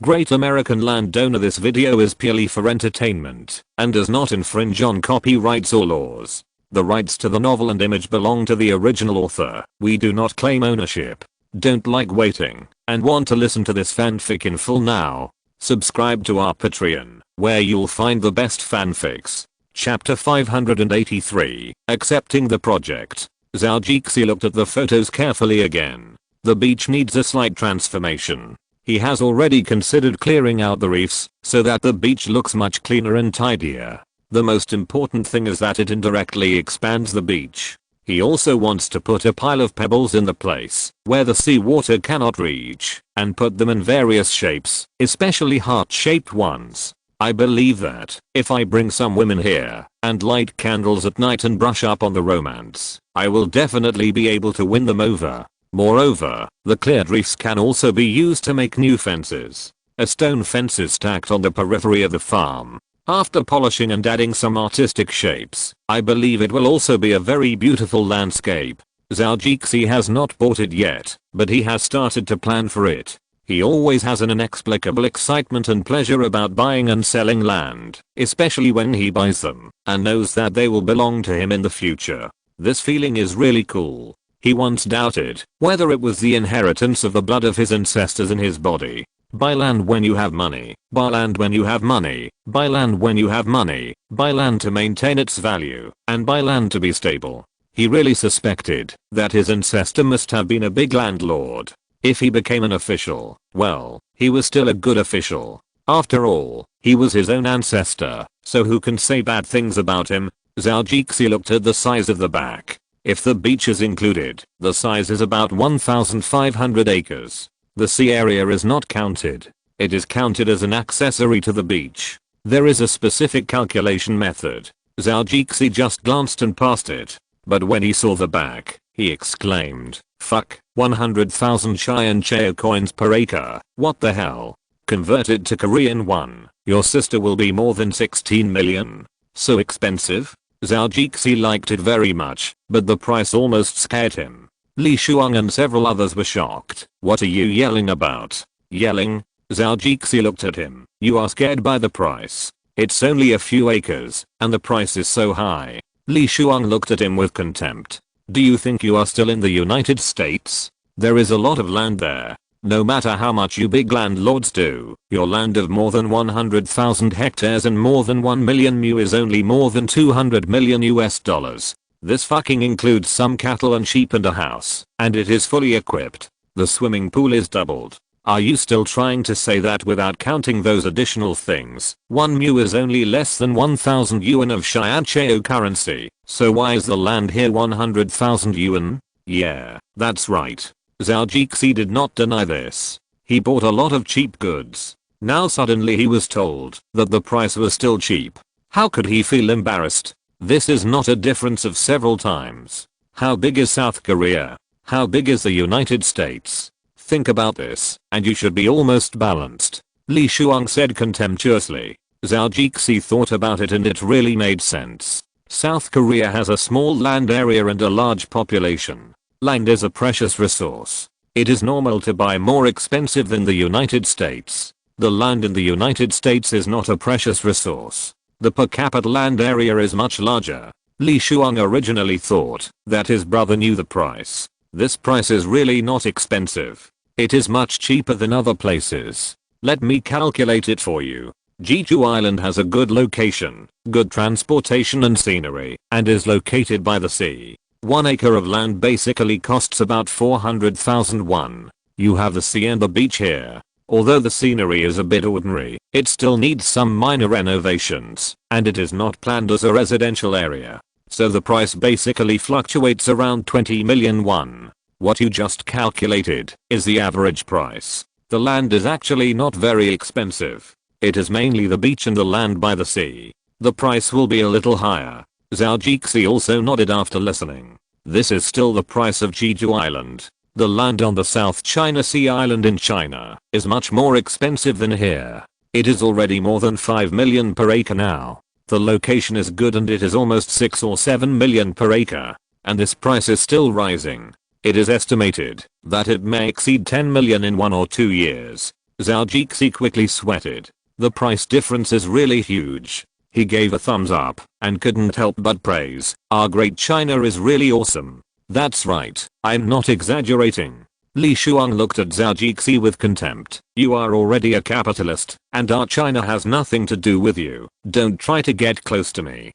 Great American Landowner. This video is purely for entertainment and does not infringe on copyrights or laws. The rights to the novel and image belong to the original author. We do not claim ownership. Don't like waiting and want to listen to this fanfic in full now? Subscribe to our Patreon, where you'll find the best fanfics. Chapter 583, Accepting the Project. Zhou looked at the photos carefully again. The beach needs a slight transformation. He has already considered clearing out the reefs so that the beach looks much cleaner and tidier. The most important thing is that it indirectly expands the beach. He also wants to put a pile of pebbles in the place where the seawater cannot reach and put them in various shapes, especially heart-shaped ones. I believe that if I bring some women here and light candles at night and brush up on the romance, I will definitely be able to win them over. Moreover, the cleared reefs can also be used to make new fences. A stone fence is stacked on the periphery of the farm. After polishing and adding some artistic shapes, I believe it will also be a very beautiful landscape. Zhou has not bought it yet, but he has started to plan for it. He always has an inexplicable excitement and pleasure about buying and selling land, especially when he buys them and knows that they will belong to him in the future. This feeling is really cool. He once doubted whether it was the inheritance of the blood of his ancestors in his body. Buy land when you have money. Buy land when you have money. Buy land when you have money. Buy land to maintain its value. And buy land to be stable. He really suspected that his ancestor must have been a big landlord. If he became an official, well, he was still a good official. After all, he was his own ancestor, so who can say bad things about him? Zhou looked at the size of the back. If the beach is included, the size is about 1,500 acres. The sea area is not counted. It is counted as an accessory to the beach. There is a specific calculation method. Zhou just glanced and passed it. But when he saw the back, he exclaimed, "Fuck, 100,000 Cheyenne Cheo coins per acre, what the hell? Converted to Korean won, your sister will be more than 16 million. So expensive?" Zhou liked it very much, but the price almost scared him. Li Shuang and several others were shocked. "What are you yelling about?" "Yelling?" Zhou looked at him. "You are scared by the price. It's only a few acres, and the price is so high." Li Shuang looked at him with contempt. "Do you think you are still in the United States? There is a lot of land there. No matter how much you big landlords do, your land of more than 100,000 hectares and more than 1 million mu is only more than 200 million US dollars. This fucking includes some cattle and sheep and a house, and it is fully equipped. The swimming pool is doubled. Are you still trying to say that without counting those additional things, 1 mu is only less than 1,000 yuan of Cheyenne Cheo currency, so why is the land here 100,000 yuan? Yeah, that's right." Zhou did not deny this. He bought a lot of cheap goods. Now suddenly he was told that the price was still cheap. How could he feel embarrassed? This is not a difference of several times. How big is South Korea? How big is the United States? Think about this, and you should be almost balanced. Li Shuang said contemptuously. Zhou thought about it and it really made sense. South Korea has a small land area and a large population. Land is a precious resource. It is normal to buy more expensive than the United States. The land in the United States is not a precious resource. The per capita land area is much larger. Li Shuang originally thought that his brother knew the price. This price is really not expensive. It is much cheaper than other places. Let me calculate it for you. Jeju Island has a good location, good transportation and scenery, and is located by the sea. 1 acre of land basically costs about 400,000 won. You have the sea and the beach here. Although the scenery is a bit ordinary, it still needs some minor renovations, and it is not planned as a residential area. So the price basically fluctuates around 20 million won. What you just calculated is the average price. The land is actually not very expensive. It is mainly the beach and the land by the sea. The price will be a little higher. Zhou also nodded after listening. This is still the price of Jeju Island. The land on the South China Sea island in China is much more expensive than here. It is already more than 5 million per acre now. The location is good and it is almost 6 or 7 million per acre. And this price is still rising. It is estimated that it may exceed 10 million in 1 or 2 years. Zhao Jixi quickly sweated. The price difference is really huge. He gave a thumbs up and couldn't help but praise, "Our great China is really awesome." "That's right, I'm not exaggerating." Li Shuang looked at Zhao Jixi with contempt. "You are already a capitalist, and our China has nothing to do with you. Don't try to get close to me."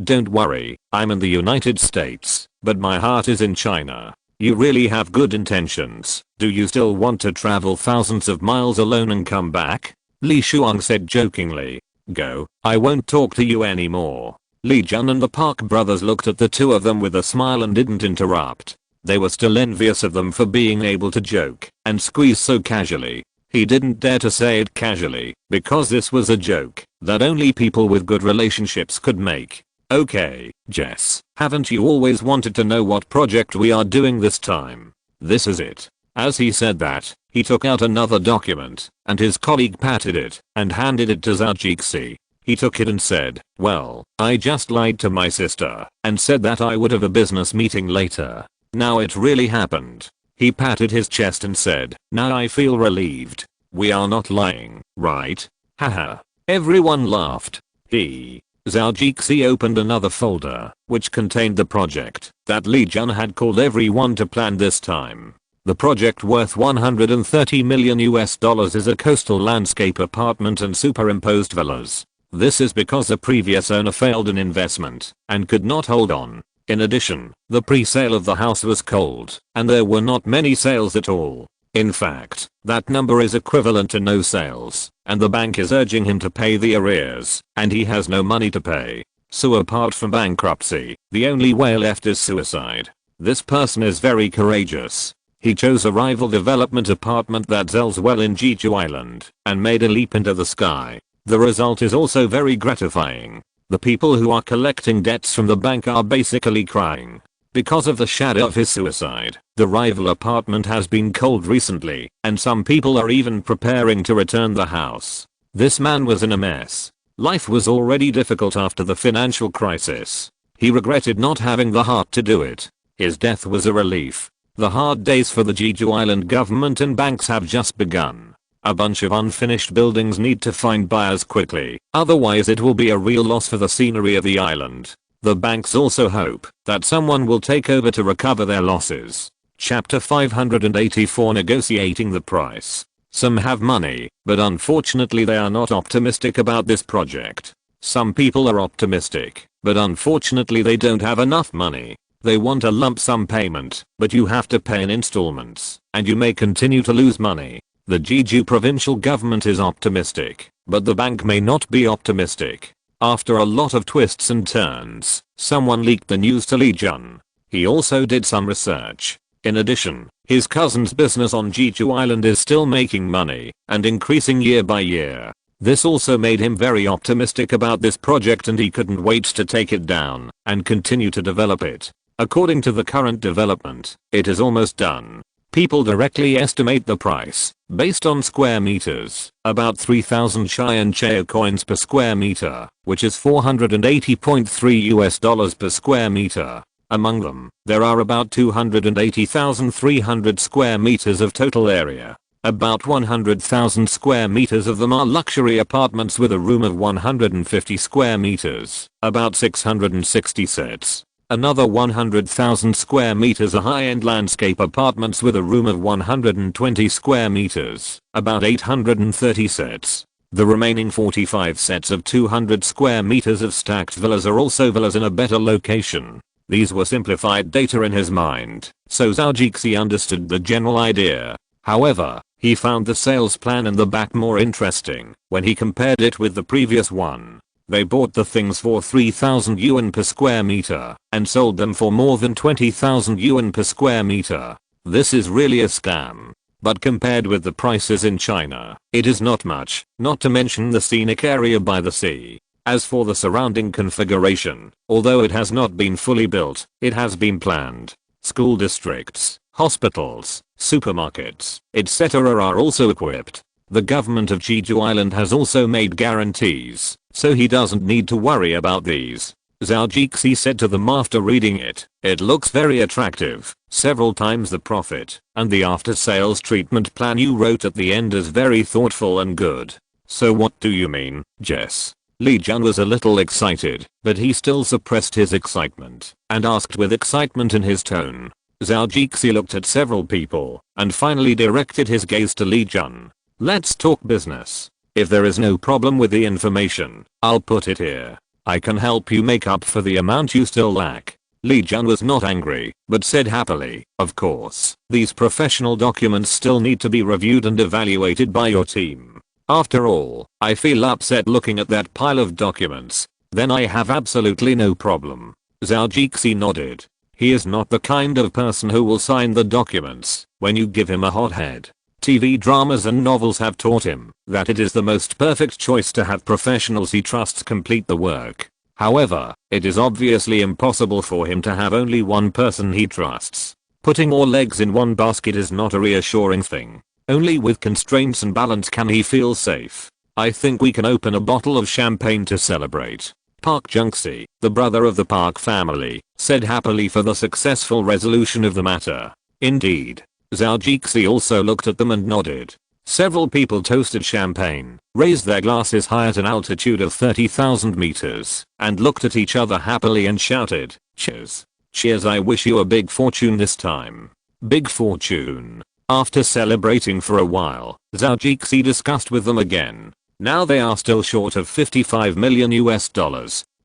Don't worry, I'm in the United States, but my heart is in China." "You really have good intentions. Do you still want to travel thousands of miles alone and come back?" Li Shuang said jokingly. "Go, I won't talk to you anymore." Li Jun and the Park brothers looked at the two of them with a smile and didn't interrupt. They were still envious of them for being able to joke and squeeze so casually. He didn't dare to say it casually, because this was a joke that only people with good relationships could make. "Okay, Jess, haven't you always wanted to know what project we are doing this time? This is it." As he said that, he took out another document, and his colleague patted it and handed it to Zhao Jixi. He took it and said, "Well, I just lied to my sister and said that I would have a business meeting later. Now it really happened." He patted his chest and said, "Now I feel relieved. We are not lying, right?" Haha. Everyone laughed. Zhao Jixi opened another folder, which contained the project that Li Jun had called everyone to plan this time. The project worth $130 million is a coastal landscape apartment and superimposed villas. This is because the previous owner failed an investment and could not hold on. In addition, the pre-sale of the house was cold, and there were not many sales at all. In fact, that number is equivalent to no sales, and the bank is urging him to pay the arrears, and he has no money to pay. So apart from bankruptcy, the only way left is suicide. This person is very courageous. He chose a rival development apartment that sells well in Jeju Island, and made a leap into the sky. The result is also very gratifying. The people who are collecting debts from the bank are basically crying. Because of the shadow of his suicide, the rival apartment has been cold recently, and some people are even preparing to return the house. This man was in a mess. Life was already difficult after the financial crisis. He regretted not having the heart to do it. His death was a relief. The hard days for the Jeju Island government and banks have just begun. A bunch of unfinished buildings need to find buyers quickly, otherwise it will be a real loss for the scenery of the island. The banks also hope that someone will take over to recover their losses. Chapter 584, Negotiating the price. Some have money, but unfortunately they are not optimistic about this project. Some people are optimistic, but unfortunately they don't have enough money. They want a lump sum payment, but you have to pay in installments, and you may continue to lose money. The Jeju provincial government is optimistic, but the bank may not be optimistic. After a lot of twists and turns, someone leaked the news to Li Jun. He also did some research. In addition, his cousin's business on Jeju Island is still making money and increasing year by year. This also made him very optimistic about this project, and he couldn't wait to take it down and continue to develop it. According to the current development, it is almost done. People directly estimate the price, based on square meters, about 3,000 Cheyenne Cheo coins per square meter, which is $480.3 per square meter. Among them, there are about 280,300 square meters of total area. About 100,000 square meters of them are luxury apartments with a room of 150 square meters, about 660 sets. Another 100,000 square meters are high-end landscape apartments with a room of 120 square meters, about 830 sets. The remaining 45 sets of 200 square meters of stacked villas are also villas in a better location. These were simplified data in his mind, so Zhao Jixi understood the general idea. However, he found the sales plan in the back more interesting when he compared it with the previous one. They bought the things for 3,000 yuan per square meter and sold them for more than 20,000 yuan per square meter. This is really a scam. But compared with the prices in China, it is not much, not to mention the scenic area by the sea. As for the surrounding configuration, although it has not been fully built, it has been planned. School districts, hospitals, supermarkets, etc. are also equipped. The government of Jeju Island has also made guarantees, so he doesn't need to worry about these. Zhou Jixi said to them after reading it. It looks very attractive, several times the profit, and the after sales treatment plan you wrote at the end is very thoughtful and good. So what do you mean, Jess? Li Jun was a little excited, but he still suppressed his excitement and asked with excitement in his tone. Zhou Jixi looked at several people and finally directed his gaze to Li Jun. Let's talk business. If there is no problem with the information, I'll put it here. I can help you make up for the amount you still lack. Li Jun was not angry, but said happily, of course, these professional documents still need to be reviewed and evaluated by your team. After all, I feel upset looking at that pile of documents. Then I have absolutely no problem. Zhou Jixi nodded. He is not the kind of person who will sign the documents when you give him a hot head. TV dramas and novels have taught him that it is the most perfect choice to have professionals he trusts complete the work. However, it is obviously impossible for him to have only one person he trusts. Putting all eggs in one basket is not a reassuring thing. Only with constraints and balance can he feel safe. I think we can open a bottle of champagne to celebrate. Park Jung-si, the brother of the Park family, said happily for the successful resolution of the matter. Indeed. Zhou Jixi also looked at them and nodded. Several people toasted champagne, raised their glasses high at an altitude of 30,000 meters, and looked at each other happily and shouted, "Cheers. Cheers, I wish you a big fortune this time." Big fortune. After celebrating for a while, Zhou Jixi discussed with them again. Now they are still short of $55 million.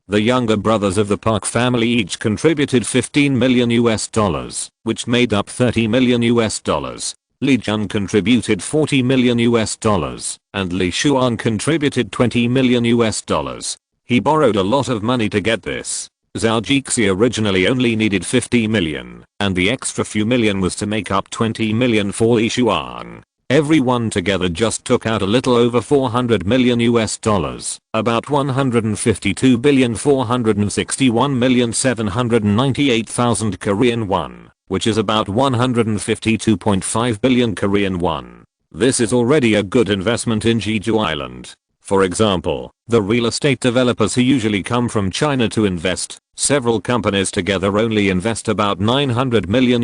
The younger brothers of the Park family each contributed $15 million, which made up $30 million. Li Jun contributed $40 million, and Li Xuan contributed $20 million. He borrowed a lot of money to get this. Zhou Jixi originally only needed $50 million, and the extra few million was to make up $20 million for Li Xuan. Everyone together just took out a little over $400 million, about 152,461,798,000 Korean won, which is about 152.5 billion Korean won. This is already a good investment in Jeju Island. For example, the real estate developers who usually come from China to invest, several companies together only invest about $900 million.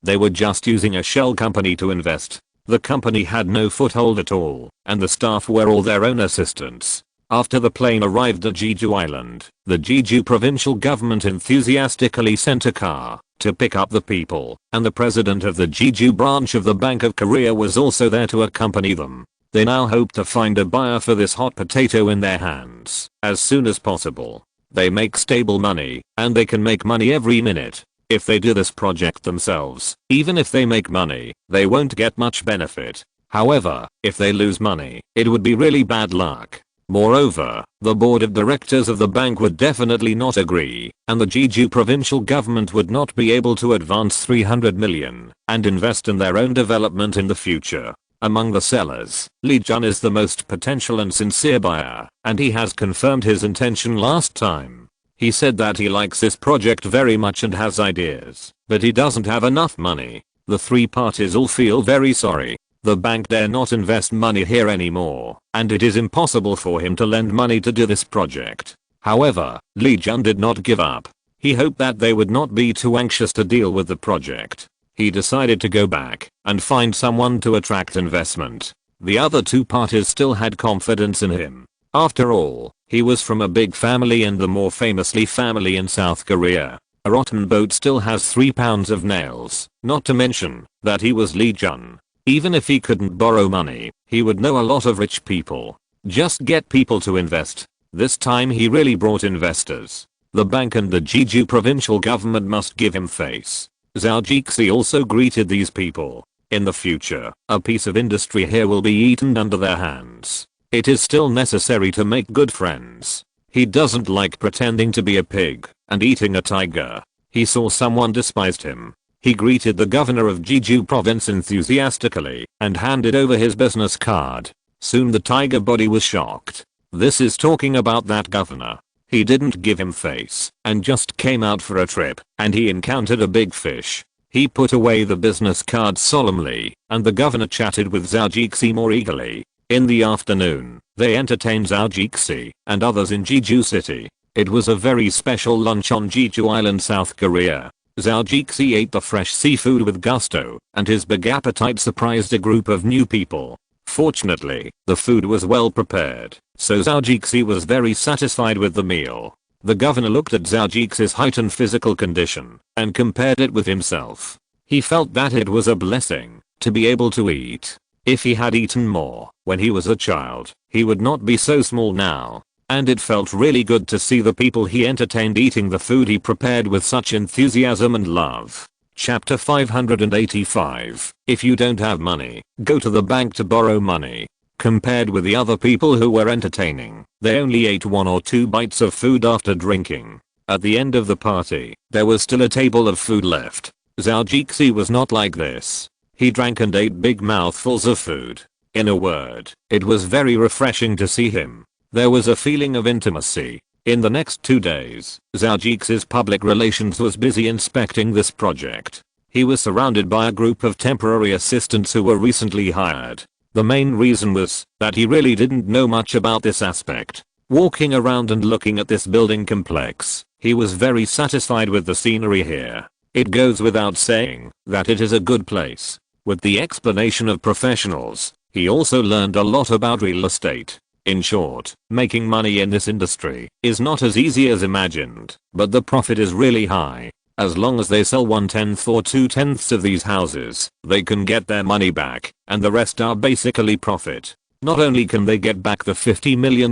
They were just using a shell company to invest. The company had no foothold at all, and the staff were all their own assistants. After the plane arrived at Jeju Island, the Jeju provincial government enthusiastically sent a car to pick up the people, and the president of the Jeju branch of the Bank of Korea was also there to accompany them. They now hope to find a buyer for this hot potato in their hands as soon as possible. They make stable money, and they can make money every minute. If they do this project themselves, even if they make money, they won't get much benefit. However, if they lose money, it would be really bad luck. Moreover, the board of directors of the bank would definitely not agree, and the Jeju provincial government would not be able to advance 300 million and invest in their own development in the future. Among the sellers, Li Jun is the most potential and sincere buyer, and he has confirmed his intention last time. He said that he likes this project very much and has ideas, but he doesn't have enough money. The three parties all feel very sorry. The bank dare not invest money here anymore, and it is impossible for him to lend money to do this project. However, Li Jun did not give up. He hoped that they would not be too anxious to deal with the project. He decided to go back and find someone to attract investment. The other two parties still had confidence in him. After all, he was from a big family and the more famously family in South Korea. A rotten boat still has 3 pounds of nails, not to mention that he was Li Jun. Even if he couldn't borrow money, he would know a lot of rich people. Just get people to invest. This time he really brought investors. The bank and the Jeju provincial government must give him face. Zhou Jixi also greeted these people. In the future, a piece of industry here will be eaten under their hands. It is still necessary to make good friends. He doesn't like pretending to be a pig and eating a tiger. He saw someone despised him. He greeted the governor of Jeju province enthusiastically and handed over his business card. Soon the tiger body was shocked. This is talking about that governor. He didn't give him face and just came out for a trip, and he encountered a big fish. He put away the business card solemnly, and the governor chatted with Zhou Jixi more eagerly. In the afternoon, they entertained Zhou Jixi and others in Jeju City. It was a very special lunch on Jeju Island, South Korea. Zhou Jixi ate the fresh seafood with gusto, and his big appetite surprised a group of new people. Fortunately, the food was well prepared, so Zhou Jixi was very satisfied with the meal. The governor looked at Zhou Jixi's heightened physical condition and compared it with himself. He felt that it was a blessing to be able to eat. If he had eaten more when he was a child, he would not be so small now. And it felt really good to see the people he entertained eating the food he prepared with such enthusiasm and love. Chapter 585. If you don't have money, go to the bank to borrow money. Compared with the other people who were entertaining, they only ate 1 or 2 bites of food after drinking. At the end of the party, there was still a table of food left. Zhou Jixi was not like this. He drank and ate big mouthfuls of food. In a word, it was very refreshing to see him. There was a feeling of intimacy. In the next 2 days, Zhou Jixi's public relations was busy inspecting this project. He was surrounded by a group of temporary assistants who were recently hired. The main reason was that he really didn't know much about this aspect. Walking around and looking at this building complex, he was very satisfied with the scenery here. It goes without saying that it is a good place. With the explanation of professionals, he also learned a lot about real estate. In short, making money in this industry is not as easy as imagined, but the profit is really high. As long as they sell 1/10 or 2/10 of these houses, they can get their money back, and the rest are basically profit. Not only can they get back the $50 million,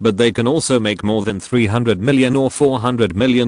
but they can also make more than $300 million or $400 million.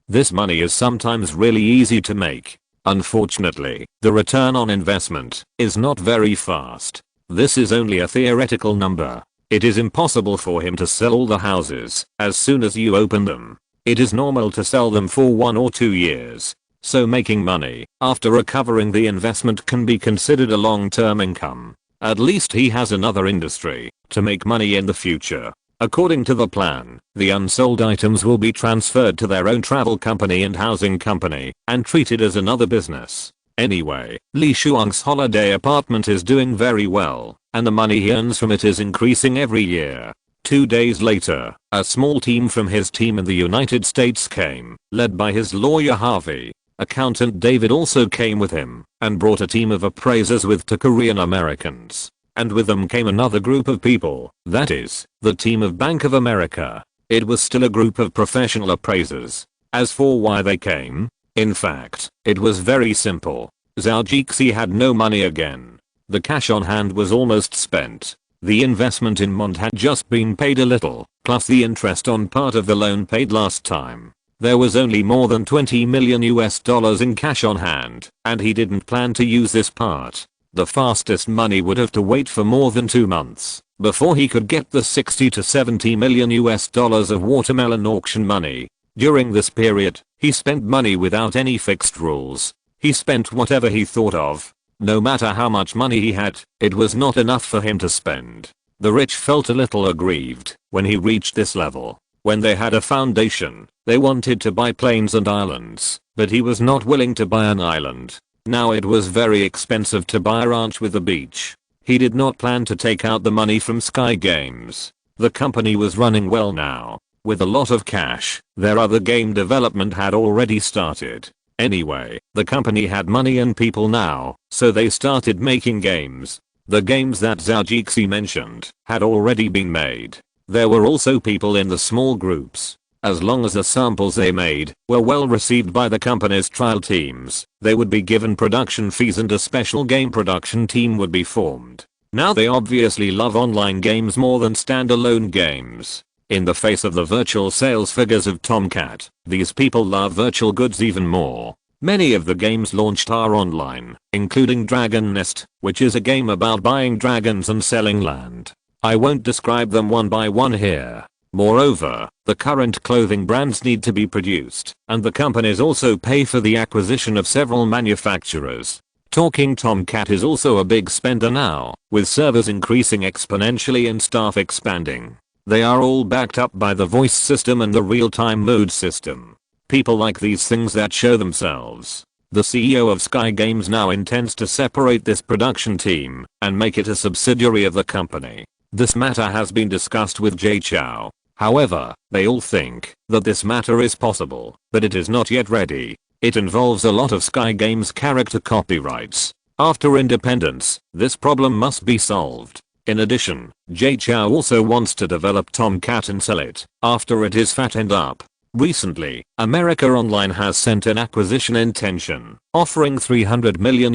This money is sometimes really easy to make. Unfortunately, the return on investment is not very fast. This is only a theoretical number. It is impossible for him to sell all the houses as soon as you open them. It is normal to sell them for 1 or 2 years. So making money after recovering the investment can be considered a long-term income. At least he has another industry to make money in the future. According to the plan, the unsold items will be transferred to their own travel company and housing company and treated as another business. Anyway, Li Shuang's holiday apartment is doing very well, and the money he earns from it is increasing every year. 2 days later, a small team from his team in the United States came, led by his lawyer Harvey. Accountant David also came with him, and brought a team of appraisers with 2 Korean Americans. And with them came another group of people, that is, the team of Bank of America. It was still a group of professional appraisers. As for why they came, in fact, it was very simple. Zhou Jixi had no money again. The cash on hand was almost spent. The investment in Mont had just been paid a little, plus the interest on part of the loan paid last time. There was only more than $20 million in cash on hand, and he didn't plan to use this part. The fastest money would have to wait for more than 2 months before he could get the $60 to $70 million of watermelon auction money. During this period, he spent money without any fixed rules. He spent whatever he thought of. No matter how much money he had, it was not enough for him to spend. The rich felt a little aggrieved when he reached this level. When they had a foundation, they wanted to buy plains and islands, but he was not willing to buy an island. Now it was very expensive to buy a ranch with a beach. He did not plan to take out the money from Sky Games. The company was running well now. With a lot of cash, their other game development had already started. Anyway, the company had money and people now, so they started making games. The games that Zhou Jixi mentioned had already been made. There were also people in the small groups. As long as the samples they made were well received by the company's trial teams, they would be given production fees and a special game production team would be formed. Now they obviously love online games more than standalone games. In the face of the virtual sales figures of Tomcat, these people love virtual goods even more. Many of the games launched are online, including Dragon Nest, which is a game about buying dragons and selling land. I won't describe them one by one here. Moreover, the current clothing brands need to be produced, and the companies also pay for the acquisition of several manufacturers. Talking Tomcat is also a big spender now, with servers increasing exponentially and staff expanding. They are all backed up by the voice system and the real-time mode system. People like these things that show themselves. The CEO of Sky Games now intends to separate this production team and make it a subsidiary of the company. This matter has been discussed with Jay Chou. However, they all think that this matter is possible, but it is not yet ready. It involves a lot of Sky Games character copyrights. After independence, this problem must be solved. In addition, Zhou also wants to develop Tomcat and sell it after it is fattened up. Recently, America Online has sent an acquisition intention, offering $300 million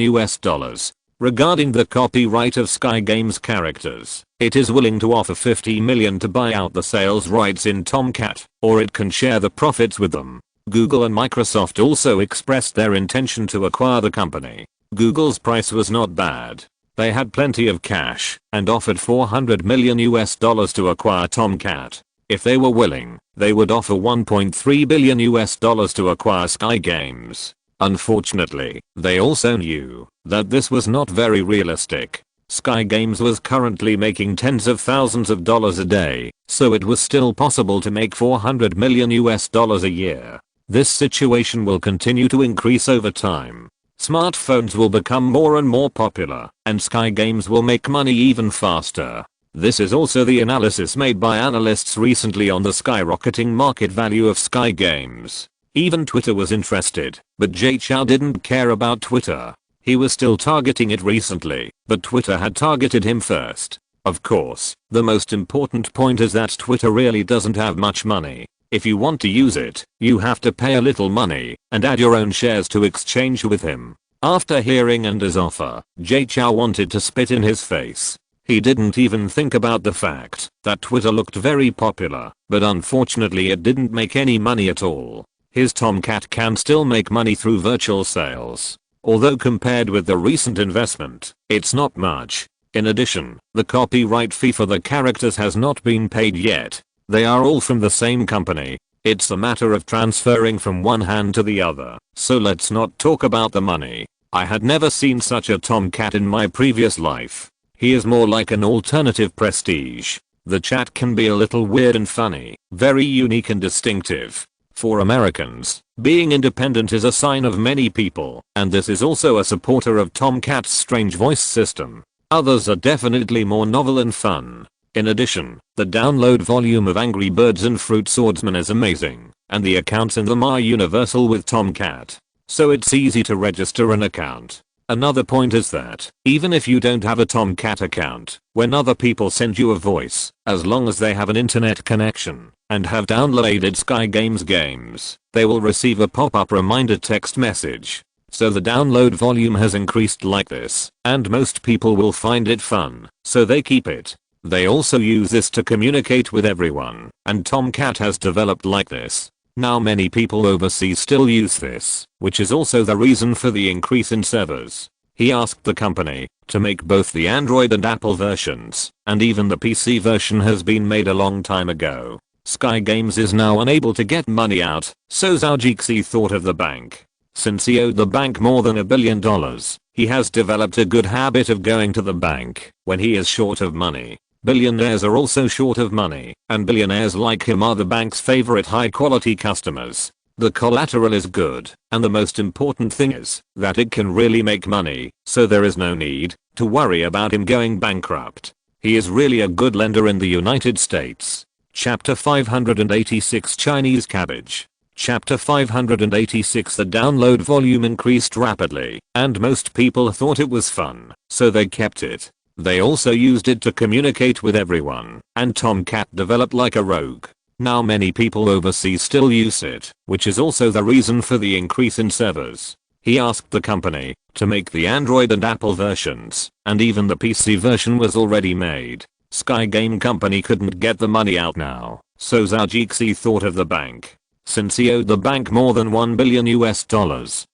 regarding the copyright of Sky Games characters. It is willing to offer $50 million to buy out the sales rights in Tomcat, or it can share the profits with them. Google and Microsoft also expressed their intention to acquire the company. Google's price was not bad. They had plenty of cash and offered $400 million to acquire Tomcat. If they were willing, they would offer $1.3 billion to acquire Sky Games. Unfortunately, they also knew that this was not very realistic. Sky Games was currently making tens of thousands of dollars a day, so it was still possible to make $400 million a year. This situation will continue to increase over time. Smartphones will become more and more popular, and Sky Games will make money even faster. This is also the analysis made by analysts recently on the skyrocketing market value of Sky Games. Even Twitter was interested, but Zhou didn't care about Twitter. He was still targeting it recently, but Twitter had targeted him first. Of course, the most important point is that Twitter really doesn't have much money. If you want to use it, you have to pay a little money and add your own shares to exchange with him. After hearing Ender's offer, Zhou wanted to spit in his face. He didn't even think about the fact that Twitter looked very popular, but unfortunately it didn't make any money at all. His Tomcat can still make money through virtual sales, although compared with the recent investment, it's not much. In addition, the copyright fee for the characters has not been paid yet. They are all from the same company. It's a matter of transferring from one hand to the other, so let's not talk about the money. I had never seen such a Tomcat in my previous life. He is more like an alternative Prestige. The chat can be a little weird and funny, very unique and distinctive. For Americans, being independent is a sign of many people, and this is also a supporter of Tomcat's strange voice system. Others are definitely more novel and fun. In addition, the download volume of Angry Birds and Fruit Swordsman is amazing, and the accounts in them are universal with Tomcat, so it's easy to register an account. Another point is that, even if you don't have a Tomcat account, when other people send you a voice, as long as they have an internet connection and have downloaded Sky Games games, they will receive a pop-up reminder text message. So the download volume has increased like this, and most people will find it fun, so they keep it. They also use this to communicate with everyone, and Tomcat has developed like this. Now many people overseas still use this, which is also the reason for the increase in servers. He asked the company to make both the Android and Apple versions, and even the PC version has been made a long time ago. Sky Games is now unable to get money out, so Zhou thought of the bank. Since he owed the bank more than $1 billion, he has developed a good habit of going to the bank when he is short of money. Billionaires are also short of money, and billionaires like him are the bank's favorite high-quality customers. The collateral is good, and the most important thing is that it can really make money, so there is no need to worry about him going bankrupt. He is really a good lender in the United States. Chapter 586 Chinese Cabbage. Chapter 586 The download volume increased rapidly, and most people thought it was fun, so they kept it. They also used it to communicate with everyone, and Tomcat developed like a rogue. Now many people overseas still use it, which is also the reason for the increase in servers. He asked the company to make the Android and Apple versions, and even the PC version was already made. Sky Game Company couldn't get the money out now, so Zhou thought of the bank. Since he owed the bank more than $1 billion,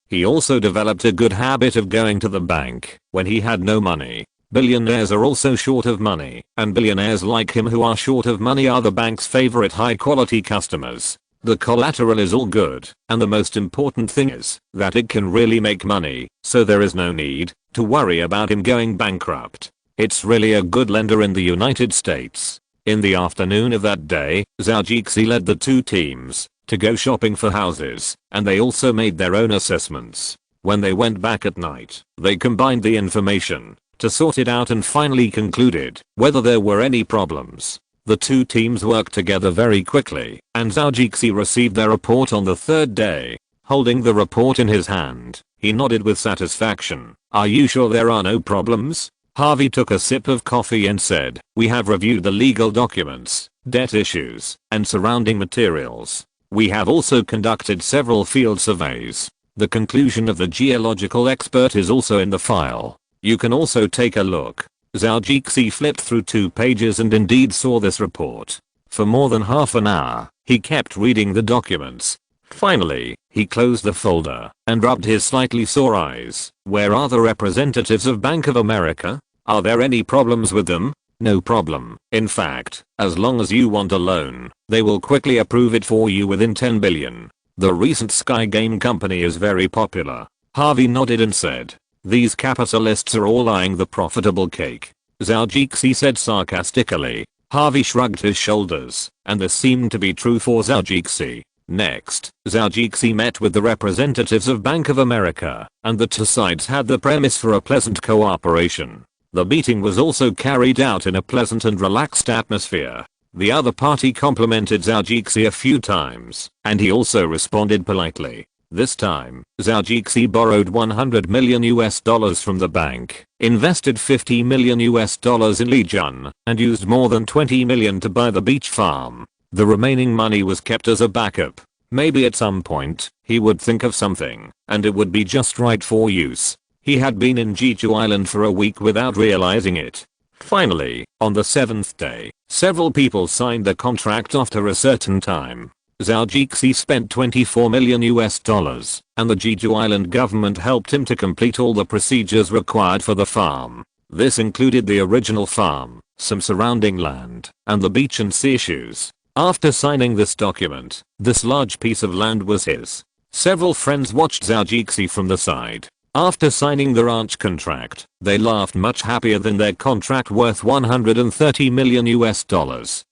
he also developed a good habit of going to the bank when he had no money. Billionaires are also short of money, and billionaires like him who are short of money are the bank's favorite high-quality customers. The collateral is all good, and the most important thing is that it can really make money, so there is no need to worry about him going bankrupt. It's really a good lender in the United States. In the afternoon of that day, Zhou led the two teams to go shopping for houses, and they also made their own assessments. When they went back at night, they combined the information to sort it out and finally concluded whether there were any problems. The two teams worked together very quickly, and Zhou received their report on the third day. Holding the report in his hand, he nodded with satisfaction. "Are you sure there are no problems?" Harvey took a sip of coffee and said, "We have reviewed the legal documents, debt issues, and surrounding materials. We have also conducted several field surveys. The conclusion of the geological expert is also in the file. You can also take a look." Zhou flipped through 2 pages and indeed saw this report. For more than half an hour, he kept reading the documents. Finally, he closed the folder and rubbed his slightly sore eyes. "Where are the representatives of Bank of America? Are there any problems with them?" "No problem. In fact, as long as you want a loan, they will quickly approve it for you within 10 billion. The recent Sky Game company is very popular." Harvey nodded and said, "These capitalists are all eyeing the profitable cake," Zhou said sarcastically. Harvey shrugged his shoulders, and this seemed to be true for Zhou. Next, Zhou met with the representatives of Bank of America, and the two sides had the premise for a pleasant cooperation. The meeting was also carried out in a pleasant and relaxed atmosphere. The other party complimented Zhou a few times, and he also responded politely. This time, Zhou borrowed $100 million from the bank, invested $50 million in Lijian, and used more than $20 million to buy the beach farm. The remaining money was kept as a backup. Maybe at some point, he would think of something, and it would be just right for use. He had been in Jeju Island for a week without realizing it. Finally, on the 7th day, several people signed the contract after a certain time. Zhou spent $24 million, and the Jeju Island government helped him to complete all the procedures required for the farm. This included the original farm, some surrounding land, and the beach and sea issues. After signing this document, this large piece of land was his. Several friends watched Zhou from the side. After signing the ranch contract, they laughed much happier than their contract worth $130 million,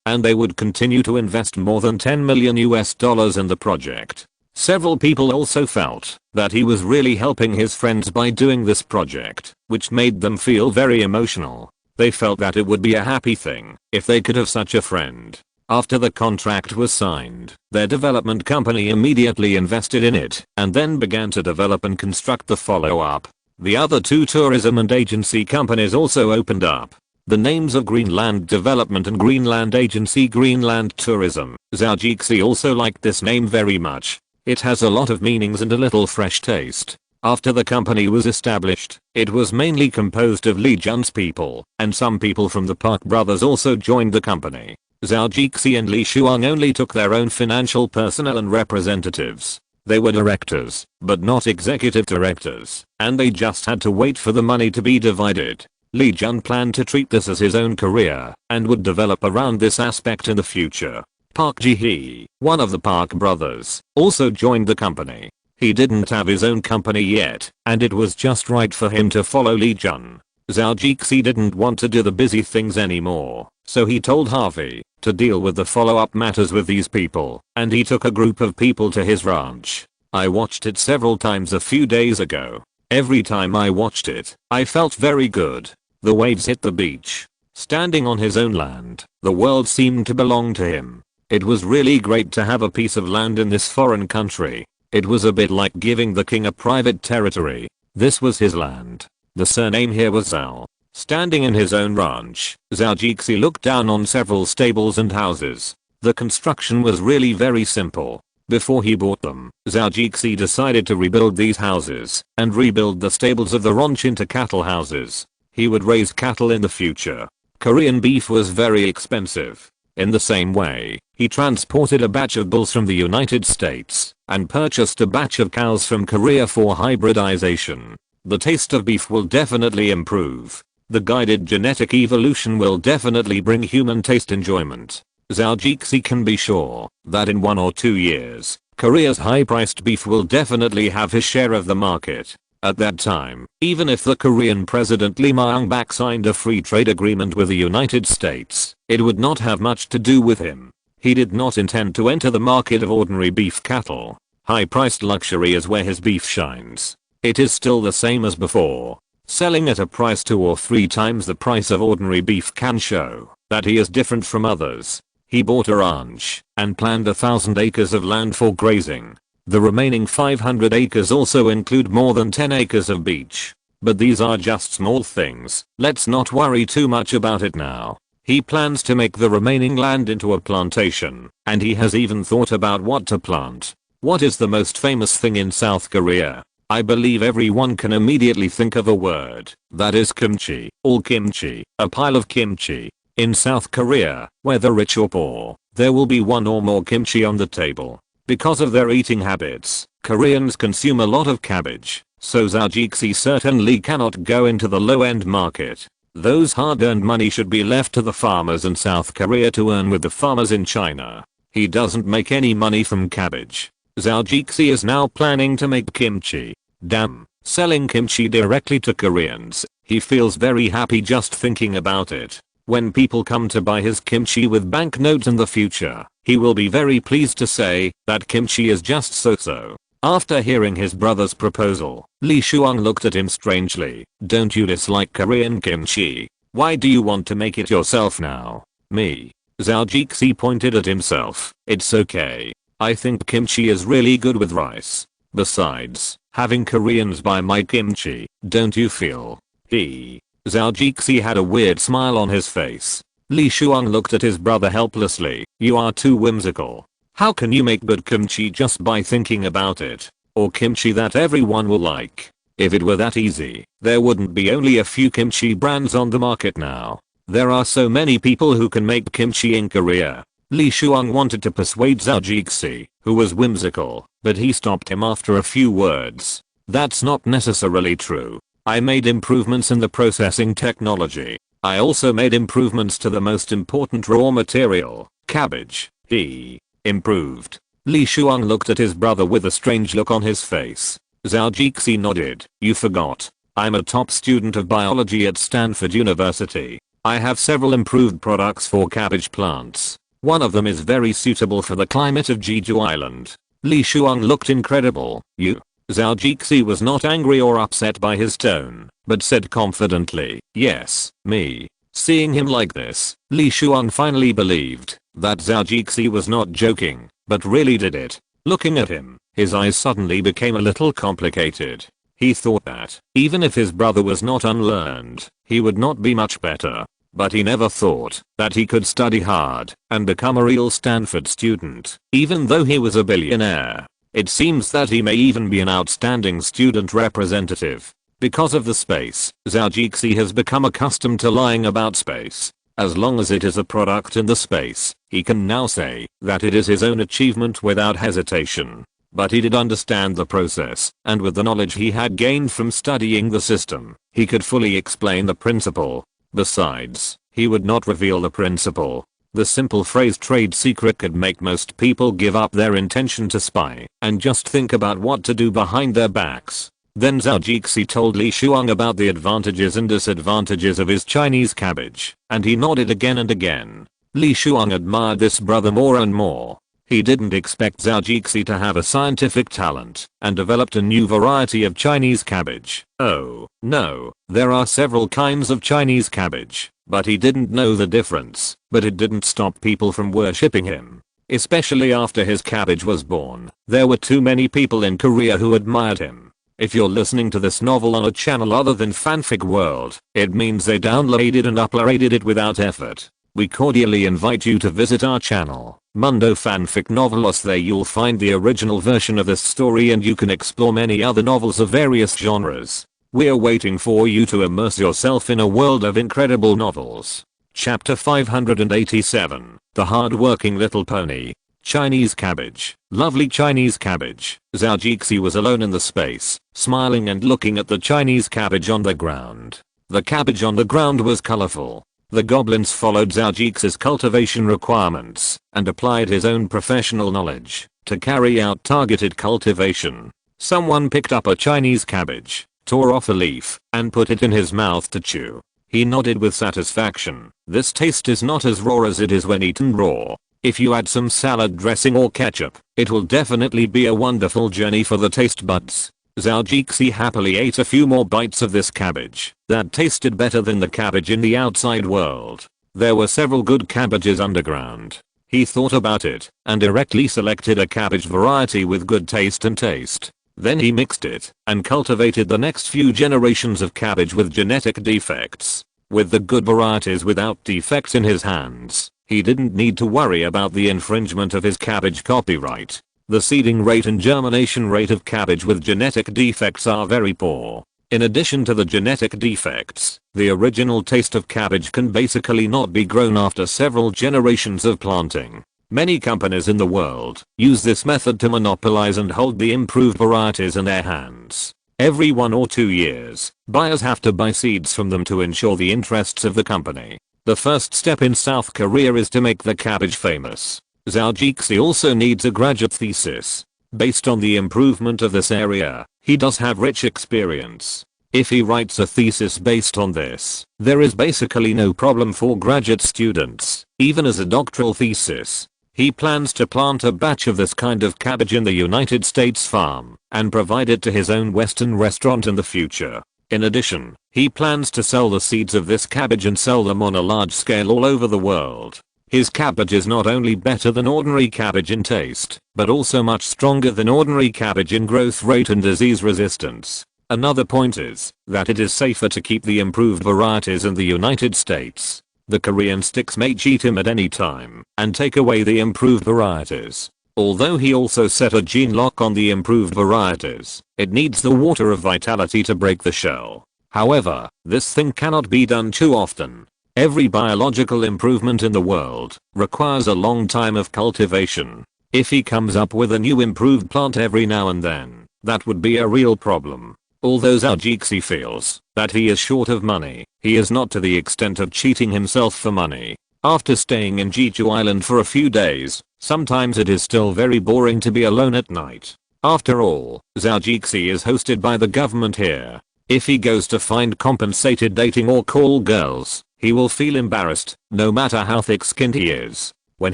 and they would continue to invest more than $10 million in the project. Several people also felt that he was really helping his friends by doing this project, which made them feel very emotional. They felt that it would be a happy thing if they could have such a friend. After the contract was signed, their development company immediately invested in it and then began to develop and construct the follow-up. The other two tourism and agency companies also opened up. The names of Greenland Development and Greenland Agency Greenland Tourism. Zhou also liked this name very much. It has a lot of meanings and a little fresh taste. After the company was established, it was mainly composed of Lijian's people, and some people from the Park brothers also joined the company. Zhou and Li Shuang only took their own financial personnel and representatives. They were directors, but not executive directors, and they just had to wait for the money to be divided. Lijian planned to treat this as his own career, and would develop around this aspect in the future. Park Ji-hee, one of the Park brothers, also joined the company. He didn't have his own company yet, and it was just right for him to follow Lijian. Zhou didn't want to do the busy things anymore, so he told Harvey to deal with the follow-up matters with these people, and he took a group of people to his ranch. I watched it several times a few days ago. Every time I watched it, I felt very good. The waves hit the beach. Standing on his own land, the world seemed to belong to him. It was really great to have a piece of land in this foreign country. It was a bit like giving the king a private territory. This was his land. The surname here was Zhou. Standing in his own ranch, Zhou looked down on several stables and houses. The construction was really very simple. Before he bought them, Zhou decided to rebuild these houses and rebuild the stables of the ranch into cattle houses. He would raise cattle in the future. Korean beef was very expensive. In the same way, he transported a batch of bulls from the United States and purchased a batch of cows from Korea for hybridization. The taste of beef will definitely improve. The guided genetic evolution will definitely bring human taste enjoyment. Zhou can be sure that in 1 or 2 years, Korea's high-priced beef will definitely have his share of the market. At that time, even if the Korean President Lee Myung-bak signed a free trade agreement with the United States, it would not have much to do with him. He did not intend to enter the market of ordinary beef cattle. High-priced luxury is where his beef shines. It is still the same as before. Selling at a price 2 or 3 times the price of ordinary beef can show that he is different from others. He bought a ranch and planned 1,000 acres of land for grazing. The remaining 500 acres also include more than 10 acres of beach. But these are just small things, let's not worry too much about it now. He plans to make the remaining land into a plantation, and he has even thought about what to plant. What is the most famous thing in South Korea? I believe everyone can immediately think of a word. That is kimchi. All kimchi, a pile of kimchi. In South Korea, whether rich or poor, there will be one or more kimchi on the table. Because of their eating habits, Koreans consume a lot of cabbage, so Zhou certainly cannot go into the low-end market. Those hard-earned money should be left to the farmers in South Korea to earn with the farmers in China. He doesn't make any money from cabbage. Zhou is now planning to make kimchi. Damn, selling kimchi directly to Koreans. He feels very happy just thinking about it. When people come to buy his kimchi with banknotes in the future, he will be very pleased to say that kimchi is just so-so. After hearing his brother's proposal, Li Shuang looked at him strangely. Don't you dislike Korean kimchi? Why do you want to make it yourself now? Me. Zhou pointed at himself. It's okay. I think kimchi is really good with rice. Besides, having Koreans buy my kimchi, don't you feel? Zhou had a weird smile on his face. Li Shuang looked at his brother helplessly. You are too whimsical. How can you make good kimchi just by thinking about it? Or kimchi that everyone will like? If it were that easy, there wouldn't be only a few kimchi brands on the market now. There are so many people who can make kimchi in Korea. Li Shuang wanted to persuade Zhou, who was whimsical, but he stopped him after a few words. That's not necessarily true. I made improvements in the processing technology. I also made improvements to the most important raw material, cabbage. He improved. Li Shuang looked at his brother with a strange look on his face. Zhou nodded. You forgot. I'm a top student of biology at Stanford University. I have several improved products for cabbage plants. One of them is very suitable for the climate of Jeju Island. Li Shuang looked incredible. You? Zhou was not angry or upset by his tone, but said confidently, yes, me. Seeing him like this, Li Shuang finally believed that Zhou was not joking, but really did it. Looking at him, his eyes suddenly became a little complicated. He thought that, even if his brother was not unlearned, he would not be much better. But he never thought that he could study hard and become a real Stanford student, even though he was a billionaire. It seems that he may even be an outstanding student representative. Because of the space, Zhou has become accustomed to lying about space. As long as it is a product in the space, he can now say that it is his own achievement without hesitation. But he did understand the process, and with the knowledge he had gained from studying the system, he could fully explain the principle. Besides, he would not reveal the principle. The simple phrase trade secret could make most people give up their intention to spy and just think about what to do behind their backs. Then Zhou told Li Shuang about the advantages and disadvantages of his Chinese cabbage, and he nodded again and again. Li Shuang admired this brother more and more. He didn't expect Zhou to have a scientific talent and developed a new variety of Chinese cabbage. Oh, no, there are several kinds of Chinese cabbage, but he didn't know the difference. But it didn't stop people from worshipping him. Especially after his cabbage was born, there were too many people in Korea who admired him. If you're listening to this novel on a channel other than Fanfic World, it means they downloaded and uploaded it without effort. We cordially invite you to visit our channel, Mundo Fanfic Novelos. There you'll find the original version of this story and you can explore many other novels of various genres. We're waiting for you to immerse yourself in a world of incredible novels. Chapter 587, The Hard-Working Little Pony. Chinese cabbage. Lovely Chinese cabbage. Zhou was alone in the space, smiling and looking at the Chinese cabbage on the ground. The cabbage on the ground was colorful. The goblins followed Zhou's cultivation requirements and applied his own professional knowledge to carry out targeted cultivation. Someone picked up a Chinese cabbage, tore off a leaf, and put it in his mouth to chew. He nodded with satisfaction. This taste is not as raw as it is when eaten raw. If you add some salad dressing or ketchup, it will definitely be a wonderful journey for the taste buds. Zhou happily ate a few more bites of this cabbage that tasted better than the cabbage in the outside world. There were several good cabbages underground. He thought about it and directly selected a cabbage variety with good taste and taste. Then he mixed it and cultivated the next few generations of cabbage with genetic defects. With the good varieties without defects in his hands, he didn't need to worry about the infringement of his cabbage copyright. The seeding rate and germination rate of cabbage with genetic defects are very poor. In addition to the genetic defects, the original taste of cabbage can basically not be grown after several generations of planting. Many companies in the world use this method to monopolize and hold the improved varieties in their hands. Every 1 or 2 years, buyers have to buy seeds from them to ensure the interests of the company. The first step in South Korea is to make the cabbage famous. Zhou also needs a graduate thesis. Based on the improvement of this area, he does have rich experience. If he writes a thesis based on this, there is basically no problem for graduate students, even as a doctoral thesis. He plans to plant a batch of this kind of cabbage in the United States farm and provide it to his own Western restaurant in the future. In addition, he plans to sell the seeds of this cabbage and sell them on a large scale all over the world. His cabbage is not only better than ordinary cabbage in taste, but also much stronger than ordinary cabbage in growth rate and disease resistance. Another point is that it is safer to keep the improved varieties in the United States. The Korean sticks may cheat him at any time and take away the improved varieties. Although he also set a gene lock on the improved varieties, it needs the water of vitality to break the shell. However, this thing cannot be done too often. Every biological improvement in the world requires a long time of cultivation. If he comes up with a new improved plant every now and then, that would be a real problem. Although Zhou feels that he is short of money, he is not to the extent of cheating himself for money. After staying in Jeju Island for a few days, sometimes it is still very boring to be alone at night. After all, Zhou is hosted by the government here. If he goes to find compensated dating or call girls, he will feel embarrassed, no matter how thick-skinned he is. When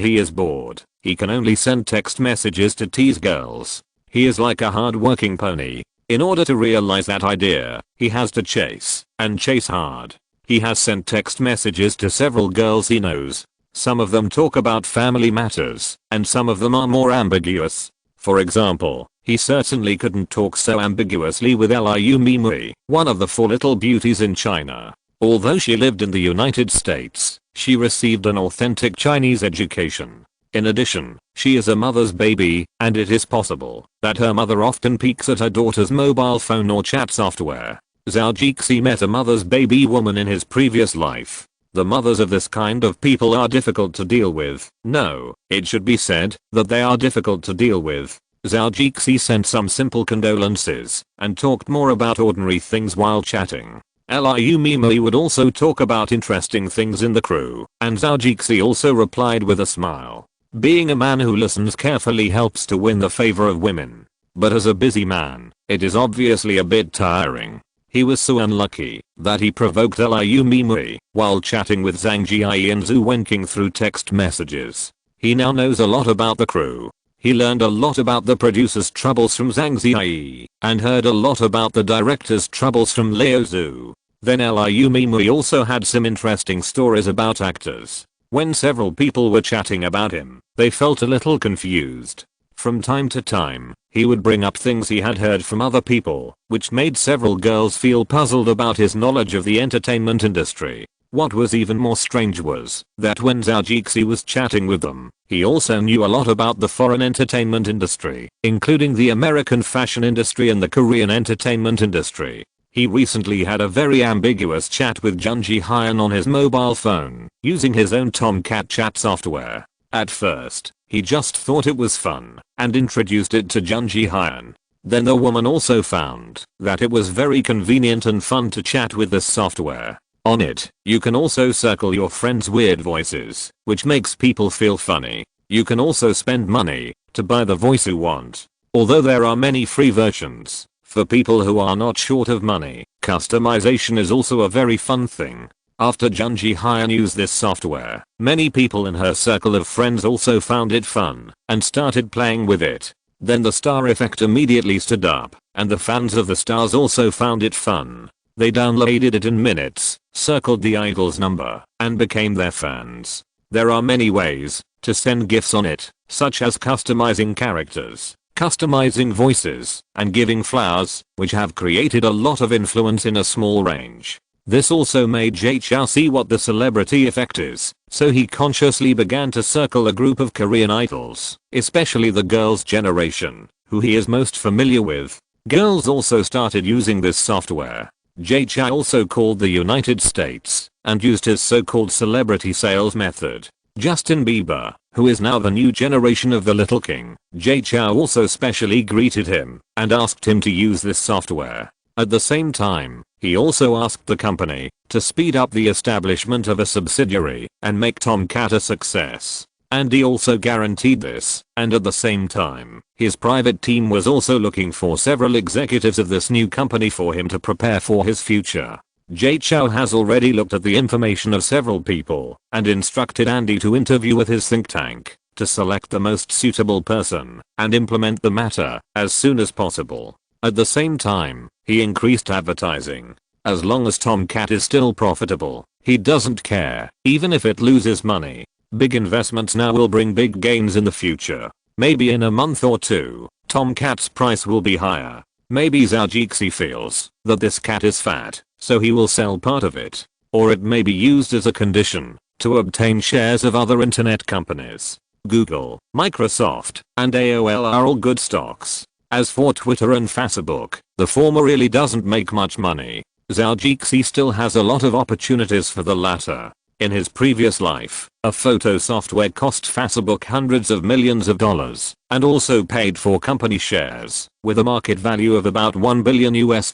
he is bored, he can only send text messages to tease girls. He is like a hard-working pony. In order to realize that idea, he has to chase, and chase hard. He has sent text messages to several girls he knows. Some of them talk about family matters, and some of them are more ambiguous. For example, he certainly couldn't talk so ambiguously with Liu Mimui, one of the 4 little beauties in China. Although she lived in the United States, she received an authentic Chinese education. In addition, she is a mother's baby, and it is possible that her mother often peeks at her daughter's mobile phone or chat software. Zhou met a mother's baby woman in his previous life. The mothers of this kind of people are difficult to deal with. No, it should be said that they are difficult to deal with. Zhou sent some simple condolences and talked more about ordinary things while chatting. Liu Mimui would also talk about interesting things in the crew, and Zhou also replied with a smile. Being a man who listens carefully helps to win the favor of women. But as a busy man, it is obviously a bit tiring. He was so unlucky that he provoked Liu Mimui while chatting with Zhang Jie and Zhou winking through text messages. He now knows a lot about the crew. He learned a lot about the producer's troubles from Zhang Jie and heard a lot about the director's troubles from Liu Zhou. Then Liu Mimui also had some interesting stories about actors. When several people were chatting about him, they felt a little confused. From time to time, he would bring up things he had heard from other people, which made several girls feel puzzled about his knowledge of the entertainment industry. What was even more strange was that when Zhou was chatting with them, he also knew a lot about the foreign entertainment industry, including the American fashion industry and the Korean entertainment industry. He recently had a very ambiguous chat with Jung Ji-hyun on his mobile phone, using his own Tomcat chat software. At first, he just thought it was fun, and introduced it to Jung Ji-hyun. Then the woman also found that it was very convenient and fun to chat with this software. On it, you can also circle your friends' weird voices, which makes people feel funny. You can also spend money to buy the voice you want. Although there are many free versions, for people who are not short of money, customization is also a very fun thing. After Jung Ji-hyun used this software, many people in her circle of friends also found it fun and started playing with it. Then the star effect immediately stood up, and the fans of the stars also found it fun. They downloaded it in minutes, circled the idol's number, and became their fans. There are many ways to send gifts on it, such as customizing characters, customizing voices, and giving flowers, which have created a lot of influence in a small range. This also made Zhou see what the celebrity effect is, so he consciously began to circle a group of Korean idols, especially the girls' generation, who he is most familiar with. Girls also started using this software. Zhou also called the United States and used his so-called celebrity sales method. Justin Bieber, who is now the new generation of the Little King, Zhou also specially greeted him and asked him to use this software. At the same time, he also asked the company to speed up the establishment of a subsidiary and make Tomcat a success. And he also guaranteed this, and at the same time, his private team was also looking for several executives of this new company for him to prepare for his future. Zhou has already looked at the information of several people and instructed Andy to interview with his think tank to select the most suitable person and implement the matter as soon as possible. At the same time, he increased advertising. As long as Tomcat is still profitable, he doesn't care, even if it loses money. Big investments now will bring big gains in the future. Maybe in a month or two, Tomcat's price will be higher. Maybe Zhou feels that this cat is fat, so he will sell part of it. Or it may be used as a condition to obtain shares of other internet companies. Google, Microsoft, and AOL are all good stocks. As for Twitter and Facebook, the former really doesn't make much money. Zhou still has a lot of opportunities for the latter. In his previous life, a photo software cost Facebook hundreds of millions of dollars and also paid for company shares with a market value of about $1 billion US.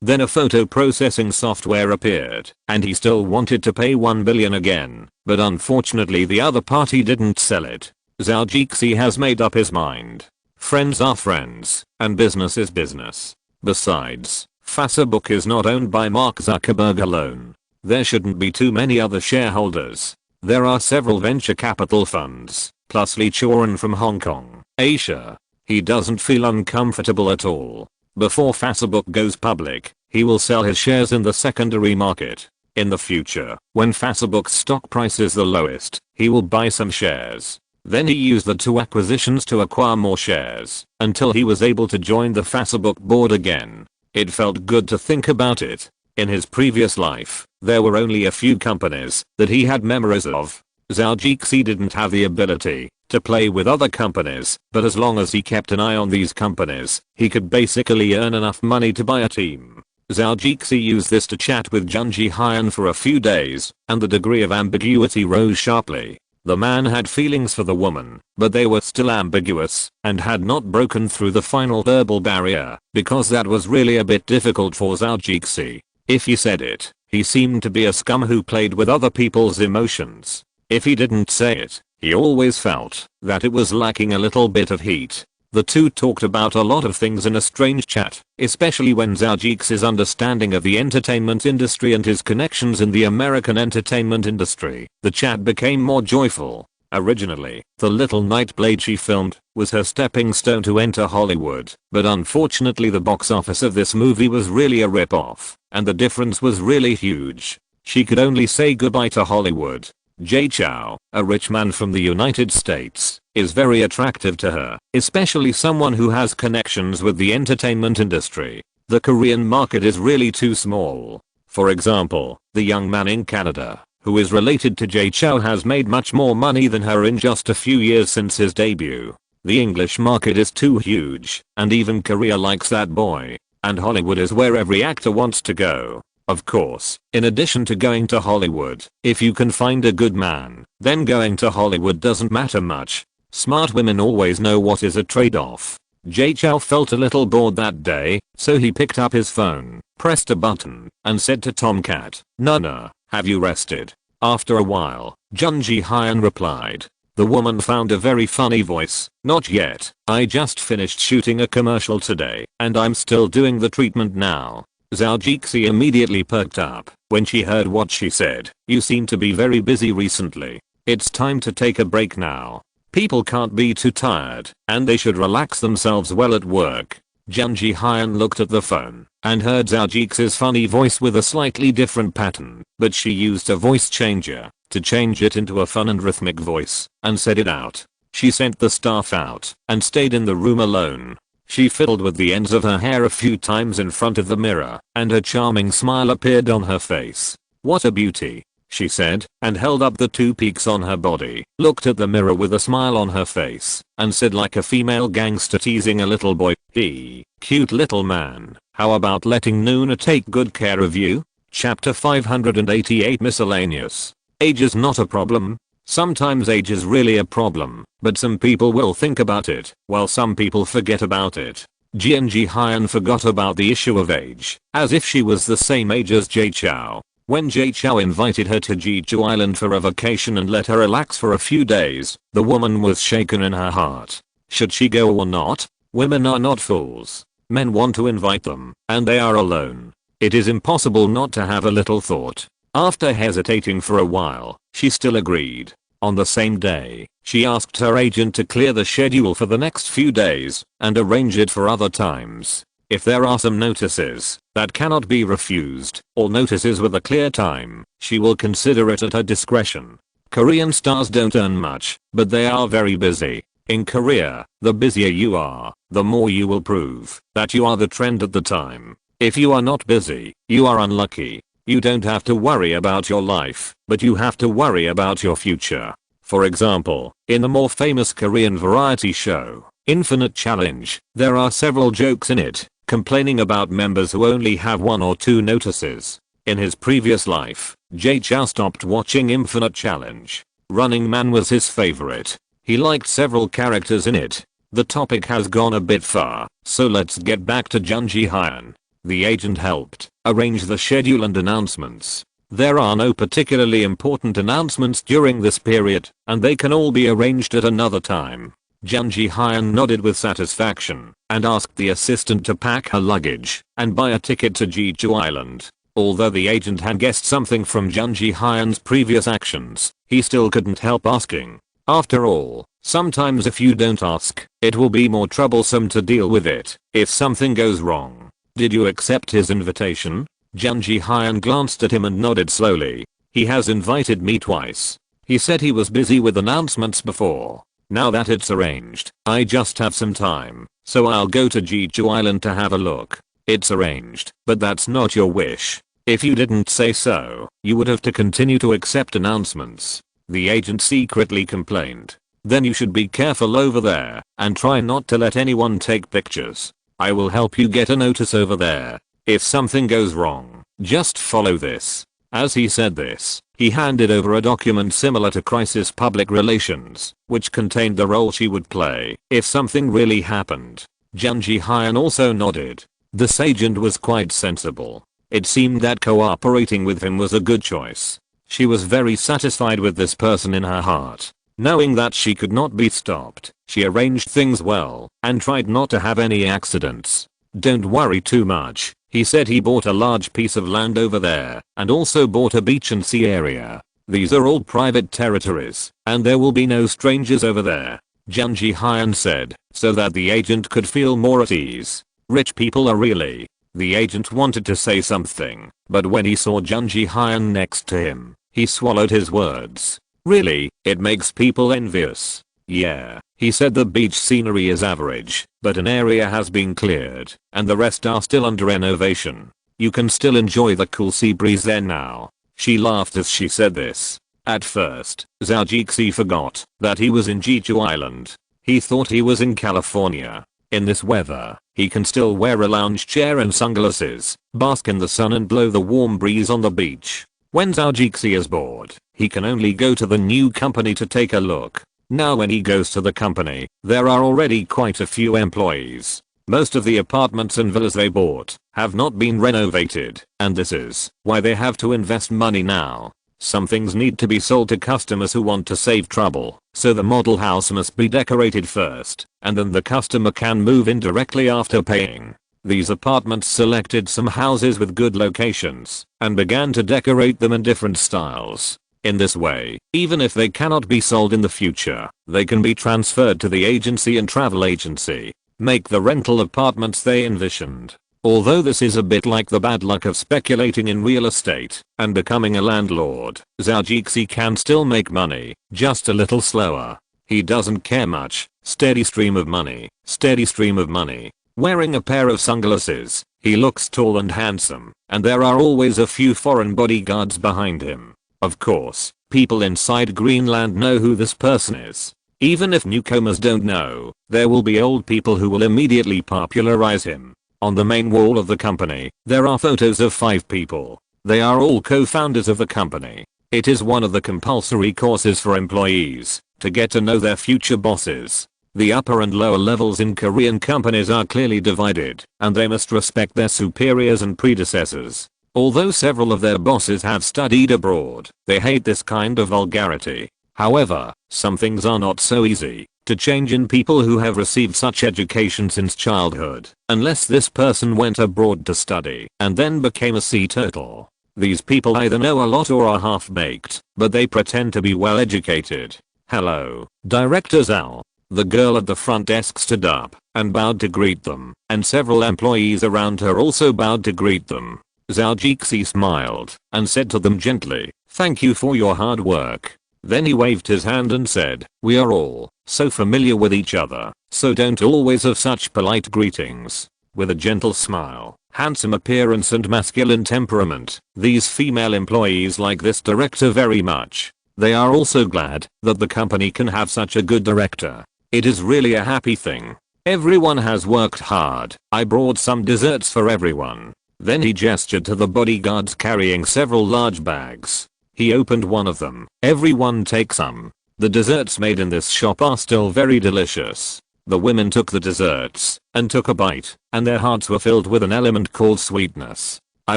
Then a photo processing software appeared and he still wanted to pay $1 billion again, but unfortunately the other party didn't sell it. Zhou has made up his mind. Friends are friends and business is business. Besides, Facebook is not owned by Mark Zuckerberg alone. There shouldn't be too many other shareholders. There are several venture capital funds, plus Lee Choran from Hong Kong, Asia. He doesn't feel uncomfortable at all. Before Facebook goes public, he will sell his shares in the secondary market. In the future, when Facebook's stock price is the lowest, he will buy some shares. Then he used the two acquisitions to acquire more shares until he was able to join the Facebook board again. It felt good to think about it. In his previous life, there were only a few companies that he had memories of. Zhou didn't have the ability to play with other companies, but as long as he kept an eye on these companies, he could basically earn enough money to buy a team. Zhou used this to chat with Jun Ji-hyun for a few days, and the degree of ambiguity rose sharply. The man had feelings for the woman, but they were still ambiguous and had not broken through the final verbal barrier, because that was really a bit difficult for Zhou. If he said it, he seemed to be a scum who played with other people's emotions. If he didn't say it, he always felt that it was lacking a little bit of heat. The two talked about a lot of things in a strange chat, especially when Zhou's understanding of the entertainment industry and his connections in the American entertainment industry. The chat became more joyful. Originally, the little Nightblade she filmed was her stepping stone to enter Hollywood, but unfortunately the box office of this movie was really a rip-off, and the difference was really huge. She could only say goodbye to Hollywood. Zhou, a rich man from the United States, is very attractive to her, especially someone who has connections with the entertainment industry. The Korean market is really too small. For example, the young man in Canada, who is related to Zhou, has made much more money than her in just a few years since his debut. The English market is too huge, and even Korea likes that boy. And Hollywood is where every actor wants to go. Of course, in addition to going to Hollywood, if you can find a good man, then going to Hollywood doesn't matter much. Smart women always know what is a trade-off. Zhou felt a little bored that day, so he picked up his phone, pressed a button, and said to Tomcat, "Nana, have you rested?" After a while, Jun Ji-hyun replied. The woman found a very funny voice. "Not yet. I just finished shooting a commercial today, and I'm still doing the treatment now." Zhou immediately perked up when she heard what she said. "You seem to be very busy recently. It's time to take a break now. People can't be too tired, and they should relax themselves well at work." Jun Ji-hyun looked at the phone and heard Zhao Jixi's funny voice with a slightly different pattern, but she used a voice changer to change it into a fun and rhythmic voice and said it out. She sent the staff out and stayed in the room alone. She fiddled with the ends of her hair a few times in front of the mirror and a charming smile appeared on her face. "What a beauty," she said, and held up the 2 peaks on her body, looked at the mirror with a smile on her face, and said like a female gangster teasing a little boy, "Hey, cute little man, how about letting Nuna take good care of you?" Chapter 588 Miscellaneous. Age is not a problem. Sometimes age is really a problem, but some people will think about it, while some people forget about it. Jun Ji-hyun forgot about the issue of age, as if she was the same age as Jay Chou. When Jay Chou invited her to Jeju Island for a vacation and let her relax for a few days, the woman was shaken in her heart. Should she go or not? Women are not fools. Men want to invite them, and they are alone. It is impossible not to have a little thought. After hesitating for a while, she still agreed. On the same day, she asked her agent to clear the schedule for the next few days and arrange it for other times. If there are some notices that cannot be refused, or notices with a clear time, she will consider it at her discretion. Korean stars don't earn much, but they are very busy. In Korea, the busier you are, the more you will prove that you are the trend at the time. If you are not busy, you are unlucky. You don't have to worry about your life, but you have to worry about your future. For example, in the more famous Korean variety show, Infinite Challenge, there are several jokes in it, complaining about members who only have 1 or 2 notices. In his previous life, Jay Chou stopped watching Infinite Challenge. Running Man was his favorite. He liked several characters in it. The topic has gone a bit far, so let's get back to Jun Ji-hyun. The agent helped arrange the schedule and announcements. There are no particularly important announcements during this period, and they can all be arranged at another time. Jun Ji-hyun nodded with satisfaction and asked the assistant to pack her luggage and buy a ticket to Jeju Island. Although the agent had guessed something from Jun Ji-hyun's previous actions, he still couldn't help asking. After all, sometimes if you don't ask, it will be more troublesome to deal with it if something goes wrong. Did you accept his invitation? Jun Ji-hyun glanced at him and nodded slowly. He has invited me twice. He said he was busy with announcements before. Now that it's arranged, I just have some time, so I'll go to Jeju Island to have a look. It's arranged, but that's not your wish. If you didn't say so, you would have to continue to accept announcements. The agent secretly complained. Then you should be careful over there and try not to let anyone take pictures. I will help you get a notice over there. If something goes wrong, just follow this. As he said this, he handed over a document similar to Crisis Public Relations, which contained the role she would play if something really happened. Jun Ji-hyun also nodded. This agent was quite sensible. It seemed that cooperating with him was a good choice. She was very satisfied with this person in her heart. Knowing that she could not be stopped, she arranged things well and tried not to have any accidents. Don't worry too much. He said he bought a large piece of land over there and also bought a beach and sea area. These are all private territories and there will be no strangers over there, Jun Ji-hyun said, so that the agent could feel more at ease. Rich people are really. The agent wanted to say something, but when he saw Jun Ji-hyun next to him, he swallowed his words. Really, it makes people envious. Yeah, he said the beach scenery is average, but an area has been cleared, and the rest are still under renovation. You can still enjoy the cool sea breeze there now. She laughed as she said this. At first, Zhao Jixi forgot that he was in Jeju Island. He thought he was in California. In this weather, he can still wear a lounge chair and sunglasses, bask in the sun and blow the warm breeze on the beach. When Zhao Jixi is bored, he can only go to the new company to take a look. Now when he goes to the company, there are already quite a few employees. Most of the apartments and villas they bought have not been renovated, and this is why they have to invest money now. Some things need to be sold to customers who want to save trouble, so the model house must be decorated first, and then the customer can move in directly after paying. These apartments selected some houses with good locations and began to decorate them in different styles. In this way, even if they cannot be sold in the future, they can be transferred to the agency and travel agency. make the rental apartments they envisioned. Although this is a bit like the bad luck of speculating in real estate and becoming a landlord, Zhou can still make money, just a little slower. He doesn't care much. Steady stream of money, steady stream of money. Wearing a pair of sunglasses, he looks tall and handsome, and there are always a few foreign bodyguards behind him. Of course, people inside Greenland know who this person is. Even if newcomers don't know, there will be old people who will immediately popularize him. On the main wall of the company, there are photos of 5 people. They are all co-founders of the company. It is one of the compulsory courses for employees to get to know their future bosses. The upper and lower levels in Korean companies are clearly divided, and they must respect their superiors and predecessors. Although several of their bosses have studied abroad, they hate this kind of vulgarity. However, some things are not so easy to change in people who have received such education since childhood, unless this person went abroad to study and then became a sea turtle. These people either know a lot or are half-baked, but they pretend to be well educated. Hello, Director Zhou. The girl at the front desk stood up and bowed to greet them, and several employees around her also bowed to greet them. Zhou smiled and said to them gently, "Thank you for your hard work." Then he waved his hand and said, "We are all so familiar with each other, so don't always have such polite greetings." With a gentle smile, handsome appearance and masculine temperament, these female employees like this director very much. They are also glad that the company can have such a good director. It is really a happy thing. Everyone has worked hard. I brought some desserts for everyone. Then he gestured to the bodyguards carrying several large bags. He opened one of them. Everyone take some. The desserts made in this shop are still very delicious. The women took the desserts and took a bite, and their hearts were filled with an element called sweetness. I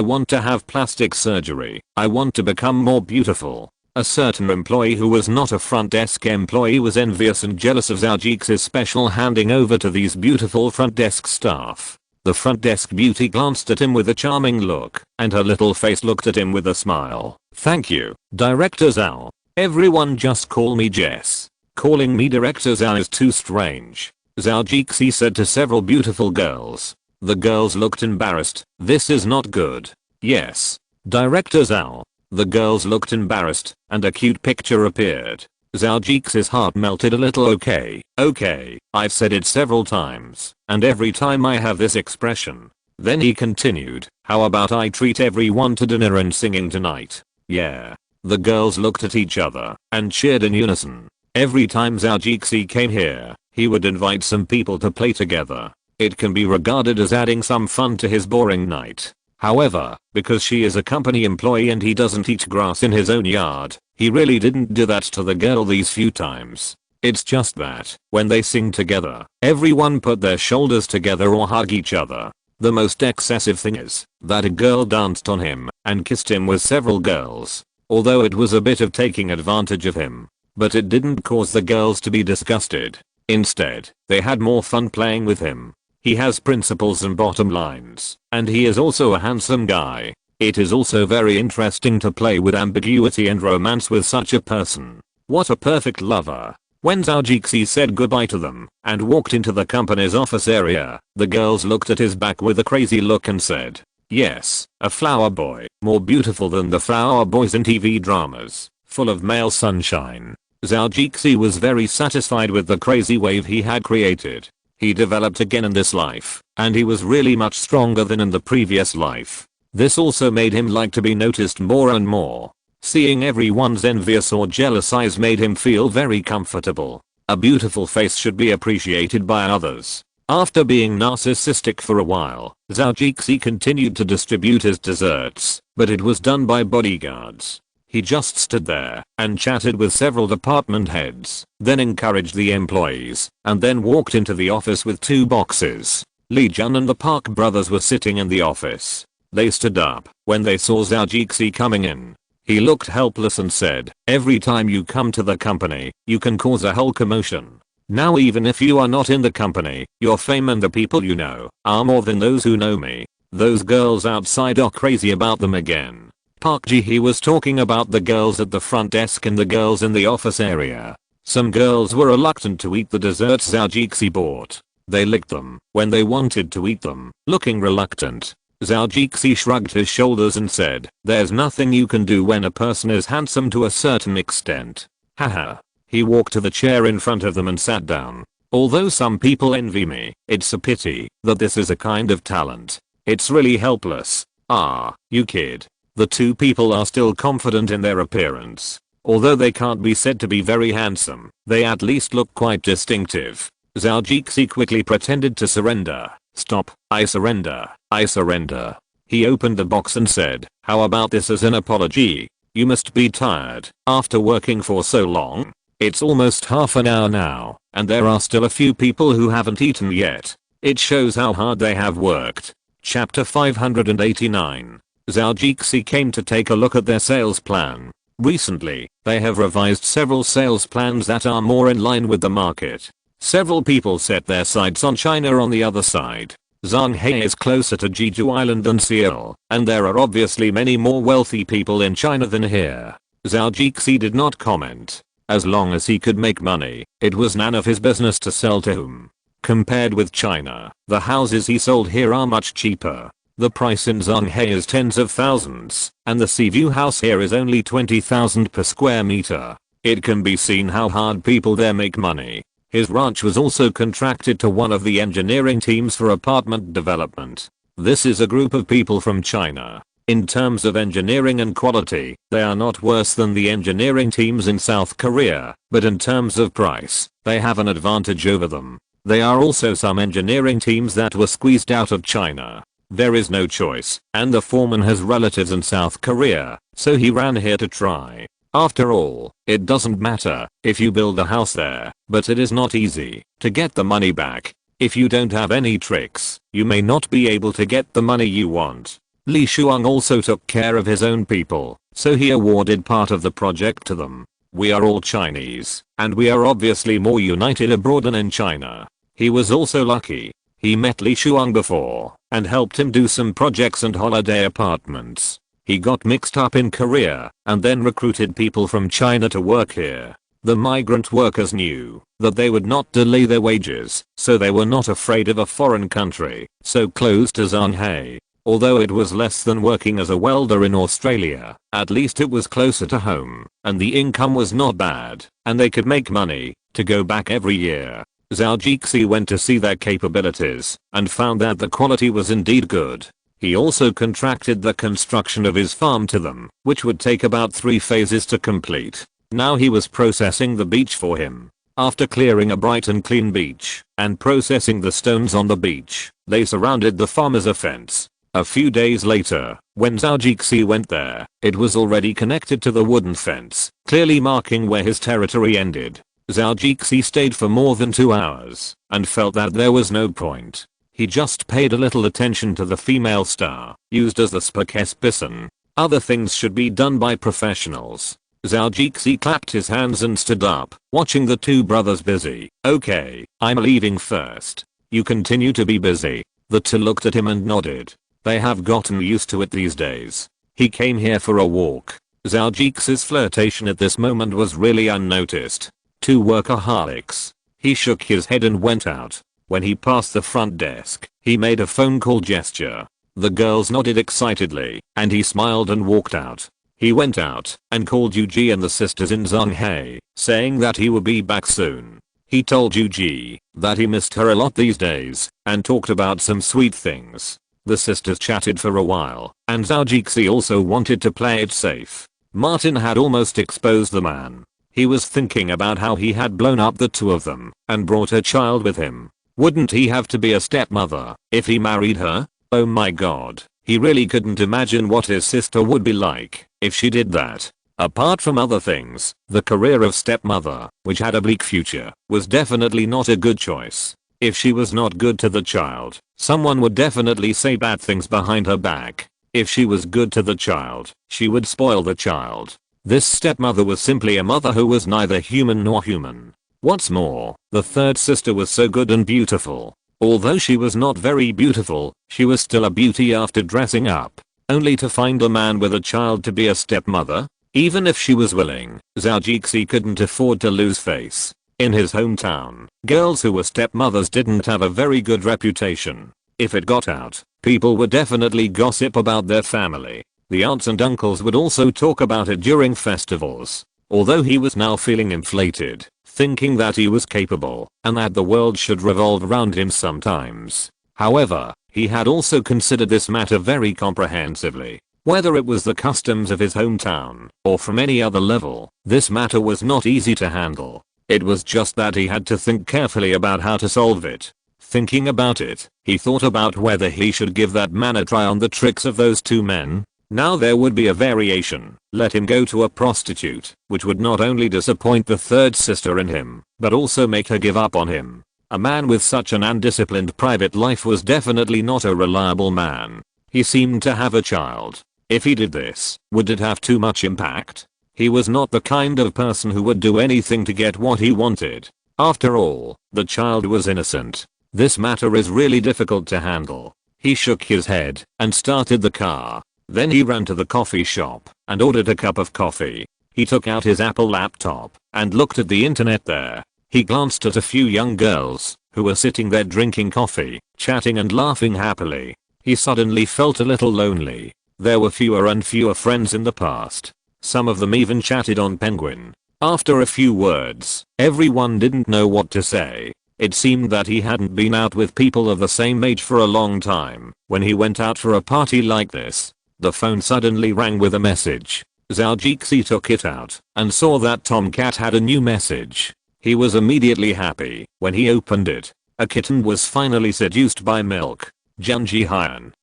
want to have plastic surgery. I want to become more beautiful. A certain employee who was not a front desk employee was envious and jealous of Zhou special handing over to these beautiful front desk staff. The front desk beauty glanced at him with a charming look, and her little face looked at him with a smile. "Thank you, Director Zhou. Everyone just call me Jess. Calling me Director Zhou is too strange," Zhou said to several beautiful girls. The girls looked embarrassed. "This is not good." "Yes, Director Zhou." The girls looked embarrassed, and a cute picture appeared. Zhou's heart melted a little. Okay, I've said it several times, and every time I have this expression. Then he continued, "How about I treat everyone to dinner and singing tonight?" "Yeah." The girls looked at each other and cheered in unison. Every time Zhou came here, he would invite some people to play together. It can be regarded as adding some fun to his boring night. However, because she is a company employee and he doesn't eat grass in his own yard, he really didn't do that to the girl these few times. It's just that, when they sing together, everyone put their shoulders together or hug each other. The most excessive thing is that a girl danced on him and kissed him with several girls. Although it was a bit of taking advantage of him, but it didn't cause the girls to be disgusted. Instead, they had more fun playing with him. He has principles and bottom lines, and he is also a handsome guy. It is also very interesting to play with ambiguity and romance with such a person. What a perfect lover. When Zhou said goodbye to them and walked into the company's office area, the girls looked at his back with a crazy look and said, "Yes, a flower boy, more beautiful than the flower boys in TV dramas, full of male sunshine." Zhou was very satisfied with the crazy wave he had created. He developed again in this life, and he was really much stronger than in the previous life. This also made him like to be noticed more and more. Seeing everyone's envious or jealous eyes made him feel very comfortable. A beautiful face should be appreciated by others. After being narcissistic for a while, Zhou continued to distribute his desserts, but it was done by bodyguards. He just stood there and chatted with several department heads, then encouraged the employees, and then walked into the office with 2 boxes. Lee Jun and the Park brothers were sitting in the office. They stood up when they saw Zhou coming in. He looked helpless and said, "Every time you come to the company, you can cause a whole commotion. Now even if you are not in the company, your fame and the people you know are more than those who know me. Those girls outside are crazy about them again." Park Ji-hee was talking about the girls at the front desk and the girls in the office area. Some girls were reluctant to eat the desserts Zhou bought. They licked them when they wanted to eat them, looking reluctant. Zhou Jixi shrugged his shoulders and said, "There's nothing you can do when a person is handsome to a certain extent." Haha. He walked to the chair in front of them and sat down. "Although some people envy me, it's a pity that this is a kind of talent. It's really helpless." "Ah, you kid." The two people are still confident in their appearance. Although they can't be said to be very handsome, they at least look quite distinctive. Zhou Jixi quickly pretended to surrender. "Stop, I surrender, I surrender." He opened the box and said, "How about this as an apology? You must be tired after working for so long. It's almost half an hour now, and there are still a few people who haven't eaten yet. It shows how hard they have worked." Chapter 589. Zhou Jixi came to take a look at their sales plan. Recently, they have revised several sales plans that are more in line with the market. Several people set their sights on China on the other side. Zhanghe is closer to Jeju Island than Seoul, and there are obviously many more wealthy people in China than here. Zhou Jixi did not comment. As long as he could make money, it was none of his business to sell to whom. Compared with China, the houses he sold here are much cheaper. The price in Zhanghe is tens of thousands, and the Seaview house here is only 20,000 per square meter. It can be seen how hard people there make money. His ranch was also contracted to one of the engineering teams for apartment development. This is a group of people from China. In terms of engineering and quality, they are not worse than the engineering teams in South Korea, but in terms of price, they have an advantage over them. There are also some engineering teams that were squeezed out of China. There is no choice, and the foreman has relatives in South Korea, so he ran here to try. After all, it doesn't matter if you build a house there, but it is not easy to get the money back. If you don't have any tricks, you may not be able to get the money you want. Li Shuang also took care of his own people, so he awarded part of the project to them. "We are all Chinese, and we are obviously more united abroad than in China." He was also lucky. He met Li Shuang before, and helped him do some projects and holiday apartments. He got mixed up in Korea, and then recruited people from China to work here. The migrant workers knew that they would not delay their wages, so they were not afraid of a foreign country so close to Zhanghe. Although it was less than working as a welder in Australia, at least it was closer to home, and the income was not bad, and they could make money to go back every year. Zhou Jixi went to see their capabilities, and found that the quality was indeed good. He also contracted the construction of his farm to them, which would take about 3 phases to complete. Now he was processing the beach for him. After clearing a bright and clean beach, and processing the stones on the beach, they surrounded the farm as a fence. A few days later, when Zhou Jixi went there, it was already connected to the wooden fence, clearly marking where his territory ended. Zhou Jixi stayed for more than 2 hours, and felt that there was no point. He just paid a little attention to the female star, used as the spokesperson. Other things should be done by professionals. Zhou Jixi clapped his hands and stood up, watching the two brothers busy. "Okay, I'm leaving first. You continue to be busy." The two looked at him and nodded. They have gotten used to it these days. He came here for a walk. Zhou Jixi's flirtation at this moment was really unnoticed. Two workaholics. He shook his head and went out. When he passed the front desk, he made a phone call gesture. The girls nodded excitedly, and he smiled and walked out. He went out and called Yuji and the sisters in Zhanghe, saying that he would be back soon. He told Yuji that he missed her a lot these days, and talked about some sweet things. The sisters chatted for a while, and Zhou Jixi also wanted to play it safe. Martin had almost exposed the man. He was thinking about how he had blown up the two of them, and brought a child with him. Wouldn't he have to be a stepmother if he married her? Oh my god, he really couldn't imagine what his sister would be like if she did that. Apart from other things, the career of stepmother, which had a bleak future, was definitely not a good choice. If she was not good to the child, someone would definitely say bad things behind her back. If she was good to the child, she would spoil the child. This stepmother was simply a mother who was neither human nor human. What's more, the third sister was so good and beautiful. Although she was not very beautiful, she was still a beauty after dressing up. Only to find a man with a child to be a stepmother? Even if she was willing, Zhou Jixi couldn't afford to lose face. In his hometown, girls who were stepmothers didn't have a very good reputation. If it got out, people would definitely gossip about their family. The aunts and uncles would also talk about it during festivals. Although he was now feeling inflated, thinking that he was capable and that the world should revolve around him sometimes. However, he had also considered this matter very comprehensively. Whether it was the customs of his hometown or from any other level, this matter was not easy to handle. It was just that he had to think carefully about how to solve it. Thinking about it, he thought about whether he should give that man a try on the tricks of those two men. Now there would be a variation. Let him go to a prostitute, which would not only disappoint the third sister in him, but also make her give up on him. A man with such an undisciplined private life was definitely not a reliable man. He seemed to have a child. If he did this, would it have too much impact? He was not the kind of person who would do anything to get what he wanted. After all, the child was innocent. This matter is really difficult to handle. He shook his head and started the car. Then he ran to the coffee shop and ordered a cup of coffee. He took out his Apple laptop and looked at the internet there. He glanced at a few young girls who were sitting there drinking coffee, chatting and laughing happily. He suddenly felt a little lonely. There were fewer and fewer friends in the past. Some of them even chatted on Penguin. After a few words, everyone didn't know what to say. It seemed that he hadn't been out with people of the same age for a long time. When he went out for a party like this, the phone suddenly rang with a message. Zhou took it out and saw that Tomcat had a new message. He was immediately happy when he opened it. A kitten was finally seduced by milk. Junji Hyun.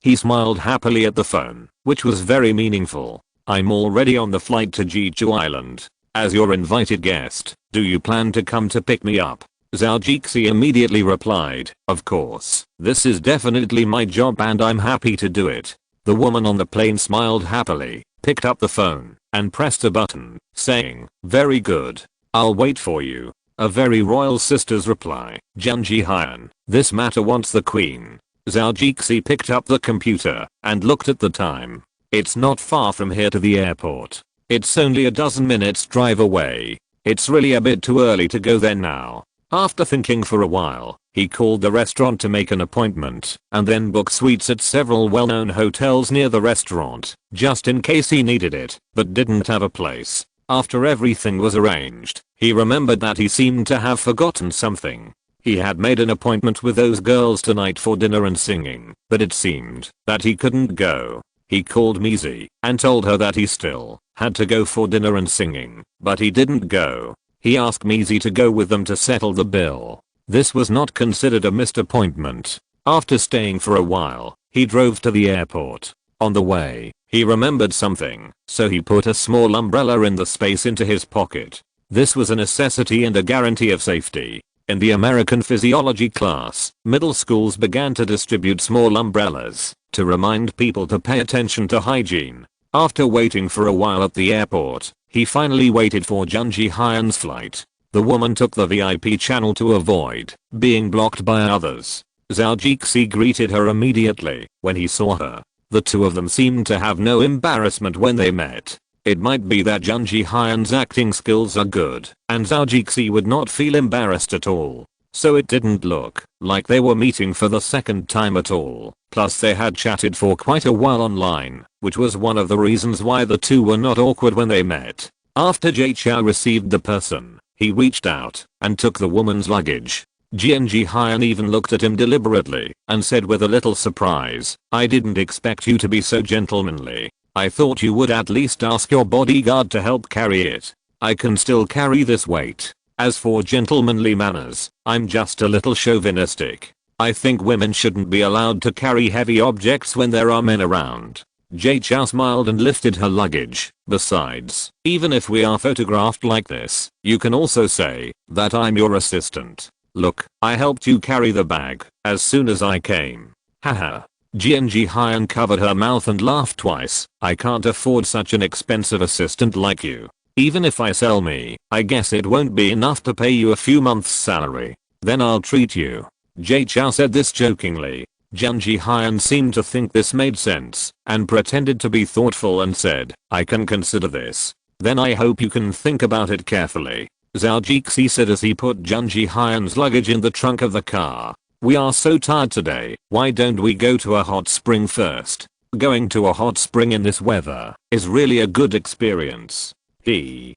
He smiled happily at the phone, which was very meaningful. I'm already on the flight to Jeju Island. As your invited guest, do you plan to come to pick me up? Zhou immediately replied, of course, this is definitely my job and I'm happy to do it. The woman on the plane smiled happily, picked up the phone, and pressed a button, saying, very good. I'll wait for you. A very royal sister's reply. Junji Hyun, this matter wants the queen. Zhou picked up the computer and looked at the time. It's not far from here to the airport. It's only a dozen minutes drive away. It's really a bit too early to go there now. After thinking for a while, he called the restaurant to make an appointment and then booked suites at several well-known hotels near the restaurant, just in case he needed it, but didn't have a place. After everything was arranged, he remembered that he seemed to have forgotten something. He had made an appointment with those girls tonight for dinner and singing, but it seemed that he couldn't go. He called Mizi and told her that he still had to go for dinner and singing, but he didn't go. He asked Mizi to go with them to settle the bill. This was not considered a missed appointment. After staying for a while, he drove to the airport. On the way, he remembered something, so he put a small umbrella in the space into his pocket. This was a necessity and a guarantee of safety. In the American physiology class, middle schools began to distribute small umbrellas to remind people to pay attention to hygiene. After waiting for a while at the airport, he finally waited for Junji Hyun's flight. The woman took the VIP channel to avoid being blocked by others. Zhou greeted her immediately when he saw her. The two of them seemed to have no embarrassment when they met. It might be that Junji Hyun's acting skills are good, and Zhou would not feel embarrassed at all. So it didn't look like they were meeting for the second time at all. Plus they had chatted for quite a while online, which was one of the reasons why the two were not awkward when they met. After Zhou received the person, he reached out and took the woman's luggage. Junji Hyun even looked at him deliberately and said with a little surprise, I didn't expect you to be so gentlemanly. I thought you would at least ask your bodyguard to help carry it. I can still carry this weight. As for gentlemanly manners, I'm just a little chauvinistic. I think women shouldn't be allowed to carry heavy objects when there are men around. Zhou smiled and lifted her luggage. Besides, even if we are photographed like this, you can also say that I'm your assistant. Look, I helped you carry the bag as soon as I came. Haha. Junji Hyun covered her mouth and laughed twice. I can't afford such an expensive assistant like you. Even if I sell me, I guess it won't be enough to pay you a few months' salary. Then I'll treat you. Zhou said this jokingly. Junji Hyun seemed to think this made sense and pretended to be thoughtful and said, I can consider this. Then I hope you can think about it carefully. Zhou Jixi said as he put Junji Hyan's luggage in the trunk of the car. We are so tired today, why don't we go to a hot spring first? Going to a hot spring in this weather is really a good experience. Junji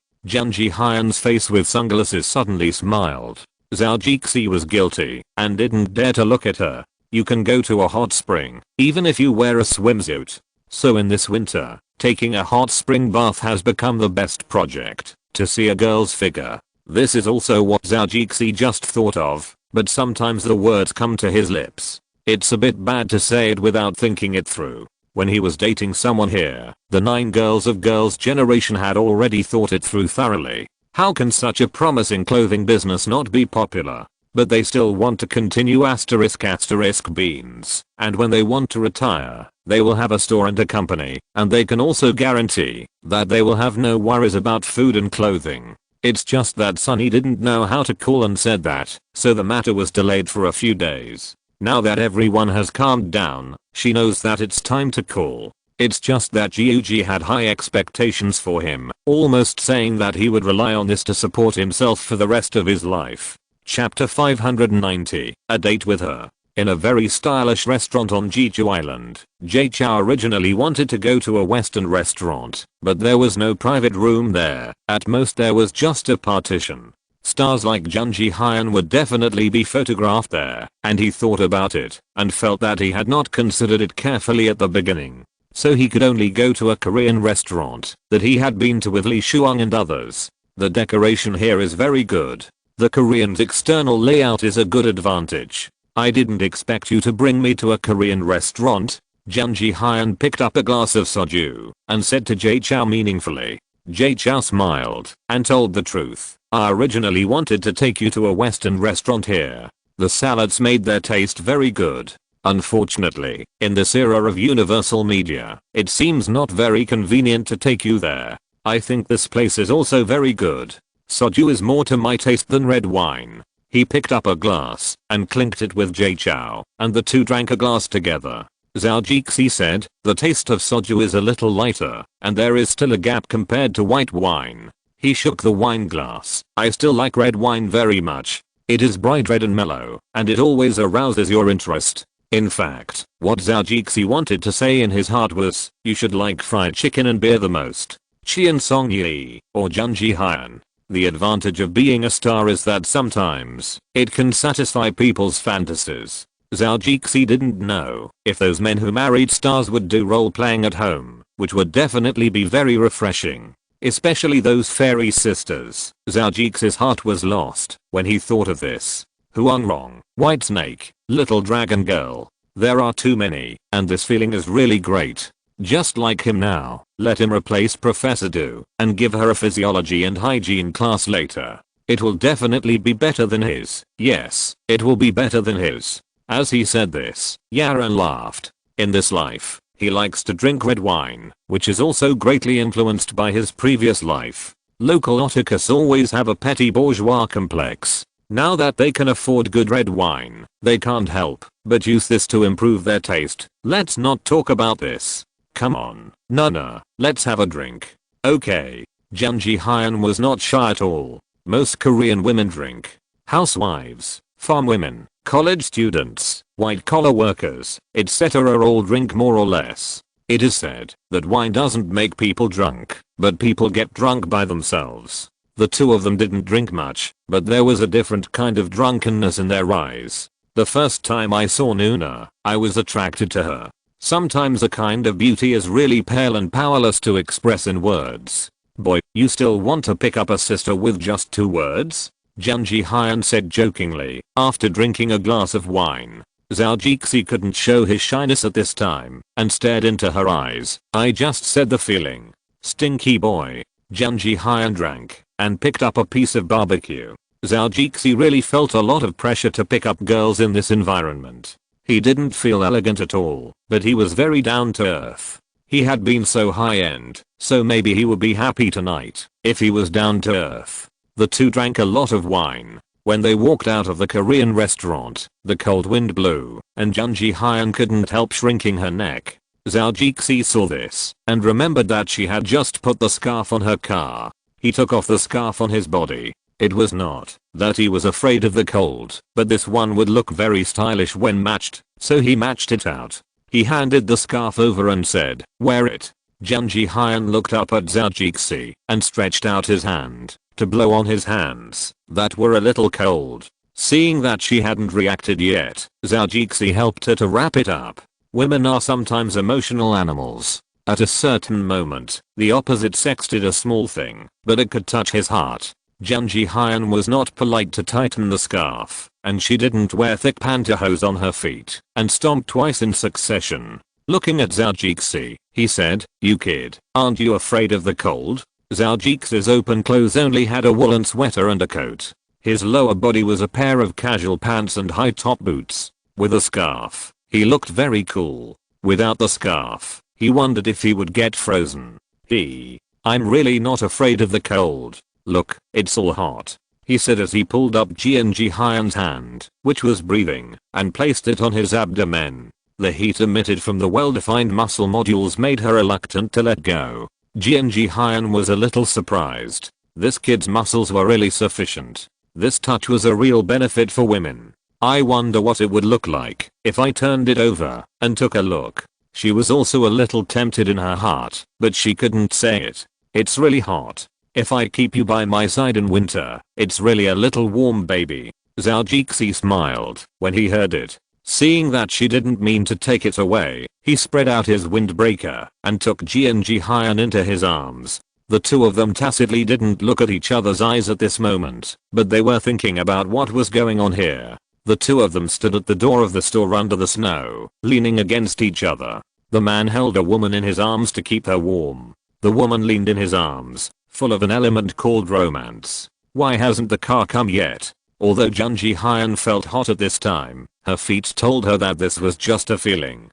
Hyan's face with sunglasses suddenly smiled. Zhou Jixi was guilty and didn't dare to look at her. You can go to a hot spring even if you wear a swimsuit. So in this winter, taking a hot spring bath has become the best project to see a girl's figure. This is also what Zhou Jixi just thought of, but sometimes the words come to his lips. It's a bit bad to say it without thinking it through. When he was dating someone here, the 9 girls of girls' generation had already thought it through thoroughly. How can such a promising clothing business not be popular? But they still want to continue *** beans, and when they want to retire, they will have a store and a company, and they can also guarantee that they will have no worries about food and clothing. It's just that Sunny didn't know how to call and said that, so the matter was delayed for a few days. Now that everyone has calmed down, she knows that it's time to call. It's just that Gyuji had high expectations for him, almost saying that he would rely on this to support himself for the rest of his life. Chapter 590, A Date with Her. In a very stylish restaurant on Jeju Island, Jay-Chow originally wanted to go to a western restaurant, but there was no private room there. At most there was just a partition. Stars like Junji Hyan would definitely be photographed there, and he thought about it and felt that he had not considered it carefully at the beginning. So he could only go to a Korean restaurant that he had been to with Lee Shuang and others. The decoration here is very good. The Korean's external layout is a good advantage. I didn't expect you to bring me to a Korean restaurant. Junji Hyan picked up a glass of soju and said to Jay-Chow meaningfully. Jay-Chow smiled and told the truth. I originally wanted to take you to a western restaurant here. The salads made their taste very good. Unfortunately, in this era of universal media, it seems not very convenient to take you there. I think this place is also very good. Soju is more to my taste than red wine. He picked up a glass and clinked it with Jay-Chow, and the two drank a glass together. Zhou Jixi said, the taste of soju is a little lighter, and there is still a gap compared to white wine. He shook the wine glass. I still like red wine very much. It is bright red and mellow, and it always arouses your interest. In fact, what Zhou Jixi wanted to say in his heart was, you should like fried chicken and beer the most. Chian Song Yi, or Junji Hyan. The advantage of being a star is that sometimes it can satisfy people's fantasies. Zhou Jixi didn't know if those men who married stars would do role playing at home, which would definitely be very refreshing. Especially those fairy sisters. Zhou Jixi's heart was lost when he thought of this. Huangrong, White Snake, Little Dragon Girl. There are too many, and this feeling is really great. Just like him now, let him replace Professor Du and give her a physiology and hygiene class later. It will definitely be better than his. Yes, it will be better than his. As he said this, Yaran laughed. In this life, he likes to drink red wine, which is also greatly influenced by his previous life. Local otakus always have a petty bourgeois complex. Now that they can afford good red wine, they can't help but use this to improve their taste. Let's not talk about this. Come on, Nana, let's have a drink. Okay. Junji Hyan was not shy at all. Most Korean women drink. Housewives, farm women, college students, white-collar workers, etc. all drink more or less. It is said that wine doesn't make people drunk, but people get drunk by themselves. The two of them didn't drink much, but there was a different kind of drunkenness in their eyes. The first time I saw Nuna, I was attracted to her. Sometimes a kind of beauty is really pale and powerless to express in words. Boy, you still want to pick up a sister with just 2 words? Junji Hyan said jokingly, after drinking a glass of wine. Zhou Jixi couldn't show his shyness at this time, and stared into her eyes. I just said the feeling. Stinky boy. Junji Hyan drank, and picked up a piece of barbecue. Zhou Jixi really felt a lot of pressure to pick up girls in this environment. He didn't feel elegant at all, but he was very down to earth. He had been so high end, so maybe he would be happy tonight, if he was down to earth. The two drank a lot of wine. When they walked out of the Korean restaurant, the cold wind blew, and Junji Hyan couldn't help shrinking her neck. Zhou Jixi saw this, and remembered that she had just put the scarf on her car. He took off the scarf on his body. It was not that he was afraid of the cold, but this one would look very stylish when matched, so he matched it out. He handed the scarf over and said, "Wear it." Junji Hyun looked up at Zhao Jixi and stretched out his hand to blow on his hands that were a little cold. Seeing that she hadn't reacted yet, Zhao Jixi helped her to wrap it up. Women are sometimes emotional animals. At a certain moment, the opposite sex did a small thing, but it could touch his heart. Junji Hyun was not polite to tighten the scarf, and she didn't wear thick pantyhose on her feet, and stomped twice in succession. Looking at Zhao Jixi, he said, "You kid, aren't you afraid of the cold?" Zhao Jixi's open clothes only had a woolen sweater and a coat. His lower body was a pair of casual pants and high top boots. With a scarf, he looked very cool. Without the scarf, he wondered if he would get frozen. "I'm really not afraid of the cold. Look, it's all hot," he said as he pulled up Junji Hyun's hand, which was breathing, and placed it on his abdomen. The heat emitted from the well-defined muscle modules made her reluctant to let go. Junji Hyun was a little surprised. This kid's muscles were really sufficient. This touch was a real benefit for women. "I wonder what it would look like if I turned it over and took a look." She was also a little tempted in her heart, but she couldn't say it. "It's really hot. If I keep you by my side in winter, it's really a little warm, baby." Zhao Jixi smiled when he heard it. Seeing that she didn't mean to take it away, he spread out his windbreaker and took Junji Hyun into his arms. The two of them tacitly didn't look at each other's eyes at this moment, but they were thinking about what was going on here. The two of them stood at the door of the store under the snow, leaning against each other. The man held a woman in his arms to keep her warm. The woman leaned in his arms, full of an element called romance. Why hasn't the car come yet? Although Junji Hyun felt hot at this time, her feet told her that this was just a feeling.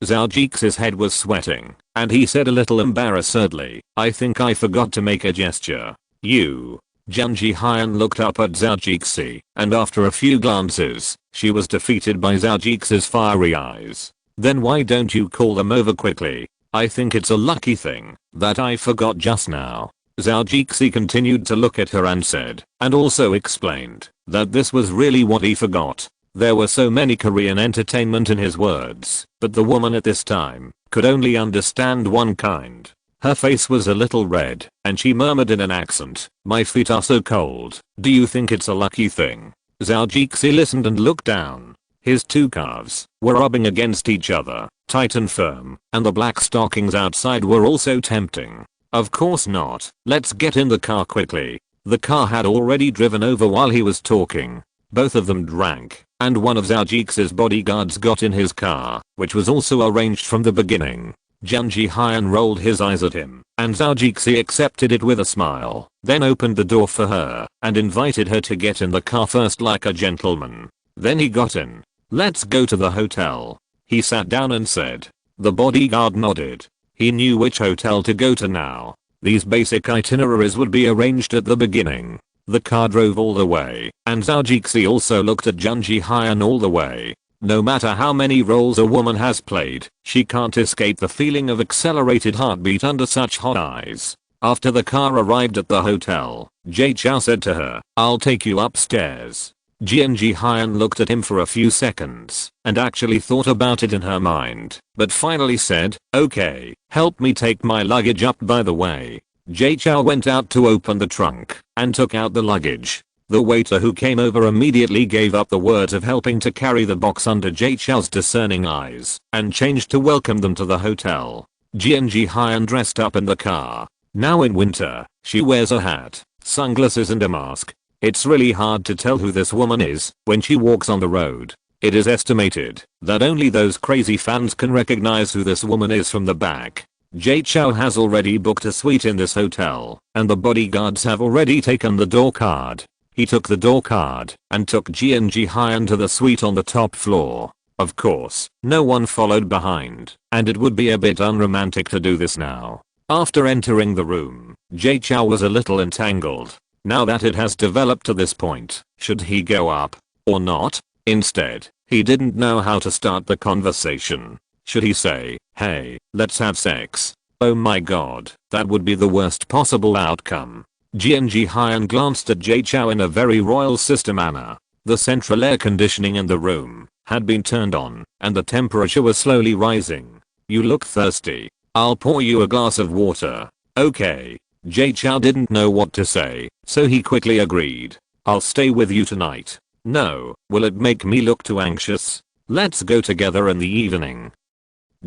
Zhao Jixi's head was sweating, and he said a little embarrassedly, "I think I forgot to make a gesture." "You?" Junji Hyun looked up at Zhao Jixi, and after a few glances, she was defeated by Zhao Jixi's fiery eyes. "Then why don't you call them over quickly? I think it's a lucky thing that I forgot just now." Zhao Jixi continued to look at her and said, and also explained, that this was really what he forgot. There were so many Korean entertainment in his words, but the woman at this time could only understand one kind. Her face was a little red, and she murmured in an accent, "My feet are so cold, do you think it's a lucky thing?" Zhao Jixi listened and looked down. His two calves were rubbing against each other, tight and firm, and the black stockings outside were also tempting. "Of course not, let's get in the car quickly." The car had already driven over while he was talking. Both of them drank, and one of Zhao Jixi's bodyguards got in his car, which was also arranged from the beginning. Junji Hyun rolled his eyes at him, and Zhao Jixi accepted it with a smile, then opened the door for her, and invited her to get in the car first like a gentleman. Then he got in. "Let's go to the hotel." He sat down and said. The bodyguard nodded. He knew which hotel to go to now. These basic itineraries would be arranged at the beginning. The car drove all the way, and Zhao Jixi also looked at Junji Hyun all the way. No matter how many roles a woman has played, she can't escape the feeling of accelerated heartbeat under such hot eyes. After the car arrived at the hotel, Jay Chou said to her, "I'll take you upstairs." Junji Hyun looked at him for a few seconds, and actually thought about it in her mind, but finally said, "Okay, help me take my luggage up by the way." Jay Chou went out to open the trunk, and took out the luggage. The waiter who came over immediately gave up the words of helping to carry the box under Jay Chou's discerning eyes, and changed to welcome them to the hotel. Junji Hyun dressed up in the car. Now in winter, she wears a hat, sunglasses and a mask. It's really hard to tell who this woman is when she walks on the road. It is estimated that only those crazy fans can recognize who this woman is from the back. Jay Chou has already booked a suite in this hotel, and the bodyguards have already taken the door card. He took the door card and took Junji Hyun to the suite on the top floor. Of course, no one followed behind, and it would be a bit unromantic to do this now. After entering the room, Jay Chou was a little entangled. Now that it has developed to this point, should he go up or not? Instead, he didn't know how to start the conversation. Should he say, "Hey, let's have sex"? Oh my god, that would be the worst possible outcome. Jianji Hyan glanced at Jay Chou in a very royal sister manner. The central air conditioning in the room had been turned on, and the temperature was slowly rising. "You look thirsty. I'll pour you a glass of water." "Okay." Jay Chou didn't know what to say, so he quickly agreed. "I'll stay with you tonight." "No, will it make me look too anxious? Let's go together in the evening."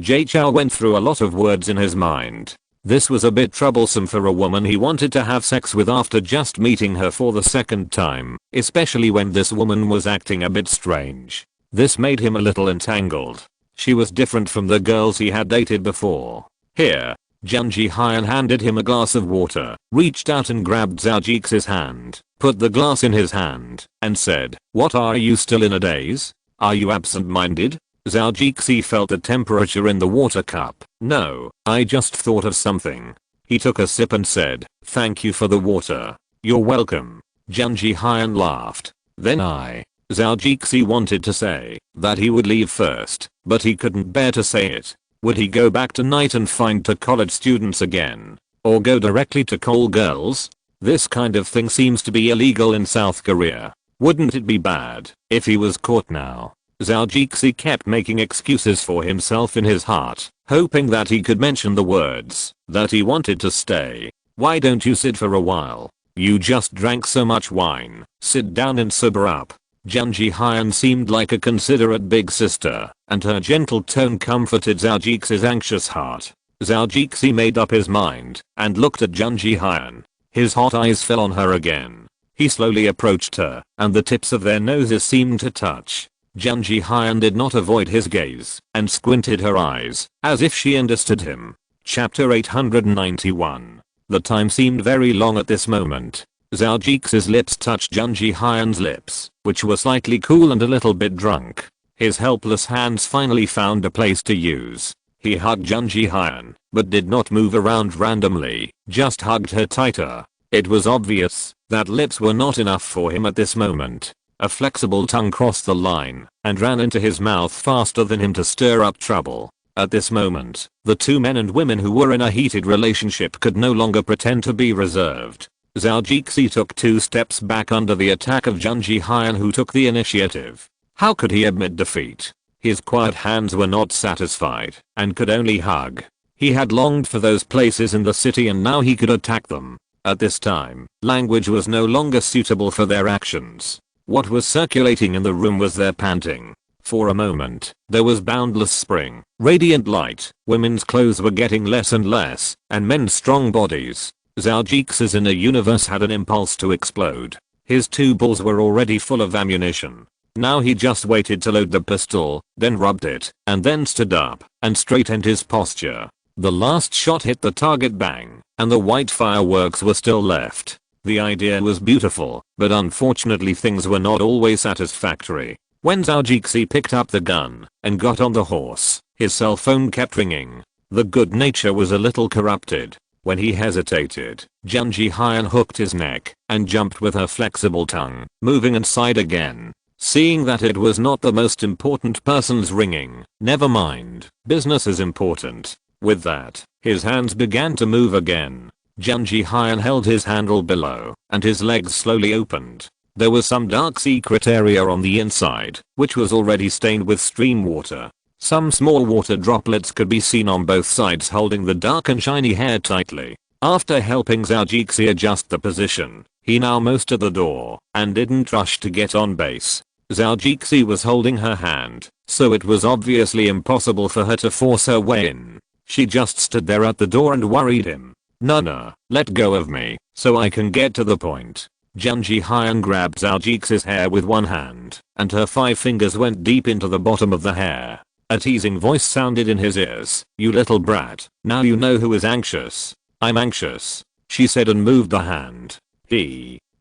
Jay Chou went through a lot of words in his mind. This was a bit troublesome for a woman he wanted to have sex with after just meeting her for the second time, especially when this woman was acting a bit strange. This made him a little entangled. She was different from the girls he had dated before. "Here." Jianji Hyan handed him a glass of water, reached out and grabbed Zhao Jix's hand, put the glass in his hand, and said, "What, are you still in a daze? Are you absent-minded?" Zhao Jixi felt the temperature in the water cup. "No, I just thought of something." He took a sip and said, "Thank you for the water." "You're welcome." Jianji Hyan laughed. "Then Zhao Jixi wanted to say that he would leave first, but he couldn't bear to say it. Would he go back tonight and find two college students again? Or go directly to call girls? This kind of thing seems to be illegal in South Korea. Wouldn't it be bad if he was caught now? Zhao Jixi kept making excuses for himself in his heart, hoping that he could mention the words that he wanted to stay. "Why don't you sit for a while? You just drank so much wine. Sit down and sober up." Jianji Hyan seemed like a considerate big sister, and her gentle tone comforted Zhao Jixi's anxious heart. Zhao Jixi made up his mind and looked at Jianji Hyan. His hot eyes fell on her again. He slowly approached her, and the tips of their noses seemed to touch. Jianji Hyan did not avoid his gaze and squinted her eyes as if she understood him. Chapter 891. The time seemed very long at this moment. Zhao Jixi's lips touched Jianji Hyan's lips, which were slightly cool and a little bit drunk. His helpless hands finally found a place to use. He hugged Jianji Hyan, but did not move around randomly, just hugged her tighter. It was obvious that lips were not enough for him at this moment. A flexible tongue crossed the line and ran into his mouth faster than him to stir up trouble. At this moment, the two men and women who were in a heated relationship could no longer pretend to be reserved. Zhao Jixi took 2 steps back under the attack of Jianji Hyan, who took the initiative. How could he admit defeat? His quiet hands were not satisfied and could only hug. He had longed for those places in the city and now he could attack them. At this time, language was no longer suitable for their actions. What was circulating in the room was their panting. For a moment, there was boundless spring, radiant light, women's clothes were getting less and less, and men's strong bodies. Zhao Jixi's inner universe had an impulse to explode. His 2 balls were already full of ammunition. Now he just waited to load the pistol, then rubbed it, and then stood up and straightened his posture. The last shot hit the target bang, and the white fireworks were still left. The idea was beautiful, but unfortunately things were not always satisfactory. When Zhao Jixi picked up the gun and got on the horse, his cell phone kept ringing. The good nature was a little corrupted. When he hesitated, Jianji Hyan hooked his neck and jumped with her flexible tongue, moving inside again. Seeing that it was not the most important person's ringing, never mind, business is important. With that, his hands began to move again. Jianji Hyan held his handle below, and his legs slowly opened. There was some dark secret area on the inside, which was already stained with stream water. Some small water droplets could be seen on both sides, holding the dark and shiny hair tightly. After helping Zhao Jixi adjust the position, he now moved to the door and didn't rush to get on base. Zhao Jixi was holding her hand, so it was obviously impossible for her to force her way in. She just stood there at the door and worried him. "Nana, let go of me, so I can get to the point." Jianji Hyan grabbed Zhao Jixi's hair with one hand, and her 5 fingers went deep into the bottom of the hair. A teasing voice sounded in his ears. "You little brat, now you know who is anxious." "I'm anxious," she said and moved the hand.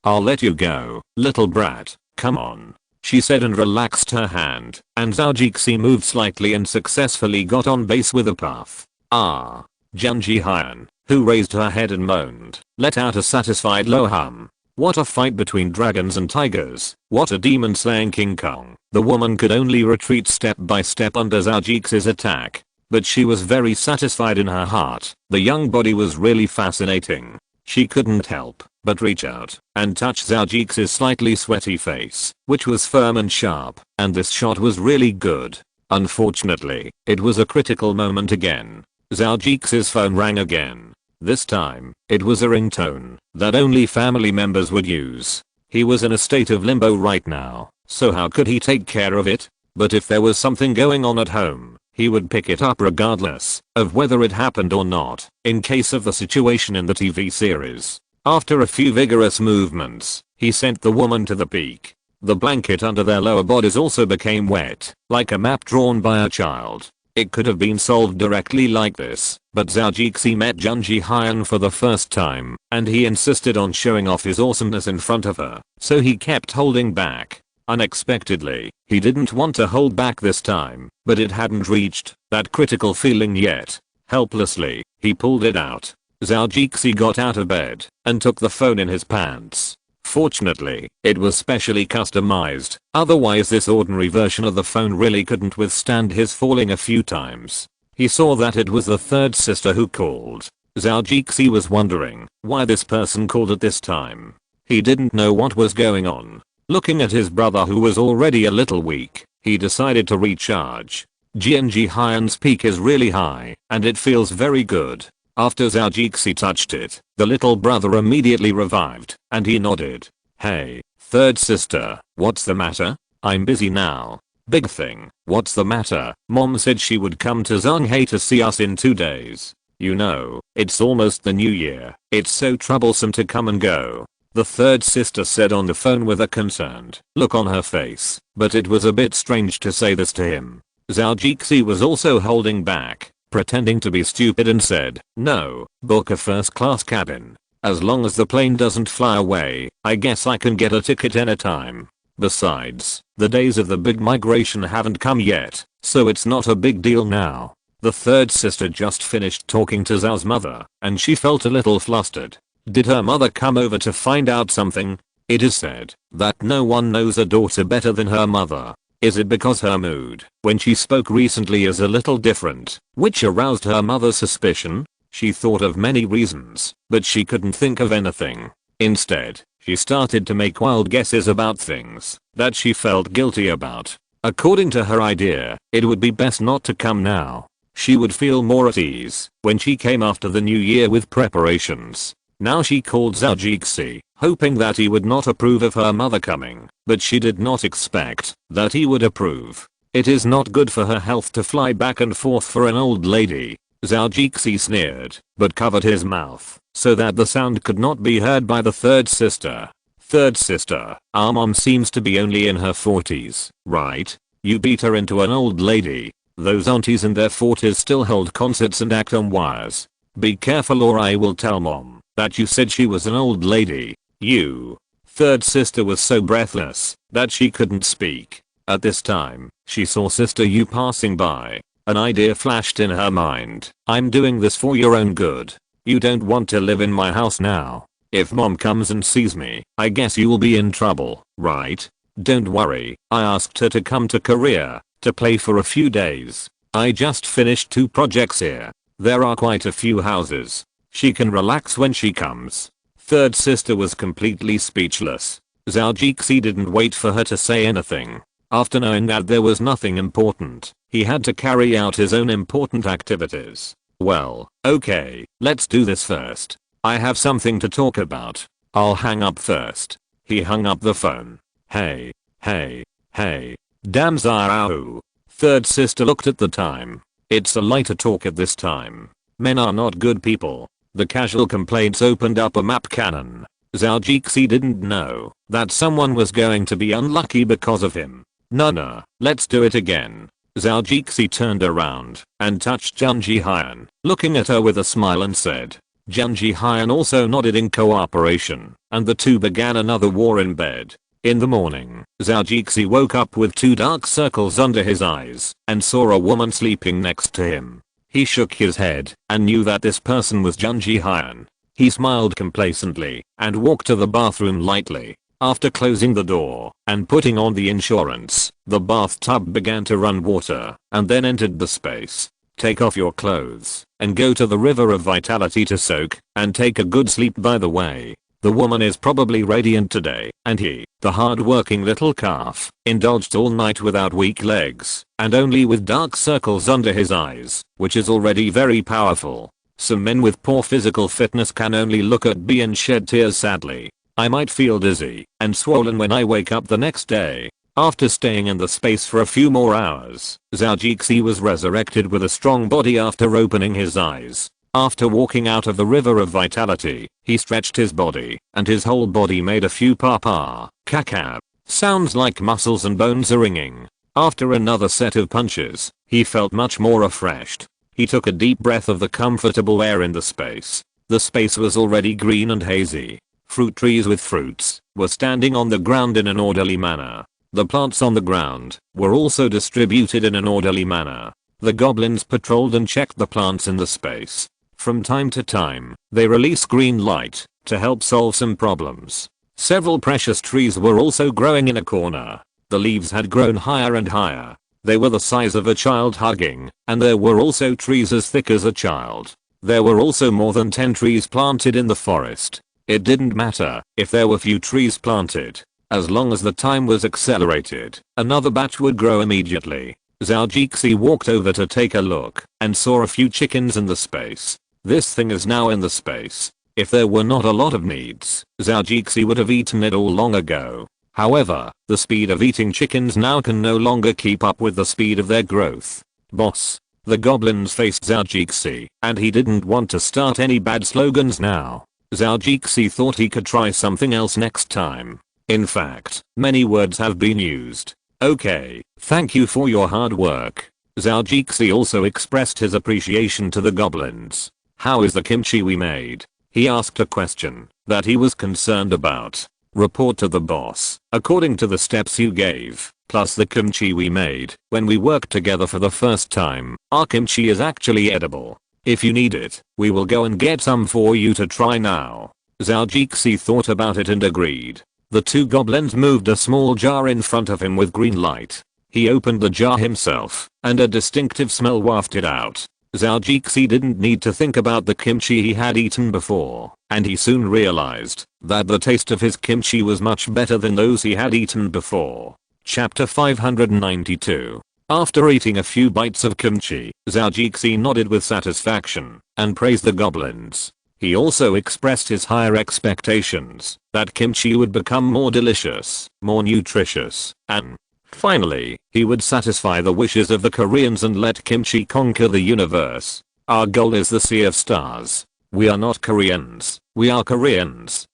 "I'll let you go, little brat, come on," she said and relaxed her hand, and Zhao Jixi moved slightly and successfully got on base with a puff. "Ah." Jianji Hyan, who raised her head and moaned, let out a satisfied low hum. What a fight between dragons and tigers. What a demon slaying King Kong. The woman could only retreat step by step under Zhao Jixi's attack. But she was very satisfied in her heart. The young body was really fascinating. She couldn't help but reach out and touch Zhao slightly sweaty face, which was firm and sharp, and this shot was really good. Unfortunately, it was a critical moment again. Zhao phone rang again. This time, it was a ringtone that only family members would use. He was in a state of limbo right now, so how could he take care of it? But if there was something going on at home, he would pick it up regardless of whether it happened or not, in case of the situation in the TV series. After a few vigorous movements, he sent the woman to the peak. The blanket under their lower bodies also became wet, like a map drawn by a child. It could have been solved directly like this, but Zhao met Junji Hyun for the first time, and he insisted on showing off his awesomeness in front of her, so he kept holding back. Unexpectedly, he didn't want to hold back this time, but it hadn't reached that critical feeling yet. Helplessly, he pulled it out. Zhao got out of bed and took the phone in his pants. Fortunately, it was specially customized, otherwise this ordinary version of the phone really couldn't withstand his falling a few times. He saw that it was the third sister who called. Zhao was wondering why this person called at this time. He didn't know what was going on. Looking at his brother who was already a little weak, he decided to recharge. Junji Hyun's peak is really high, and it feels very good. After Zhao touched it, the little brother immediately revived, and he nodded. Hey, third sister, what's the matter? I'm busy now. Big thing, what's the matter? Mom said she would come to Zhonghe to see us in 2 days. You know, it's almost the new year. It's so troublesome to come and go. The third sister said on the phone with a concerned look on her face, but it was a bit strange to say this to him. Zhao was also holding back, pretending to be stupid, and said, no, book a first class cabin. As long as the plane doesn't fly away, I guess I can get a ticket anytime. Besides, the days of the big migration haven't come yet, so it's not a big deal now. The third sister just finished talking to Zhao's mother, and she felt a little flustered. Did her mother come over to find out something? It is said that no one knows a daughter better than her mother. Is it because her mood when she spoke recently is a little different, which aroused her mother's suspicion? She thought of many reasons, but she couldn't think of anything. Instead, she started to make wild guesses about things that she felt guilty about. According to her idea, it would be best not to come now. She would feel more at ease when she came after the new year with preparations. Now she called Zhao, hoping that he would not approve of her mother coming, but she did not expect that he would approve. It is not good for her health to fly back and forth for an old lady. Zhao sneered, but covered his mouth so that the sound could not be heard by the third sister. Third sister, our mom seems to be only in her 40s, right? You beat her into an old lady. Those aunties in their 40s still hold concerts and act on wires. Be careful or I will tell mom that you said she was an old lady. You. Third sister was so breathless that she couldn't speak. At this time, she saw sister Yu passing by. An idea flashed in her mind. I'm doing this for your own good. You don't want to live in my house now. If mom comes and sees me, I guess you will be in trouble, right? Don't worry, I asked her to come to Korea to play for a few days. I just finished 2 projects here. There are quite a few houses. She can relax when she comes. Third sister was completely speechless. Zhao didn't wait for her to say anything. After knowing that there was nothing important, he had to carry out his own important activities. Well, okay, let's do this first. I have something to talk about. I'll hang up first. He hung up the phone. Hey. Damn Zhao. Third sister looked at the time. It's a lighter talk at this time. Men are not good people. The casual complaints opened up a map cannon. Zhao didn't know that someone was going to be unlucky because of him. Nah, let's do it again. Zhao turned around and touched Junji Hyun, looking at her with a smile, and said. Junji Hyun also nodded in cooperation, and the two began another war in bed. In the morning, Zhao woke up with 2 dark circles under his eyes and saw a woman sleeping next to him. He shook his head and knew that this person was Junji Hyun. He smiled complacently and walked to the bathroom lightly. After closing the door and putting on the insurance, the bathtub began to run water and then entered the space. Take off your clothes and go to the river of vitality to soak and take a good sleep, by the way. The woman is probably radiant today, and he, the hard-working little calf, indulged all night without weak legs, and only with dark circles under his eyes, which is already very powerful. Some men with poor physical fitness can only look at me and shed tears sadly. I might feel dizzy and swollen when I wake up the next day. After staying in the space for a few more hours, Zhou was resurrected with a strong body after opening his eyes. After walking out of the river of vitality, he stretched his body, and his whole body made a few pa-pa, caca sounds like muscles and bones are ringing. After another set of punches, he felt much more refreshed. He took a deep breath of the comfortable air in the space. The space was already green and hazy. Fruit trees with fruits were standing on the ground in an orderly manner. The plants on the ground were also distributed in an orderly manner. The goblins patrolled and checked the plants in the space. From time to time, they release green light to help solve some problems. Several precious trees were also growing in a corner. The leaves had grown higher and higher. They were the size of a child hugging, and there were also trees as thick as a child. There were also more than 10 trees planted in the forest. It didn't matter if there were few trees planted. As long as the time was accelerated, another batch would grow immediately. Zhou walked over to take a look and saw a few chickens in the space. This thing is now in the space. If there were not a lot of needs, Zhou would have eaten it all long ago. However, the speed of eating chickens now can no longer keep up with the speed of their growth. Boss. The goblins faced Zhou, and he didn't want to start any bad slogans now. Zhou thought he could try something else next time. In fact, many words have been used. Okay, thank you for your hard work. Zhou also expressed his appreciation to the goblins. How is the kimchi we made? He asked a question that he was concerned about. Report to the boss. According to the steps you gave, plus the kimchi we made when we worked together for the first time, our kimchi is actually edible. If you need it, we will go and get some for you to try now. Zhou thought about it and agreed. The two goblins moved a small jar in front of him with green light. He opened the jar himself, and a distinctive smell wafted out. Zhou didn't need to think about the kimchi he had eaten before, and he soon realized that the taste of his kimchi was much better than those he had eaten before. Chapter 592. After eating a few bites of kimchi, Zhou nodded with satisfaction and praised the goblins. He also expressed his higher expectations that kimchi would become more delicious, more nutritious, and finally, he would satisfy the wishes of the Koreans and let kimchi conquer the universe. Our goal is the sea of stars. We are not Koreans. We are Koreans.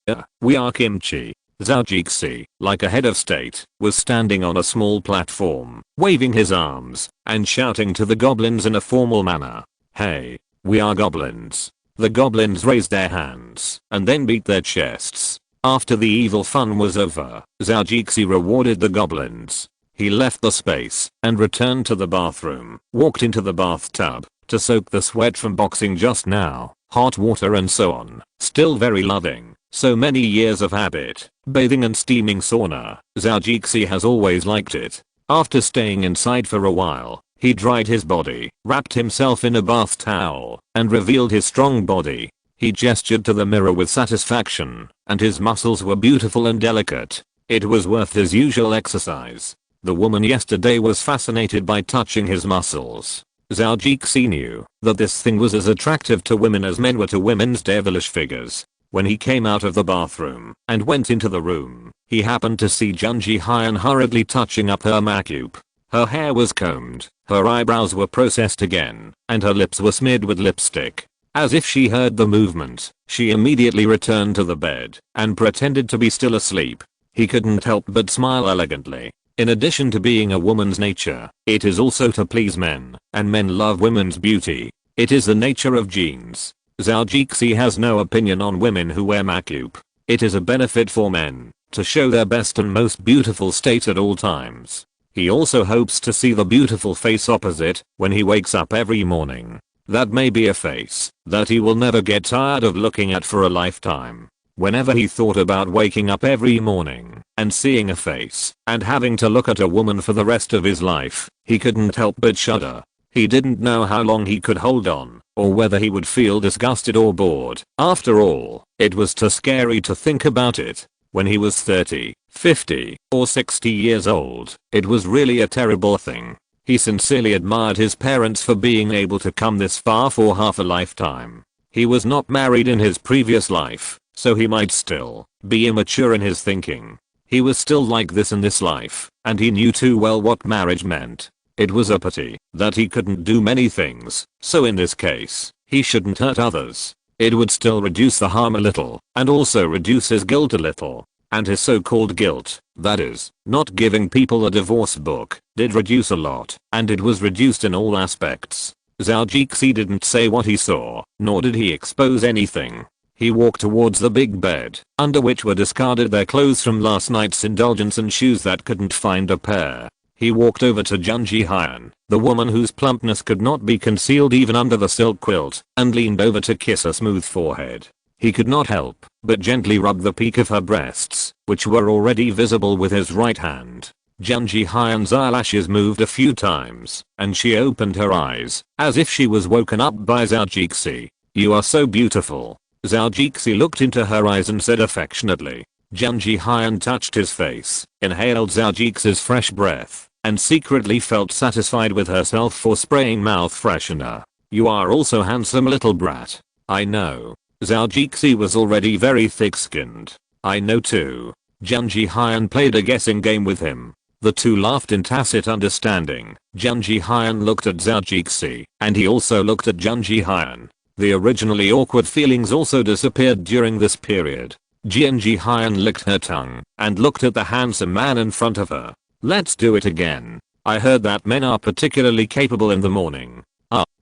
We are kimchi. Zhou, like a head of state, was standing on a small platform, waving his arms and shouting to the goblins in a formal manner. Hey, we are goblins. The goblins raised their hands and then beat their chests. After the evil fun was over, Zhou rewarded the goblins. He left the space and returned to the bathroom, walked into the bathtub to soak the sweat from boxing just now, hot water and so on. Still very loving. So many years of habit, bathing and steaming sauna. Zhou has always liked it. After staying inside for a while, he dried his body, wrapped himself in a bath towel, and revealed his strong body. He gestured to the mirror with satisfaction, and his muscles were beautiful and delicate. It was worth his usual exercise. The woman yesterday was fascinated by touching his muscles. Zhou knew that this thing was as attractive to women as men were to women's devilish figures. When he came out of the bathroom and went into the room, he happened to see Junji Hyun hurriedly touching up her makeup. Her hair was combed, her eyebrows were processed again, and her lips were smeared with lipstick. As if she heard the movement, she immediately returned to the bed and pretended to be still asleep. He couldn't help but smile elegantly. In addition to being a woman's nature, it is also to please men, and men love women's beauty. It is the nature of genes. Zhou has no opinion on women who wear makeup. It is a benefit for men to show their best and most beautiful state at all times. He also hopes to see the beautiful face opposite when he wakes up every morning. That may be a face that he will never get tired of looking at for a lifetime. Whenever he thought about waking up every morning and seeing a face and having to look at a woman for the rest of his life, he couldn't help but shudder. He didn't know how long he could hold on, or whether he would feel disgusted or bored. After all, it was too scary to think about it. When he was 30, 50, or 60 years old, it was really a terrible thing. He sincerely admired his parents for being able to come this far for half a lifetime. He was not married in his previous life, so he might still be immature in his thinking. He was still like this in this life, and he knew too well what marriage meant. It was a pity that he couldn't do many things, so in this case, he shouldn't hurt others. It would still reduce the harm a little, and also reduce his guilt a little. And his so-called guilt, that is, not giving people a divorce book, did reduce a lot, and it was reduced in all aspects. Zhou Jixi didn't say what he saw, nor did he expose anything. He walked towards the big bed, under which were discarded their clothes from last night's indulgence and shoes that couldn't find a pair. He walked over to Junji Hyun, the woman whose plumpness could not be concealed even under the silk quilt, and leaned over to kiss her smooth forehead. He could not help but gently rub the peak of her breasts, which were already visible with his right hand. Junji Hyun's eyelashes moved a few times, and she opened her eyes, as if she was woken up by Zhou Jixi. "You are so beautiful." Zhou Jixi looked into her eyes and said affectionately. Junji Hyun touched his face, inhaled Zhou Jixi's fresh breath, and secretly felt satisfied with herself for spraying mouth freshener. "You are also handsome, little brat." "I know." Zhou Jixi was already very thick-skinned. "I know too." Junji Hyun played a guessing game with him. The two laughed in tacit understanding. Junji Hyun looked at Zhou Jixi, and he also looked at Junji Hyun. The originally awkward feelings also disappeared during this period. Junji Hyun licked her tongue, and looked at the handsome man in front of her. "Let's do it again. I heard that men are particularly capable in the morning."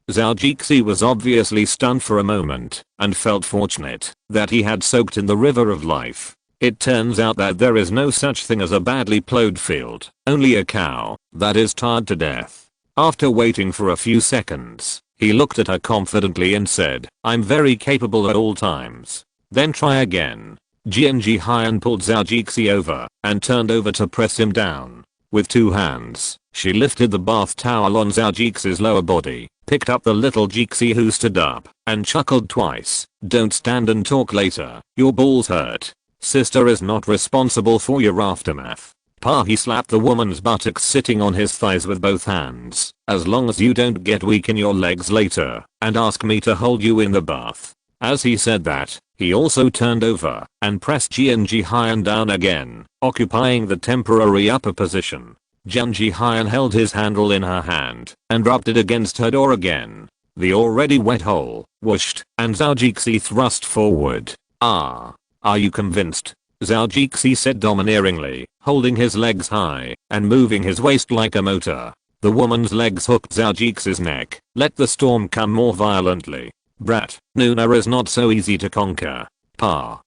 Zhou Jixi was obviously stunned for a moment, and felt fortunate that he had soaked in the river of life. It turns out that there is no such thing as a badly plowed field, only a cow that is tired to death. After waiting for a few seconds, he looked at her confidently and said, "I'm very capable at all times." "Then try again." Junji Hyun pulled Zhou Jixi over, and turned over to press him down. With two hands, she lifted the bath towel on Zhou Jixi's lower body, picked up the little Jixi who stood up, and chuckled twice. "Don't stand and talk later, your balls hurt. Sister is not responsible for your aftermath." Pa, he slapped the woman's buttocks sitting on his thighs with both hands. "As long as you don't get weak in your legs later, and ask me to hold you in the bath." As he said that, he also turned over, and pressed Junji Hyun down again, occupying the temporary upper position. Junji Hyun held his handle in her hand, and rubbed it against her door again. The already wet hole whooshed, and Zhou Jixi thrust forward. "Ah. Are you convinced?" Zhou Jixi said domineeringly, holding his legs high, and moving his waist like a motor. The woman's legs hooked Zhou Jixi's neck. "Let the storm come more violently. Brat, Nuna is not so easy to conquer. Pa.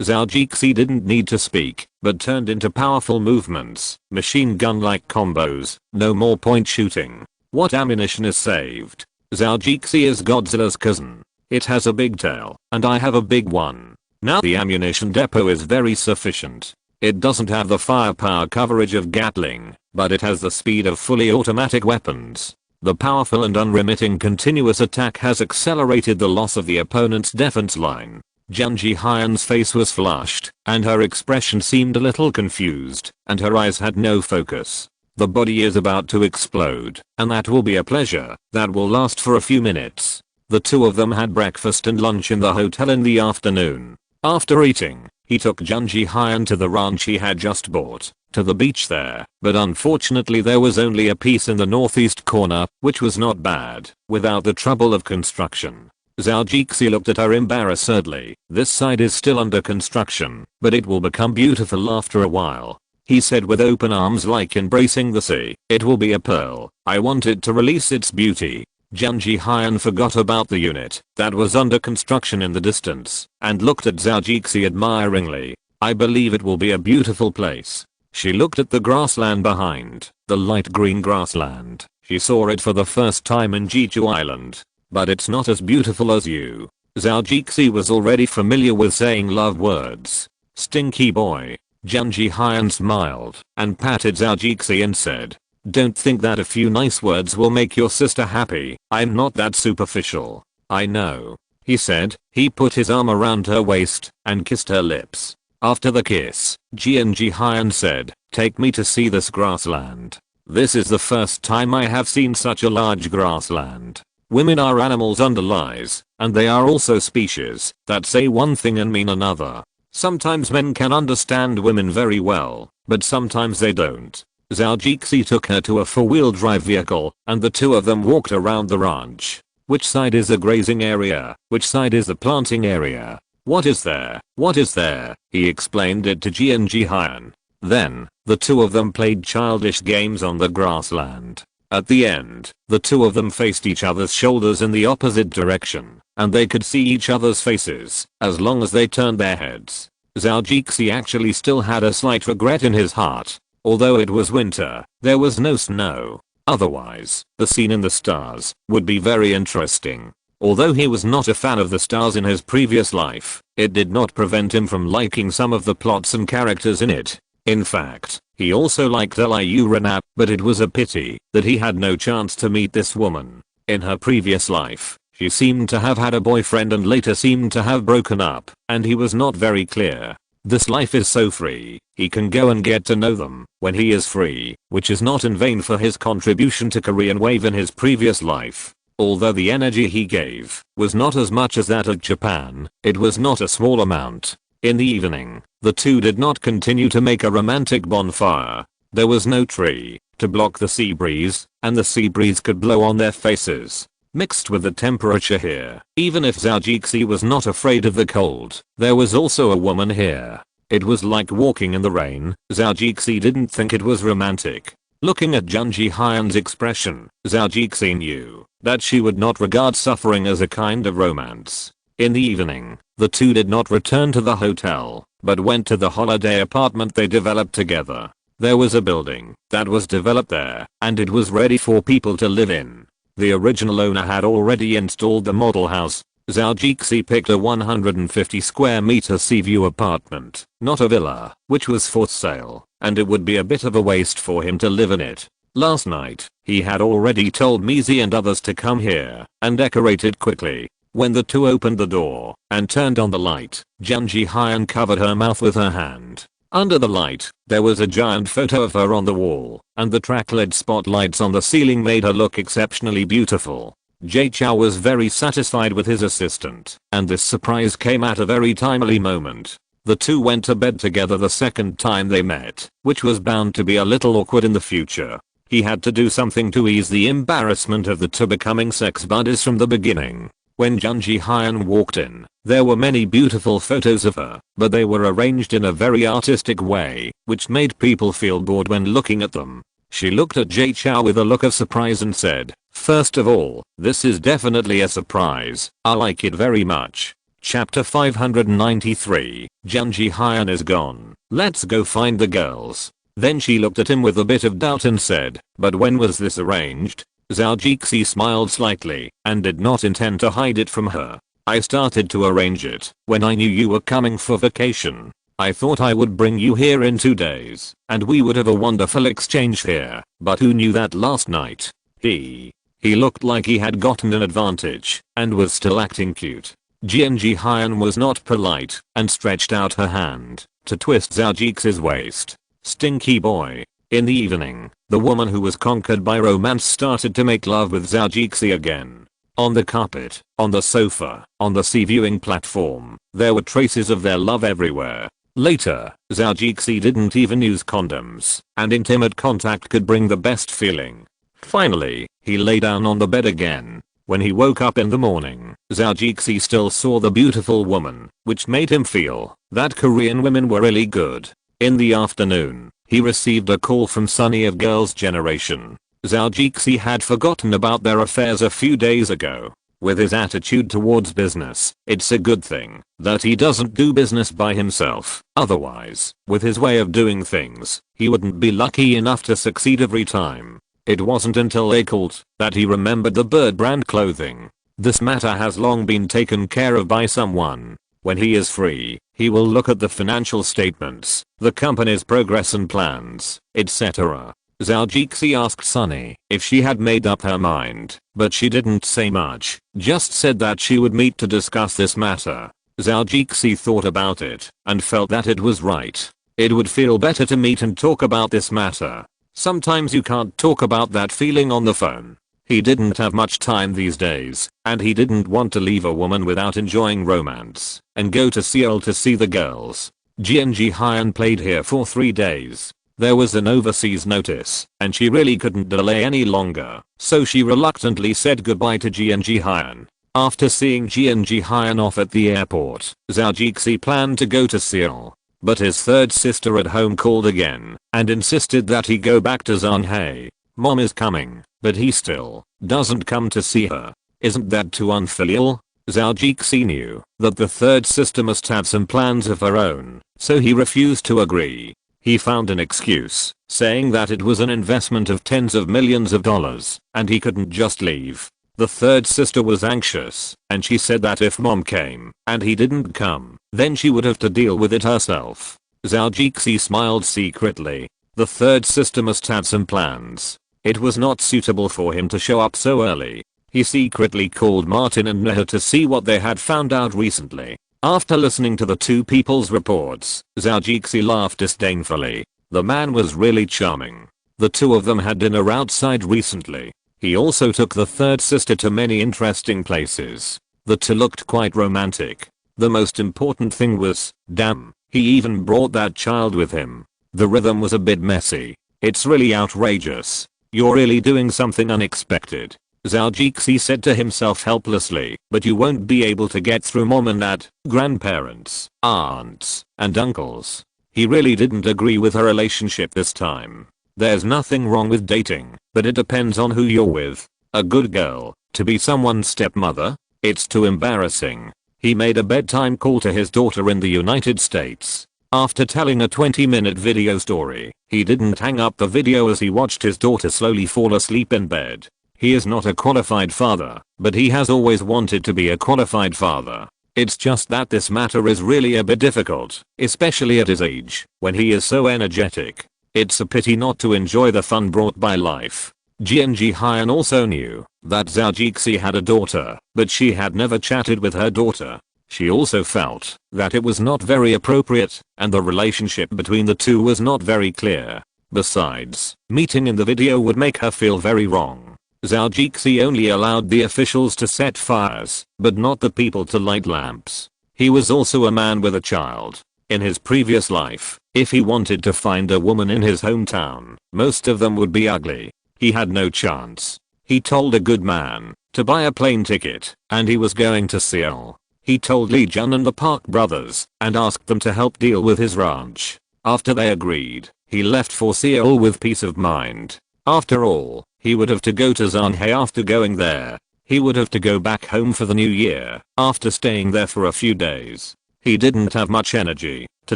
Zhou Jixi didn't need to speak, but turned into powerful movements, machine gun-like combos, no more point shooting. What ammunition is saved? Zhou Jixi is Godzilla's cousin. It has a big tail, and I have a big one. Now the ammunition depot is very sufficient. It doesn't have the firepower coverage of Gatling, but it has the speed of fully automatic weapons. The powerful and unremitting continuous attack has accelerated the loss of the opponent's defense line." Junji Hyun's face was flushed, and her expression seemed a little confused, and her eyes had no focus. "The body is about to explode, and that will be a pleasure that will last for a few minutes." The two of them had breakfast and lunch in the hotel in the afternoon. After eating, he took Junji Hyun to the ranch he had just bought, to the beach there, but unfortunately there was only a piece in the northeast corner, which was not bad, without the trouble of construction. Zhou Jixi looked at her embarrassedly. "This side is still under construction, but it will become beautiful after a while," he said with open arms like embracing the sea. "It will be a pearl. I want it to release its beauty." Junji Hyun forgot about the unit that was under construction in the distance, and looked at Zhou Jixi admiringly. "I believe it will be a beautiful place." She looked at the grassland behind, the light green grassland. She saw it for the first time in Jeju Island. "But it's not as beautiful as you." Zhou Jixi was already familiar with saying love words. "Stinky boy." Junji Hyun smiled, and patted Zhou Jixi and said, Don't think that a few nice words will make your sister happy. I'm not that superficial. I know," he said. He put his arm around her waist and kissed her lips. After the kiss, Ji Hyun said, "Take me to see this grassland. This is the first time I have seen such a large grassland. Women are animals under lies, and they are also species that say one thing and mean another. Sometimes men can understand women very well, but sometimes they don't." Zhao Jixi took her to a four-wheel drive vehicle, and the two of them walked around the ranch. "Which side is the grazing area? Which side is the planting area? What is there? What is there?" He explained it to Ji Hyun. Then, the two of them played childish games on the grassland. At the end, the two of them faced each other's shoulders in the opposite direction, and they could see each other's faces, as long as they turned their heads. Zhao Jixi actually still had a slight regret in his heart. Although it was winter, there was no snow. Otherwise, the scene in the stars would be very interesting. Although he was not a fan of the stars in his previous life, it did not prevent him from liking some of the plots and characters in it. In fact, he also liked Liu Renap, but it was a pity that he had no chance to meet this woman. In her previous life, she seemed to have had a boyfriend and later seemed to have broken up, and he was not very clear. This life is so free, he can go and get to know them when he is free, which is not in vain for his contribution to Korean Wave in his previous life. Although the energy he gave was not as much as that of Japan, it was not a small amount. In the evening, the two did not continue to make a romantic bonfire. There was no tree to block the sea breeze, and the sea breeze could blow on their faces. Mixed with the temperature here, even if Zhao Jixi was not afraid of the cold, there was also a woman here. It was like walking in the rain. Zhao Jixi didn't think it was romantic. Looking at Ji Hyun's expression, Zhao Jixi knew that she would not regard suffering as a kind of romance. In the evening, the two did not return to the hotel, but went to the holiday apartment they developed together. There was a building that was developed there, and it was ready for people to live in. The original owner had already installed the model house. Zhao Jixi picked a 150 square meter sea view apartment, not a villa, which was for sale, and it would be a bit of a waste for him to live in it. Last night, he had already told Mizi and others to come here and decorate it quickly. When the two opened the door and turned on the light, Ji Hyun covered her mouth with her hand. Under the light, there was a giant photo of her on the wall, and the track-led spotlights on the ceiling made her look exceptionally beautiful. Jay Chow was very satisfied with his assistant, and this surprise came at a very timely moment. The two went to bed together the second time they met, which was bound to be a little awkward in the future. He had to do something to ease the embarrassment of the two becoming sex buddies from the beginning. When Ji Hyun walked in, there were many beautiful photos of her, but they were arranged in a very artistic way, which made people feel bored when looking at them. She looked at Jay Chow with a look of surprise and said, "First of all, this is definitely a surprise. I like it very much." Chapter 593, Ji Hyun is gone. Let's go find the girls. Then she looked at him with a bit of doubt and said, "But when was this arranged?" Zhao Jixi smiled slightly and did not intend to hide it from her. "I started to arrange it when I knew you were coming for vacation. I thought I would bring you here in 2 days and we would have a wonderful exchange here, but who knew that last night?" He looked like he had gotten an advantage and was still acting cute. Ji Hyun was not polite and stretched out her hand to twist Zhao Jixi's waist. Stinky boy. In the evening, the woman who was conquered by romance started to make love with Zhao Jixi again. On the carpet, on the sofa, on the sea viewing platform, there were traces of their love everywhere. Later, Zhao Jixi didn't even use condoms, and intimate contact could bring the best feeling. Finally, he lay down on the bed again. When he woke up in the morning, Zhao Jixi still saw the beautiful woman, which made him feel that Korean women were really good. In the afternoon, he received a call from Sunny of Girls' Generation. Zhao Jixi had forgotten about their affairs a few days ago. With his attitude towards business, it's a good thing that he doesn't do business by himself. Otherwise, with his way of doing things, he wouldn't be lucky enough to succeed every time. It wasn't until they called that he remembered the Bird brand clothing. This matter has long been taken care of by someone. When he is free, he will look at the financial statements, the company's progress and plans, etc. Zhou Jixi asked Sunny if she had made up her mind, but she didn't say much, just said that she would meet to discuss this matter. Zhou Jixi thought about it and felt that it was right. It would feel better to meet and talk about this matter. Sometimes you can't talk about that feeling on the phone. He didn't have much time these days, and he didn't want to leave a woman without enjoying romance and go to Seoul to see the girls. Ji Hyun played here for 3 days. There was an overseas notice, and she really couldn't delay any longer, so she reluctantly said goodbye to Ji Hyun. After seeing Ji Hyun off at the airport, Zhou Jixi planned to go to Seoul. But his third sister at home called again and insisted that he go back to Zhonghai. Mom is coming, but he still doesn't come to see her. Isn't that too unfilial? Zhou Jixi knew that the third sister must have some plans of her own, so he refused to agree. He found an excuse, saying that it was an investment of tens of millions of dollars and he couldn't just leave. The third sister was anxious, and she said that if mom came and he didn't come, then she would have to deal with it herself. Zhou Jixi smiled secretly. The third sister must have some plans. It was not suitable for him to show up so early. He secretly called Martin and Neha to see what they had found out recently. After listening to the two people's reports, Zhou Jixi laughed disdainfully. The man was really charming. The two of them had dinner outside recently. He also took the third sister to many interesting places. The two looked quite romantic. The most important thing was, damn, he even brought that child with him. The rhythm was a bit messy. It's really outrageous. You're really doing something unexpected. Zhou Jixi said to himself helplessly, but you won't be able to get through mom and dad, grandparents, aunts, and uncles. He really didn't agree with her relationship this time. There's nothing wrong with dating, but it depends on who you're with. A good girl, to be someone's stepmother? It's too embarrassing. He made a bedtime call to his daughter in the United States. After telling a 20-minute video story, he didn't hang up the video as he watched his daughter slowly fall asleep in bed. He is not a qualified father, but he has always wanted to be a qualified father. It's just that this matter is really a bit difficult, especially at his age, when he is so energetic. It's a pity not to enjoy the fun brought by life. Ji Hyun also knew that Zhou Jixi had a daughter, but she had never chatted with her daughter. She also felt that it was not very appropriate, and the relationship between the two was not very clear. Besides, meeting in the video would make her feel very wrong. Zhou Jixi only allowed the officials to set fires, but not the people to light lamps. He was also a man with a child. In his previous life, if he wanted to find a woman in his hometown, most of them would be ugly. He had no chance. He told a good man to buy a plane ticket, and he was going to Seoul. He told Lee Jun and the Park brothers and asked them to help deal with his ranch. After they agreed, he left for Seoul with peace of mind. After all, he would have to go to Zhonghai after going there. He would have to go back home for the new year after staying there for a few days. He didn't have much energy to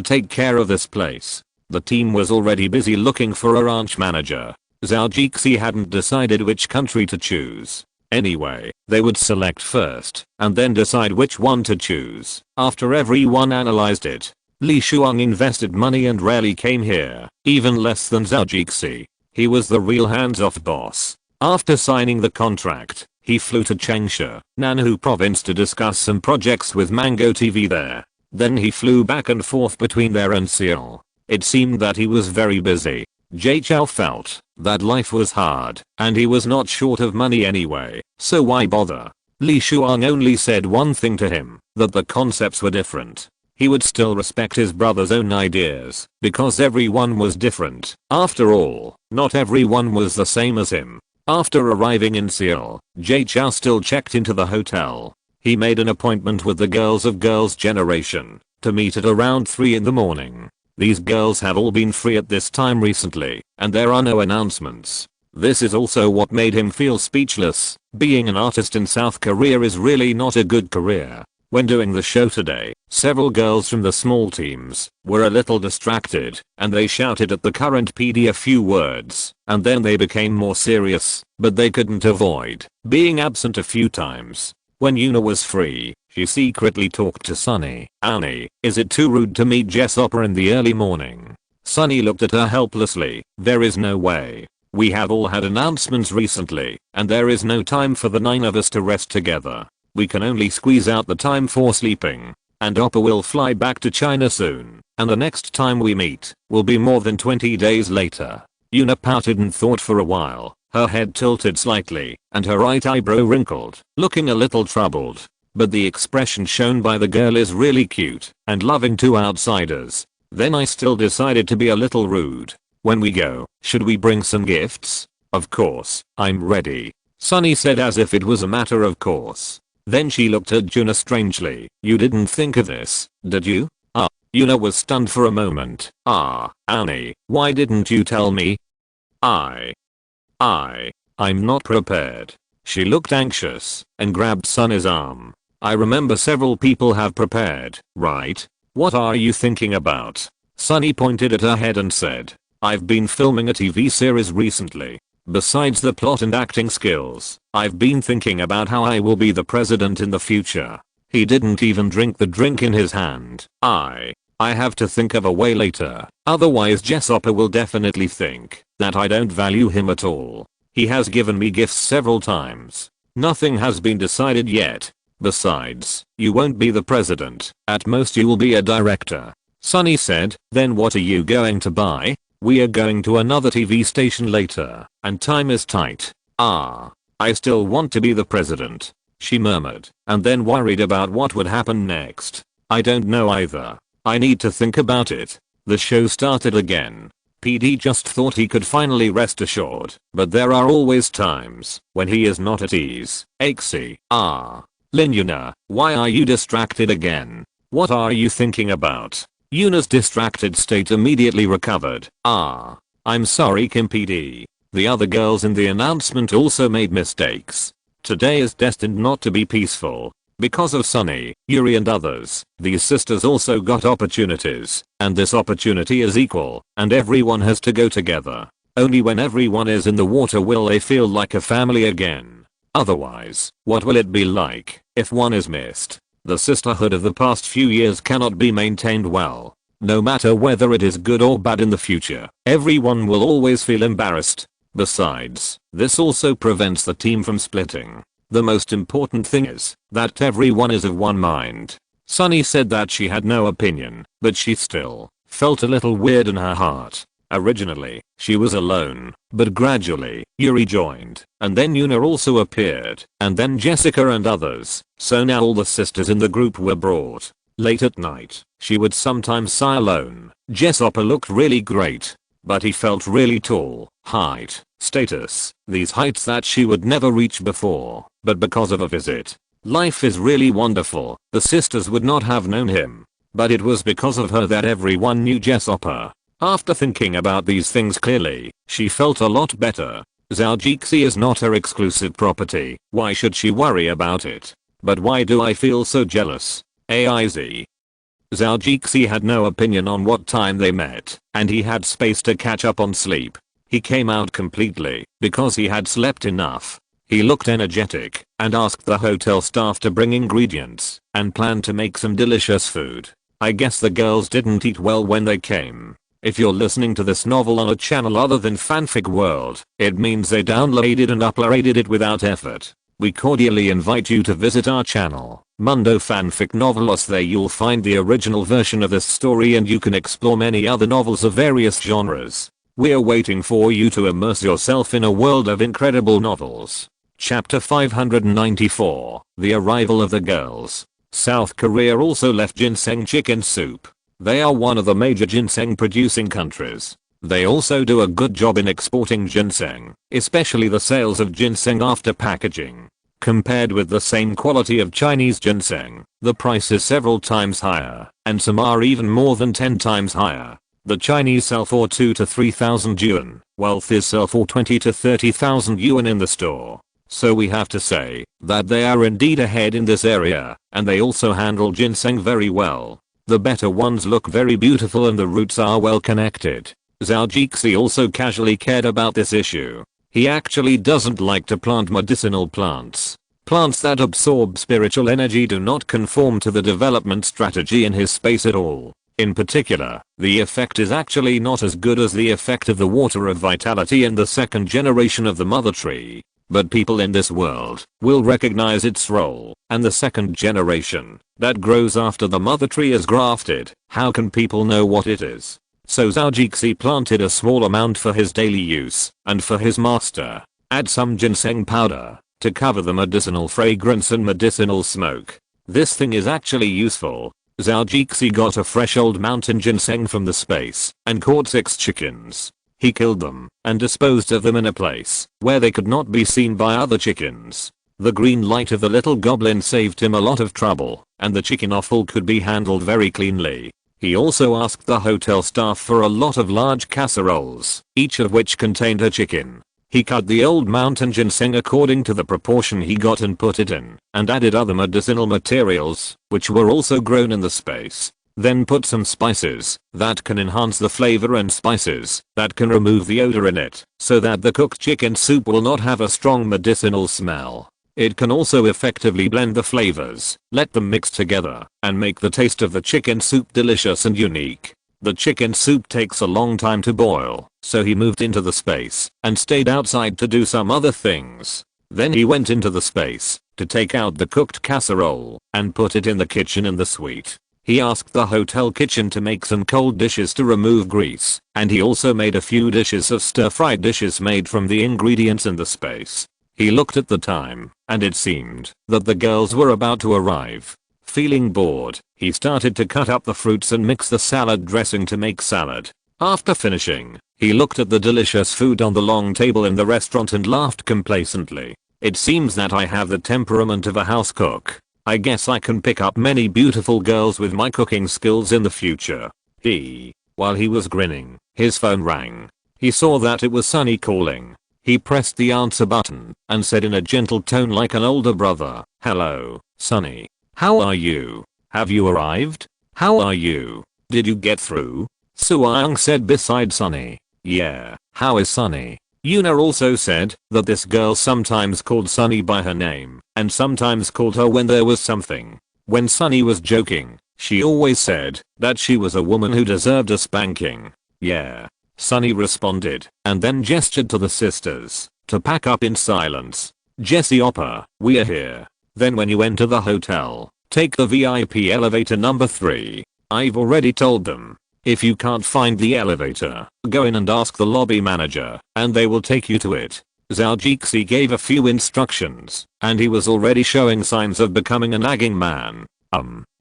take care of this place. The team was already busy looking for a ranch manager. Zhou Jixi hadn't decided which country to choose. Anyway, they would select first and then decide which one to choose after everyone analyzed it. Li Shuang invested money and rarely came here, even less than Zhou Jixi. He was the real hands-off boss. After signing the contract, he flew to Changsha, Nanhu province to discuss some projects with Mango TV there. Then he flew back and forth between there and Seoul. It seemed that he was very busy. Jay Chou felt that life was hard and he was not short of money anyway, so why bother? Li Shuang only said one thing to him, that the concepts were different. He would still respect his brother's own ideas because everyone was different. After all, not everyone was the same as him. After arriving in Seoul, Jay Chou still checked into the hotel. He made an appointment with the girls of Girls' Generation to meet at around 3 in the morning. These girls have all been free at this time recently, and there are no announcements. This is also what made him feel speechless. Being an artist in South Korea is really not a good career. When doing the show today, several girls from the small teams were a little distracted, and they shouted at the current PD a few words, and then they became more serious, but they couldn't avoid being absent a few times. When Yuna was free, she secretly talked to Sunny. Annie, is it too rude to meet Jessopper in the early morning? Sunny looked at her helplessly. There is no way. We have all had announcements recently, and there is no time for the 9 of us to rest together. We can only squeeze out the time for sleeping. And Oppa will fly back to China soon, and the next time we meet will be more than 20 days later. Yuna pouted and thought for a while, her head tilted slightly, and her right eyebrow wrinkled, looking a little troubled. But the expression shown by the girl is really cute and loving to outsiders. Then I still decided to be a little rude. When we go, should we bring some gifts? Of course, I'm ready, Sunny said as if it was a matter of course. Then she looked at Yuna strangely. You didn't think of this, did you? Yuna was stunned for a moment. Annie, why didn't you tell me? I'm not prepared. She looked anxious and grabbed Sunny's arm. I remember several people have prepared, right? What are you thinking about? Sunny pointed at her head and said, I've been filming a TV series recently. Besides the plot and acting skills, I've been thinking about how I will be the president in the future. He didn't even drink the drink in his hand. I have to think of a way later, otherwise Jessopa will definitely think that I don't value him at all. He has given me gifts several times. Nothing has been decided yet. Besides, you won't be the president, at most you will be a director. Sunny said, then what are you going to buy? We are going to another TV station later, and time is tight. I still want to be the president, she murmured, and then worried about what would happen next. I don't know either. I need to think about it. The show started again. PD just thought he could finally rest assured, but there are always times when he is not at ease. Axie. Yuna, why are you distracted again? What are you thinking about? Yuna's distracted state immediately recovered. I'm sorry Kim PD. The other girls in the announcement also made mistakes. Today is destined not to be peaceful. Because of Sunny, Yuri and others, these sisters also got opportunities, and this opportunity is equal, and everyone has to go together. Only when everyone is in the water will they feel like a family again. Otherwise, what will it be like if one is missed? The sisterhood of the past few years cannot be maintained well. No matter whether it is good or bad in the future, everyone will always feel embarrassed. Besides, this also prevents the team from splitting. The most important thing is that everyone is of one mind. Sunny said that she had no opinion, but she still felt a little weird in her heart. Originally, she was alone, but gradually, Yuri joined, and then Yuna also appeared, and then Jessica and others, so now all the sisters in the group were brought. Late at night, she would sometimes sigh alone. Jessopa looked really great, but he felt really tall. Height, status, these heights that she would never reach before, but because of a visit. Life is really wonderful. The sisters would not have known him, but it was because of her that everyone knew Jessopa. After thinking about these things clearly, she felt a lot better. Zhou is not her exclusive property. Why should she worry about it? But why do I feel so jealous? AIZ. Zhou had no opinion on what time they met, and he had space to catch up on sleep. He came out completely because he had slept enough. He looked energetic and asked the hotel staff to bring ingredients and planned to make some delicious food. I guess the girls didn't eat well when they came. If you're listening to this novel on a channel other than Fanfic World, it means they downloaded and uploaded it without effort. We cordially invite you to visit our channel, Mundo Fanfic Novelos. There you'll find the original version of this story and you can explore many other novels of various genres. We're waiting for you to immerse yourself in a world of incredible novels. Chapter 594, The Arrival of the Girls. South Korea also left ginseng chicken soup. They are one of the major ginseng producing countries. They also do a good job in exporting ginseng, especially the sales of ginseng after packaging. Compared with the same quality of Chinese ginseng, the price is several times higher, and some are even more than 10 times higher. The Chinese sell for 2,000 to 3,000 yuan, while these sell for 20,000 to 30,000 yuan in the store. So we have to say that they are indeed ahead in this area, and they also handle ginseng very well. The better ones look very beautiful and the roots are well connected. Zhou also casually cared about this issue. He actually doesn't like to plant medicinal plants. Plants that absorb spiritual energy do not conform to the development strategy in his space at all. In particular, the effect is actually not as good as the effect of the water of vitality in the second generation of the mother tree. But people in this world will recognize its role, and the second generation that grows after the mother tree is grafted, how can people know what it is? So Zhou planted a small amount for his daily use, and for his master, add some ginseng powder to cover the medicinal fragrance and medicinal smoke. This thing is actually useful. Zhou got a fresh old mountain ginseng from the space and caught 6 chickens. He killed them and disposed of them in a place where they could not be seen by other chickens. The green light of the little goblin saved him a lot of trouble, and the chicken offal could be handled very cleanly. He also asked the hotel staff for a lot of large casseroles, each of which contained a chicken. He cut the old mountain ginseng according to the proportion he got and put it in, and added other medicinal materials, which were also grown in the space. Then put some spices that can enhance the flavor and spices that can remove the odor in it, so that the cooked chicken soup will not have a strong medicinal smell. It can also effectively blend the flavors, let them mix together, and make the taste of the chicken soup delicious and unique. The chicken soup takes a long time to boil, so he moved into the space and stayed outside to do some other things. Then he went into the space to take out the cooked casserole and put it in the kitchen in the suite. He asked the hotel kitchen to make some cold dishes to remove grease, and he also made a few dishes of stir-fried dishes made from the ingredients in the space. He looked at the time, and it seemed that the girls were about to arrive. Feeling bored, he started to cut up the fruits and mix the salad dressing to make salad. After finishing, he looked at the delicious food on the long table in the restaurant and laughed complacently. It seems that I have the temperament of a house cook. I guess I can pick up many beautiful girls with my cooking skills in the future. While he was grinning, his phone rang. He saw that it was Sunny calling. He pressed the answer button and said in a gentle tone like an older brother, "Hello, Sunny. How are you? Have you arrived? How are you? Did you get through?" Suayang said beside Sunny. "Yeah, how is Sunny?" Yuna also said that this girl sometimes called Sunny by her name and sometimes called her when there was something. When Sunny was joking, she always said that she was a woman who deserved a spanking. "Yeah," Sunny responded and then gestured to the sisters to pack up in silence. "Jessie Oppa, we're here. Then when you enter the hotel, take the VIP elevator number 3. I've already told them. If you can't find the elevator, go in and ask the lobby manager, and they will take you to it." Zhou gave a few instructions, and he was already showing signs of becoming a nagging man.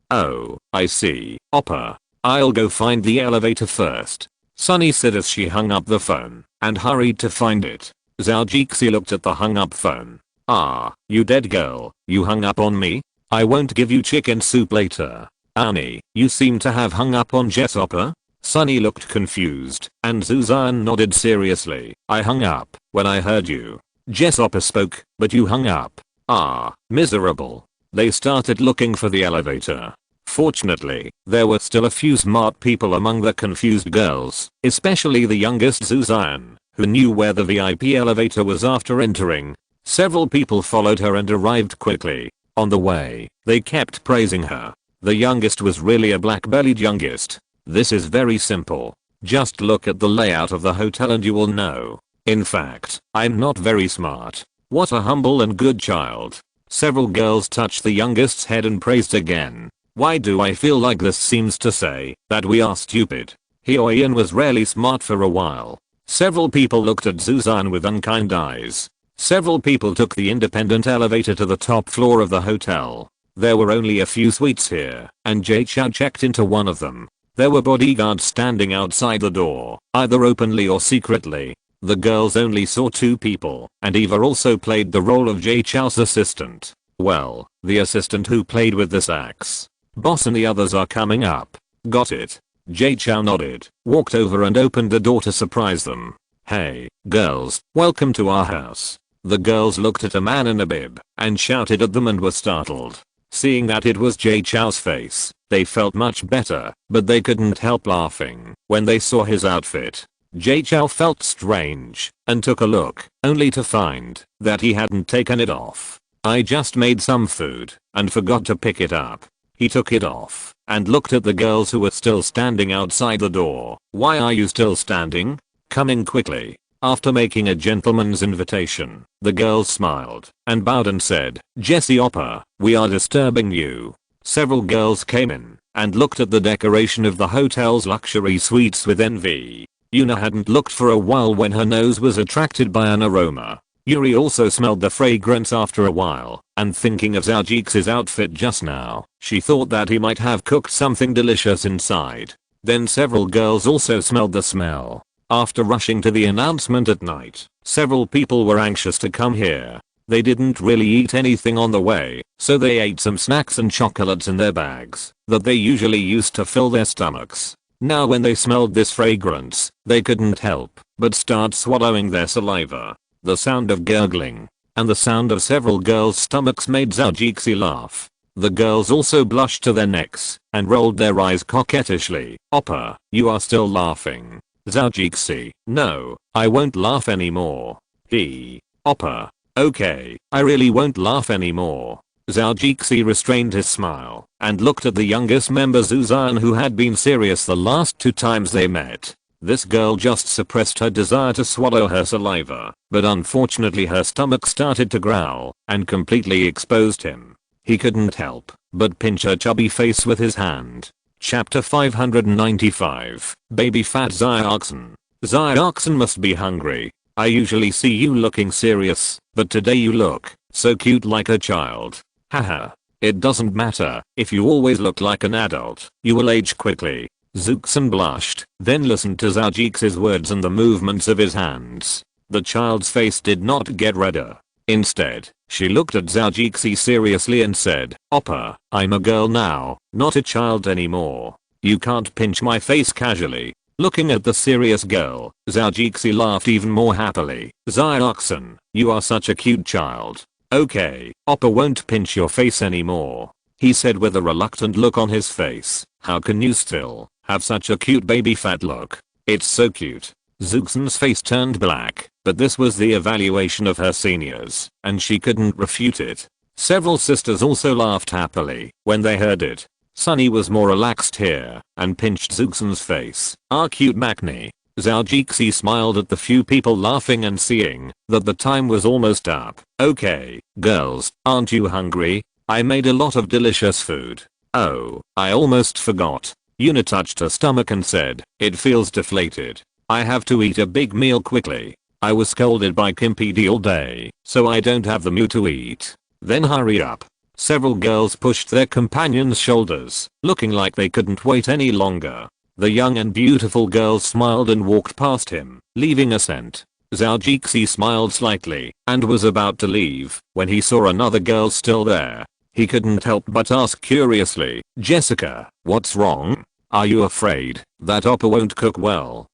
Oh, I see, Oppa. I'll go find the elevator first," Sunny said as she hung up the phone, and hurried to find it. Zhou looked at the hung up phone. "Ah, you dead girl, you hung up on me? I won't give you chicken soup later. Annie, you seem to have hung up on Jess Oppa?" Sunny looked confused, and Suzanne nodded seriously. "I hung up when I heard you. Jess Oppa spoke, but you hung up. Ah, miserable." They started looking for the elevator. Fortunately, there were still a few smart people among the confused girls, especially the youngest Suzanne, who knew where the VIP elevator was after entering. Several people followed her and arrived quickly. On the way, they kept praising her. The youngest was really a black-bellied youngest. "This is very simple. Just look at the layout of the hotel and you will know. In fact, I'm not very smart. What a humble and good child." Several girls touched the youngest's head and praised again. "Why do I feel like this seems to say that we are stupid?" Hyoyen was rarely smart for a while. Several people looked at Suzanne with unkind eyes. Several people took the independent elevator to the top floor of the hotel. There were only a few suites here, and Jay Chou checked into one of them. There were bodyguards standing outside the door, either openly or secretly. The girls only saw 2 people, and Eva also played the role of Jay Chou's assistant. Well, the assistant who played with this axe. "Boss and the others are coming up." "Got it." Jay Chou nodded, walked over and opened the door to surprise them. "Hey, girls, welcome to our house." The girls looked at a man in a bib and shouted at them and were startled. Seeing that it was Jay Chou's face, they felt much better, but they couldn't help laughing when they saw his outfit. Jay Chou felt strange and took a look, only to find that he hadn't taken it off. "I just made some food and forgot to pick it up." He took it off and looked at the girls who were still standing outside the door. "Why are you still standing? Come in quickly." After making a gentleman's invitation, the girls smiled and bowed and said, "Jesse Oppa, we are disturbing you." Several girls came in and looked at the decoration of the hotel's luxury suites with envy. Yuna hadn't looked for a while when her nose was attracted by an aroma. Yuri also smelled the fragrance after a while, and thinking of Zhaojixi's outfit just now, she thought that he might have cooked something delicious inside. Then several girls also smelled the smell. After rushing to the announcement at night, several people were anxious to come here. They didn't really eat anything on the way, so they ate some snacks and chocolates in their bags that they usually used to fill their stomachs. Now when they smelled this fragrance, they couldn't help but start swallowing their saliva. The sound of gurgling and the sound of several girls' stomachs made Zhaojixi laugh. The girls also blushed to their necks and rolled their eyes coquettishly. "Oppa, you are still laughing." Zhaojixi, "No, I won't laugh anymore." Oppa, "Okay, I really won't laugh anymore." Zhaojixi restrained his smile and looked at the youngest member Zuzan, who had been serious the last 2 times they met. This girl just suppressed her desire to swallow her saliva, but unfortunately her stomach started to growl and completely exposed him. He couldn't help but pinch her chubby face with his hand. Chapter 595, Baby Fat Xiaoxin. Xiaoxin must be hungry. I usually see you looking serious, but today you look so cute like a child. Haha. It doesn't matter if you always look like an adult, you will age quickly. Zuxin blushed, then listened to Zhaojixi's words and the movements of his hands. The child's face did not get redder. Instead, she looked at Zhaojixi seriously and said, "Oppa, I'm a girl now, not a child anymore. You can't pinch my face casually." Looking at the serious girl, Zhaojixi laughed even more happily. "Xiaoxin, you are such a cute child. Okay, Oppa won't pinch your face anymore," he said with a reluctant look on his face. "How can you still have such a cute baby fat look? It's so cute." Zuxin's face turned black, but this was the evaluation of her seniors, and she couldn't refute it. Several sisters also laughed happily when they heard it. Sunny was more relaxed here and pinched Zuxin's face. "Ah, cute Makni." Zhaojixi smiled at the few people laughing and seeing that the time was almost up. "Okay, girls, aren't you hungry? I made a lot of delicious food." "Oh, I almost forgot." Yuna touched her stomach and said, "It feels deflated. I have to eat a big meal quickly. I was scolded by Kim PD all day, so I don't have the mood to eat." "Then hurry up." Several girls pushed their companions' shoulders, looking like they couldn't wait any longer. The young and beautiful girl smiled and walked past him, leaving a scent. Zhaojixi smiled slightly and was about to leave when he saw another girl still there. He couldn't help but ask curiously, "Jessica, what's wrong? Are you afraid that Oppa won't cook well?"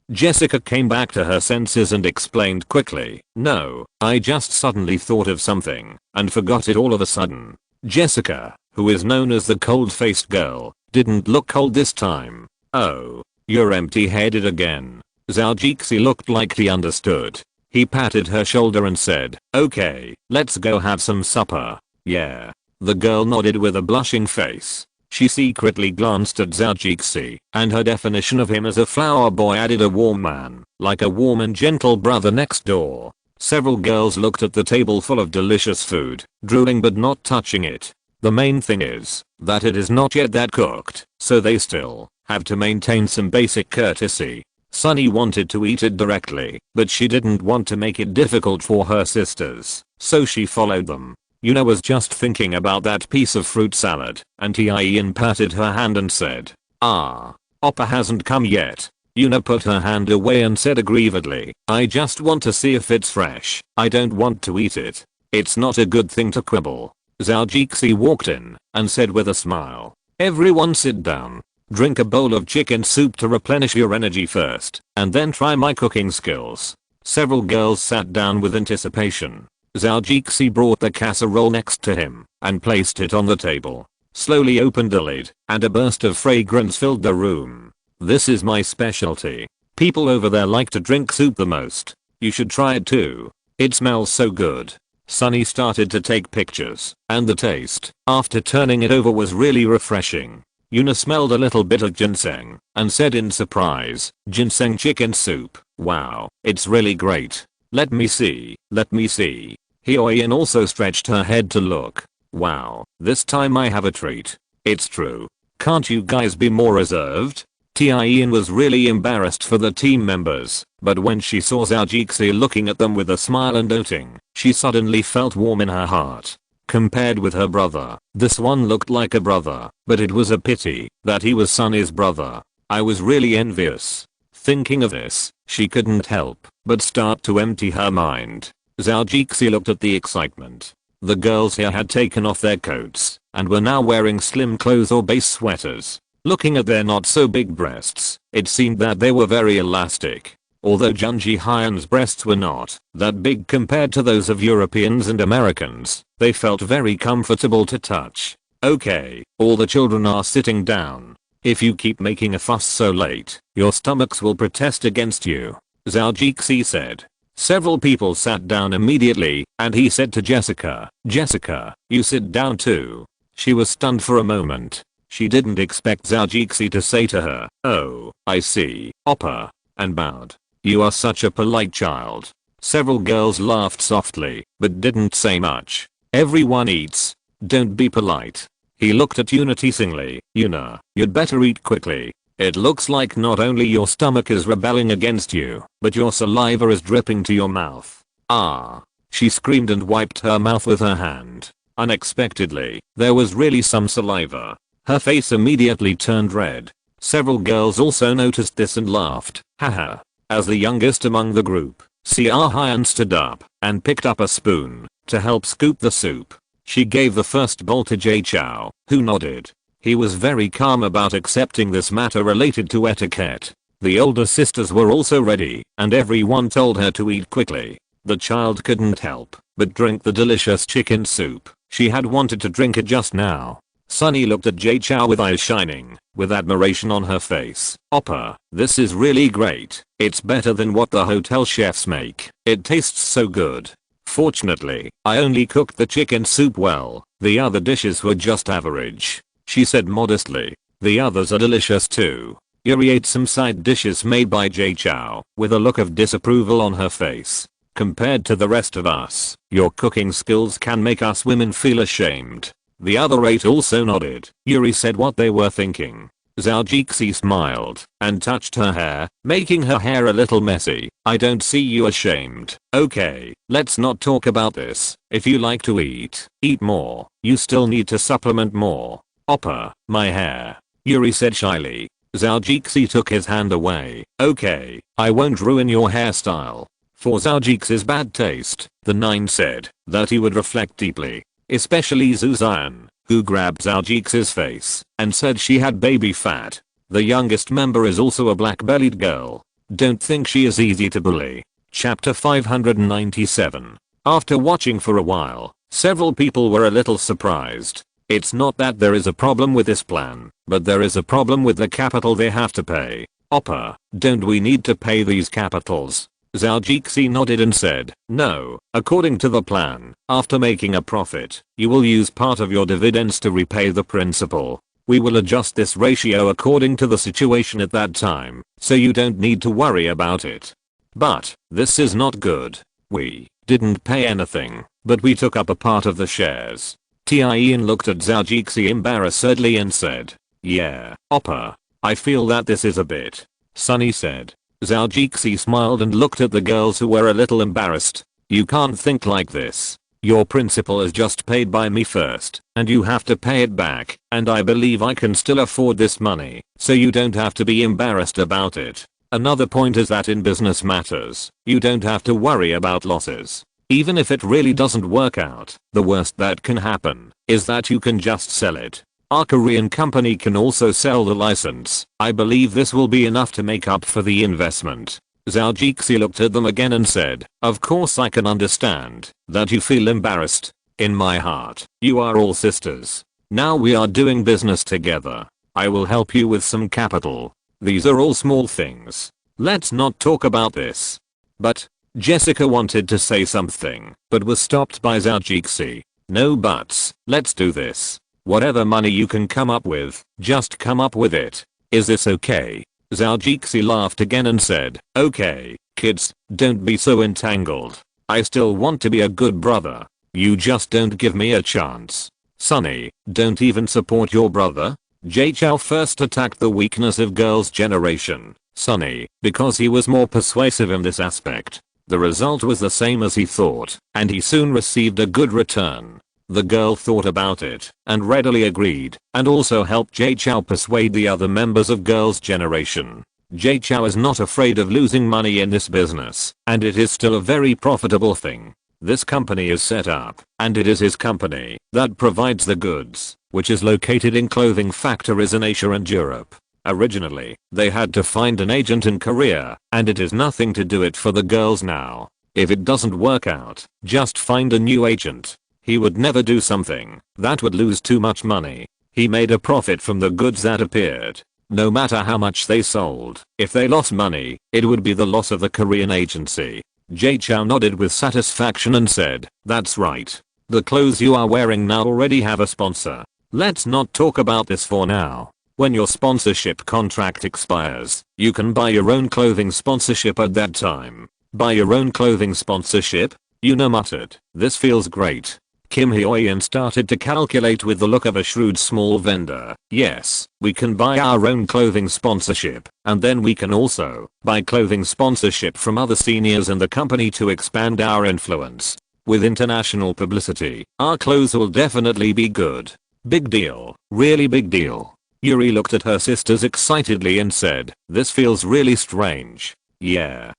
Jessica came back to her senses and explained quickly, "No, I just suddenly thought of something and forgot it all of a sudden." Jessica, who is known as the cold-faced girl, didn't look cold this time. "Oh, you're empty-headed again." Zhaojixi looked like he understood. He patted her shoulder and said, "Okay, let's go have some supper." "Yeah." The girl nodded with a blushing face. She secretly glanced at Zhaojixi, and her definition of him as a flower boy added a warm man, like a warm and gentle brother next door. Several girls looked at the table full of delicious food, drooling but not touching it. The main thing is that it is not yet that cooked, so they still have to maintain some basic courtesy. Sunny wanted to eat it directly, but she didn't want to make it difficult for her sisters, so she followed them. Yuna was just thinking about that piece of fruit salad, and Tian patted her hand and said, Oppa hasn't come yet." Yuna put her hand away and said aggrievedly, "I just want to see if it's fresh. I don't want to eat it. It's not a good thing to quibble." Zhaojixi walked in and said with a smile, "Everyone sit down. Drink a bowl of chicken soup to replenish your energy first, and then try my cooking skills." Several girls sat down with anticipation. Zhaojixi brought the casserole next to him and placed it on the table. Slowly opened the lid, and a burst of fragrance filled the room. "This is my specialty. People over there like to drink soup the most. You should try it too. It smells so good." Sunny started to take pictures, and the taste, after turning it over, was really refreshing. Yuna smelled a little bit of ginseng, and said in surprise, "Ginseng chicken soup, wow, it's really great. Let me see, let me see." Hyoin also stretched her head to look. "Wow, this time I have a treat. It's true. Can't you guys be more reserved?" Tien was really embarrassed for the team members, but when she saw Zhao Jixi looking at them with a smile and doting, she suddenly felt warm in her heart. Compared with her brother, this one looked like a brother, but it was a pity that he was Sunny's brother. I was really envious. Thinking of this, she couldn't help but start to empty her mind. Zhao Jixi looked at the excitement. The girls here had taken off their coats and were now wearing slim clothes or base sweaters. Looking at their not so big breasts, it seemed that they were very elastic. Although Junji Hyun's breasts were not that big compared to those of Europeans and Americans, they felt very comfortable to touch. "Okay, all the children are sitting down. If you keep making a fuss so late, your stomachs will protest against you," Zhao Jixi said. Several people sat down immediately, and he said to Jessica, "Jessica, you sit down too." She was stunned for a moment. She didn't expect Zhao Jixi to say to her, "Oh, I see, Oppa," and bowed. "You are such a polite child." Several girls laughed softly, but didn't say much. "Everyone eats. Don't be polite." He looked at Yuna teasingly. "Yuna, you'd better eat quickly. It looks like not only your stomach is rebelling against you, but your saliva is dripping to your mouth." "Ah." She screamed and wiped her mouth with her hand. Unexpectedly, there was really some saliva. Her face immediately turned red. Several girls also noticed this and laughed. Haha. As the youngest among the group, Xia Hyun stood up and picked up a spoon to help scoop the soup. She gave the first bowl to Jay Chou, who nodded. He was very calm about accepting this matter related to etiquette. The older sisters were also ready, and everyone told her to eat quickly. The child couldn't help but drink the delicious chicken soup. She had wanted to drink it just now. Sunny looked at Jay Chou with eyes shining, with admiration on her face. "Oppa, this is really great. It's better than what the hotel chefs make. It tastes so good. Fortunately, I only cooked the chicken soup well. The other dishes were just average," she said modestly. "The others are delicious too." Yuri ate some side dishes made by Jay Chou, with a look of disapproval on her face. "Compared to the rest of us, your cooking skills can make us women feel ashamed." The other 8 also nodded. Yuri said what they were thinking. Zhao Jixi smiled and touched her hair, making her hair a little messy. "I don't see you ashamed. Okay, let's not talk about this. If you like to eat, eat more. You still need to supplement more." "Oppa, my hair," Yuri said shyly. Zhao Jixi took his hand away. "Okay, I won't ruin your hairstyle." For Zhao Jixi's bad taste, the 9 said that he would reflect deeply. Especially Zhu Zian, who grabbed Zhao Jixi's face and said she had baby fat. The youngest member is also a black-bellied girl. Don't think she is easy to bully. Chapter 597. After watching for a while, several people were a little surprised. It's not that there is a problem with this plan, but there is a problem with the capital they have to pay. "Oppa, don't we need to pay these capitals?" Zhao Jixi nodded and said, "No, according to the plan, after making a profit, you will use part of your dividends to repay the principal. We will adjust this ratio according to the situation at that time, so you don't need to worry about it." "But, this is not good. We didn't pay anything, but we took up a part of the shares." Tien looked at Zhao Jixi embarrassedly and said, "Yeah, Oppa, I feel that this is a bit." Sunny said. Zhao Jixi smiled and looked at the girls who were a little embarrassed. "You can't think like this. Your principal is just paid by me first, and you have to pay it back, and I believe I can still afford this money, so you don't have to be embarrassed about it. Another point is that in business matters, you don't have to worry about losses. Even if it really doesn't work out, the worst that can happen is that you can just sell it. Our Korean company can also sell the license. I believe this will be enough to make up for the investment." Zhao Jixi looked at them again and said, "Of course I can understand that you feel embarrassed. In my heart, you are all sisters. Now we are doing business together. I will help you with some capital. These are all small things. Let's not talk about this." "But, Jessica wanted to say something, but was stopped by Zhou. No buts, let's do this. Whatever money you can come up with, just come up with it. Is this okay? Zhou laughed again and said, okay, kids, don't be so entangled. I still want to be a good brother. You just don't give me a chance. Sonny, don't even support your brother? Zhou first attacked the weakness of girls' generation, Sonny, because he was more persuasive in this aspect. The result was the same as he thought, and he soon received a good return. The girl thought about it and readily agreed, and also helped Zhou persuade the other members of girls' generation. Zhou is not afraid of losing money in this business, and it is still a very profitable thing. This company is set up, and it is his company that provides the goods, which is located in clothing factories in Asia and Europe. Originally, they had to find an agent in Korea, and it is nothing to do it for the girls now. If it doesn't work out, just find a new agent. He would never do something that would lose too much money. He made a profit from the goods that appeared. No matter how much they sold, if they lost money, it would be the loss of the Korean agency. Zhou nodded with satisfaction and said, that's right. The clothes you are wearing now already have a sponsor. Let's not talk about this for now. When your sponsorship contract expires, you can buy your own clothing sponsorship at that time. Buy your own clothing sponsorship? Yuna muttered. This feels great. Kim Hyo-yeon started to calculate with the look of a shrewd small vendor. Yes, we can buy our own clothing sponsorship, and then we can also buy clothing sponsorship from other seniors in the company to expand our influence. With international publicity, our clothes will definitely be good. Big deal, really big deal. Yuri looked at her sisters excitedly and said, this feels really strange. Yeah.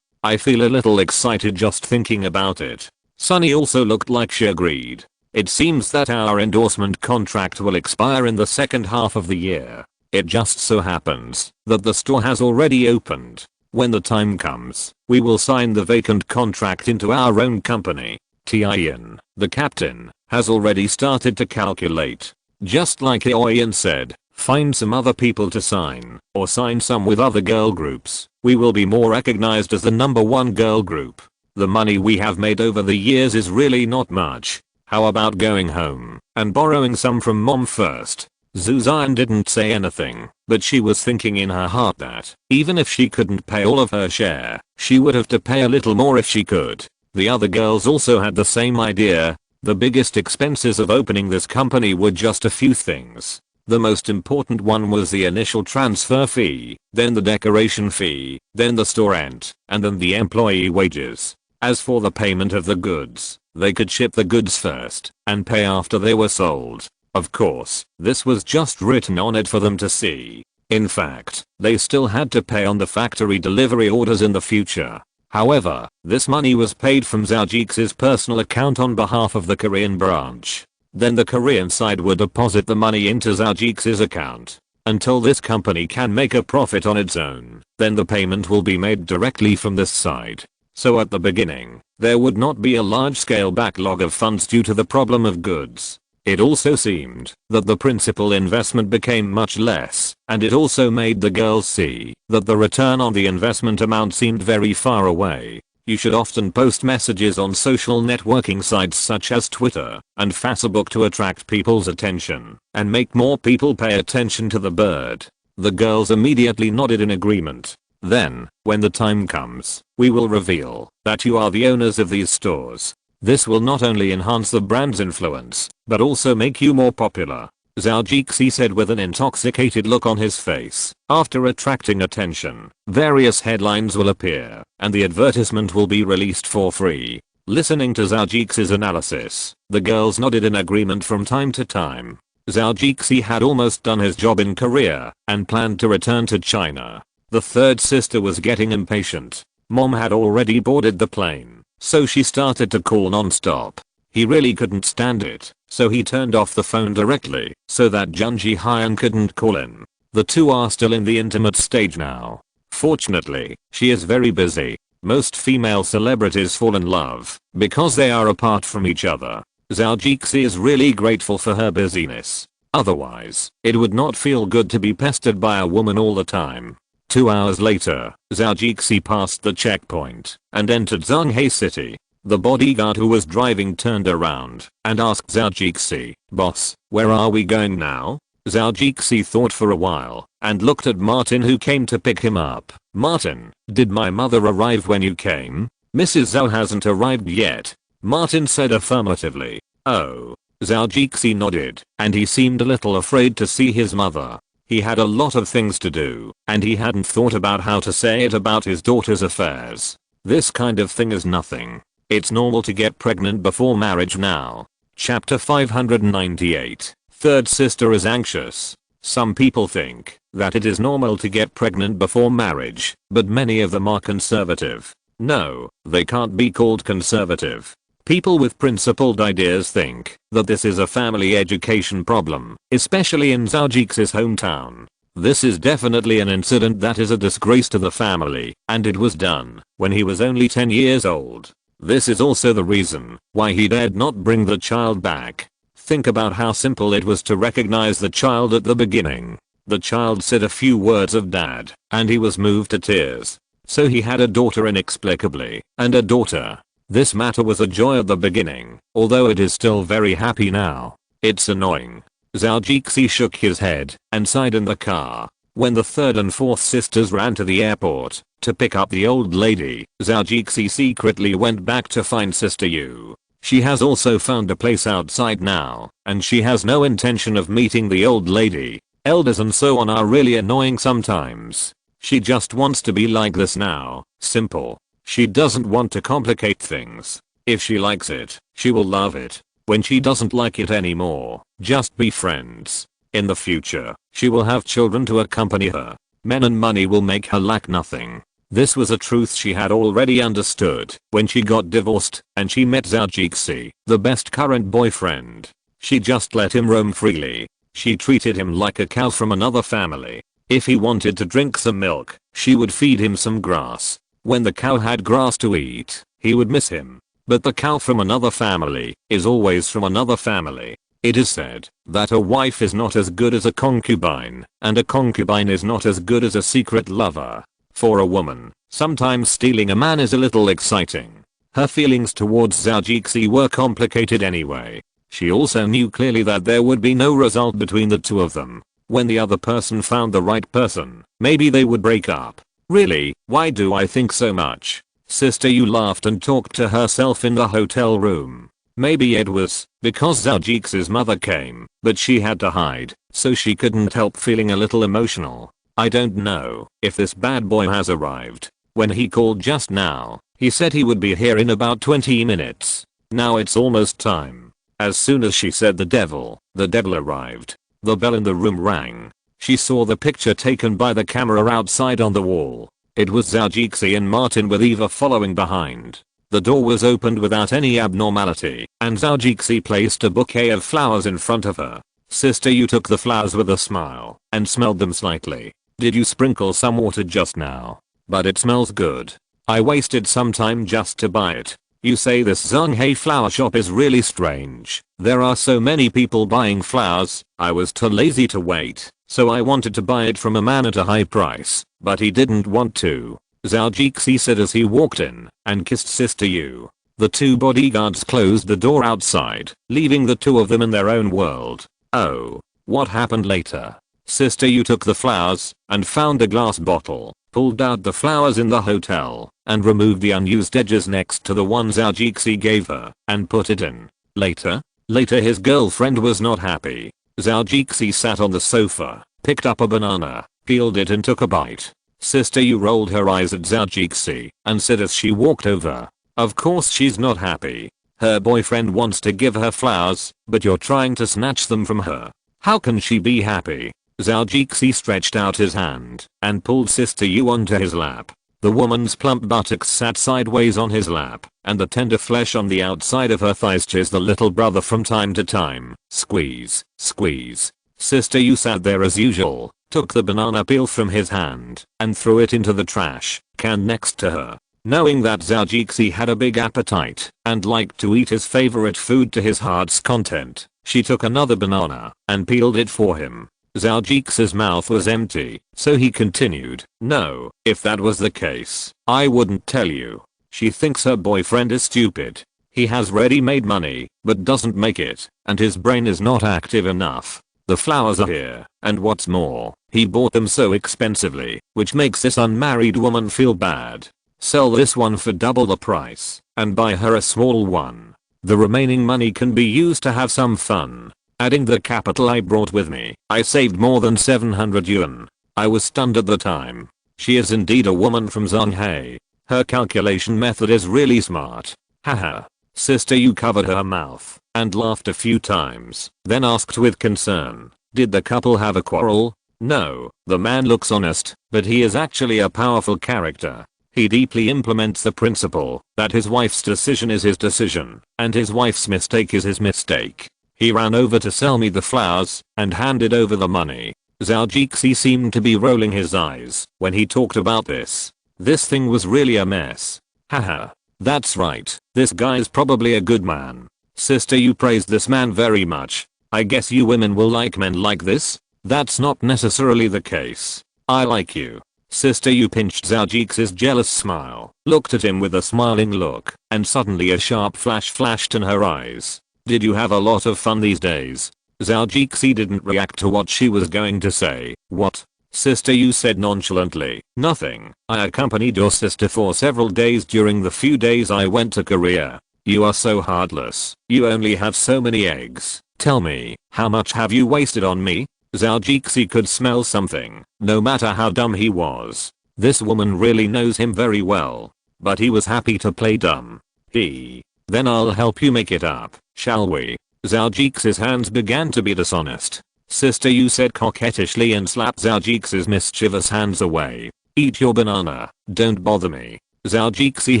I feel a little excited just thinking about it. Sunny also looked like she agreed. It seems that our endorsement contract will expire in the second half of the year. It just so happens that the store has already opened. When the time comes, we will sign the vacant contract into our own company. Tian, the captain, has already started to calculate. Just like Hyo-yeon said, find some other people to sign, or sign some with other girl groups. We will be more recognized as the #1 girl group. The money we have made over the years is really not much. How about going home and borrowing some from mom first? Zhu didn't say anything, but she was thinking in her heart that even if she couldn't pay all of her share, she would have to pay a little more if she could. The other girls also had the same idea. The biggest expenses of opening this company were just a few things. The most important one was the initial transfer fee, then the decoration fee, then the store rent, and then the employee wages. As for the payment of the goods, they could ship the goods first and pay after they were sold. Of course, this was just written on it for them to see. In fact, they still had to pay on the factory delivery orders in the future. However, this money was paid from Zhou's personal account on behalf of the Korean branch. Then the Korean side would deposit the money into Zhou's account. Until this company can make a profit on its own, then the payment will be made directly from this side. So at the beginning, there would not be a large-scale backlog of funds due to the problem of goods. It also seemed that the principal investment became much less, and it also made the girls see that the return on the investment amount seemed very far away. You should often post messages on social networking sites such as Twitter and Facebook to attract people's attention and make more people pay attention to the bird. The girls immediately nodded in agreement. Then, when the time comes, we will reveal that you are the owners of these stores. This will not only enhance the brand's influence, but also make you more popular. Zhou said with an intoxicated look on his face. After attracting attention, various headlines will appear, and the advertisement will be released for free. Listening to Zhou's analysis, the girls nodded in agreement from time to time. Zhou had almost done his job in Korea, and planned to return to China. The third sister was getting impatient. Mom had already boarded the plane, so she started to call non-stop. He really couldn't stand it, so he turned off the phone directly so that Jun Ji-hyun couldn't call him. The two are still in the intimate stage now. Fortunately, she is very busy. Most female celebrities fall in love because they are apart from each other. Zhou is really grateful for her busyness. Otherwise, it would not feel good to be pestered by a woman all the time. 2 hours later, Zhao Jixi passed the checkpoint and entered Zhonghai City. The bodyguard who was driving turned around and asked Zhao Jixi, "Boss, where are we going now?" Zhao Jixi thought for a while and looked at Martin who came to pick him up. "Martin, did my mother arrive when you came?" "Mrs. Zhou hasn't arrived yet." Martin said affirmatively. "Oh." Zhao Jixi nodded, and he seemed a little afraid to see his mother. He had a lot of things to do, and he hadn't thought about how to say it about his daughter's affairs. This kind of thing is nothing. It's normal to get pregnant before marriage now. Chapter 598. Third sister is anxious. Some people think that it is normal to get pregnant before marriage, but many of them are conservative. No, they can't be called conservative. People with principled ideas think that this is a family education problem, especially in Zhao Jixi's hometown. This is definitely an incident that is a disgrace to the family, and it was done when he was only 10 years old. This is also the reason why he dared not bring the child back. Think about how simple it was to recognize the child at the beginning. The child said a few words of dad, and he was moved to tears. So he had a daughter inexplicably, and a daughter. This matter was a joy at the beginning, although it is still very happy now. It's annoying. Zhao Jixi shook his head and sighed in the car. When the third and fourth sisters ran to the airport to pick up the old lady, Zhao Jixi secretly went back to find Sister Yu. She has also found a place outside now, and she has no intention of meeting the old lady. Elders and so on are really annoying sometimes. She just wants to be like this now, simple. She doesn't want to complicate things. If she likes it, she will love it. When she doesn't like it anymore, just be friends. In the future, she will have children to accompany her. Men and money will make her lack nothing. This was a truth she had already understood when she got divorced and she met Zhao Jixi, the best current boyfriend. She just let him roam freely. She treated him like a cow from another family. If he wanted to drink some milk, she would feed him some grass. When the cow had grass to eat, he would miss him. But the cow from another family is always from another family. It is said that a wife is not as good as a concubine, and a concubine is not as good as a secret lover. For a woman, sometimes stealing a man is a little exciting. Her feelings towards Zhao Jixi were complicated anyway. She also knew clearly that there would be no result between the two of them. When the other person found the right person, maybe they would break up. Really, why do I think so much? Sister Yu laughed and talked to herself in the hotel room. Maybe it was because Zhao Jixi's mother came, but she had to hide, so she couldn't help feeling a little emotional. I don't know if this bad boy has arrived. When he called just now, he said he would be here in about 20 minutes. Now it's almost time. As soon as she said the devil arrived. The bell in the room rang. She saw the picture taken by the camera outside on the wall. It was Zhao Jixi and Martin with Eva following behind. The door was opened without any abnormality, and Zhao Jixi placed a bouquet of flowers in front of her. Sister Yu took the flowers with a smile and smelled them slightly. Did you sprinkle some water just now? But it smells good. I wasted some time just to buy it. You say this Zhonghai flower shop is really strange. There are so many people buying flowers. I was too lazy to wait, so I wanted to buy it from a man at a high price, but he didn't want to. Zhao Jixi said as he walked in and kissed Sister Yu. The two bodyguards closed the door outside, leaving the two of them in their own world. Oh, what happened later? Sister Yu took the flowers and found a glass bottle, pulled out the flowers in the hotel, and removed the unused edges next to the ones Zhao Jixi gave her, and put it in. Later his girlfriend was not happy. Zhao Jixi sat on the sofa, picked up a banana, peeled it and took a bite. Sister Yu rolled her eyes at Zhao Jixi and said as she walked over, of course she's not happy. Her boyfriend wants to give her flowers, but you're trying to snatch them from her. How can she be happy? Zhao Jixi stretched out his hand and pulled Sister Yu onto his lap. The woman's plump buttocks sat sideways on his lap, and the tender flesh on the outside of her thighs chased the little brother from time to time. Squeeze, squeeze. Sister Yu sat there as usual, took the banana peel from his hand, and threw it into the trash can next to her. Knowing that Zhao Jixi had a big appetite and liked to eat his favorite food to his heart's content, she took another banana and peeled it for him. Zhao Jix's mouth was empty, so he continued, no, if that was the case, I wouldn't tell you. She thinks her boyfriend is stupid. He has ready-made money, but doesn't make it, and his brain is not active enough. The flowers are here, and what's more, he bought them so expensively, which makes this unmarried woman feel bad. Sell this one for double the price, and buy her a small one. The remaining money can be used to have some fun. Adding the capital I brought with me, I saved more than 700 yuan. I was stunned at the time. She is indeed a woman from Zhonghai. Her calculation method is really smart. Haha. Sister Yu covered her mouth and laughed a few times, then asked with concern, did the couple have a quarrel? No, the man looks honest, but he is actually a powerful character. He deeply implements the principle that his wife's decision is his decision, and his wife's mistake is his mistake. He ran over to sell me the flowers and handed over the money. Zhao Jixi seemed to be rolling his eyes when he talked about this. This thing was really a mess. Haha. That's right, this guy's probably a good man. Sister, you praised this man very much. I guess you women will like men like this? That's not necessarily the case. I like you. Sister, you pinched Zhao Jixi's jealous smile, looked at him with a smiling look, and suddenly a sharp flash flashed in her eyes. Did you have a lot of fun these days? Zhao Jixi didn't react to what she was going to say. What? Sister, you said nonchalantly. Nothing. I accompanied your sister for several days during the few days I went to Korea. You are so heartless. You only have so many eggs. Tell me, how much have you wasted on me? Zhao Jixi could smell something, no matter how dumb he was. This woman really knows him very well. But he was happy to play dumb. Then I'll help you make it up, shall we? Zhao Jixi's hands began to be dishonest. Sister, you said coquettishly and slapped Zhao Jixi's mischievous hands away. Eat your banana, don't bother me. Zhao Jixi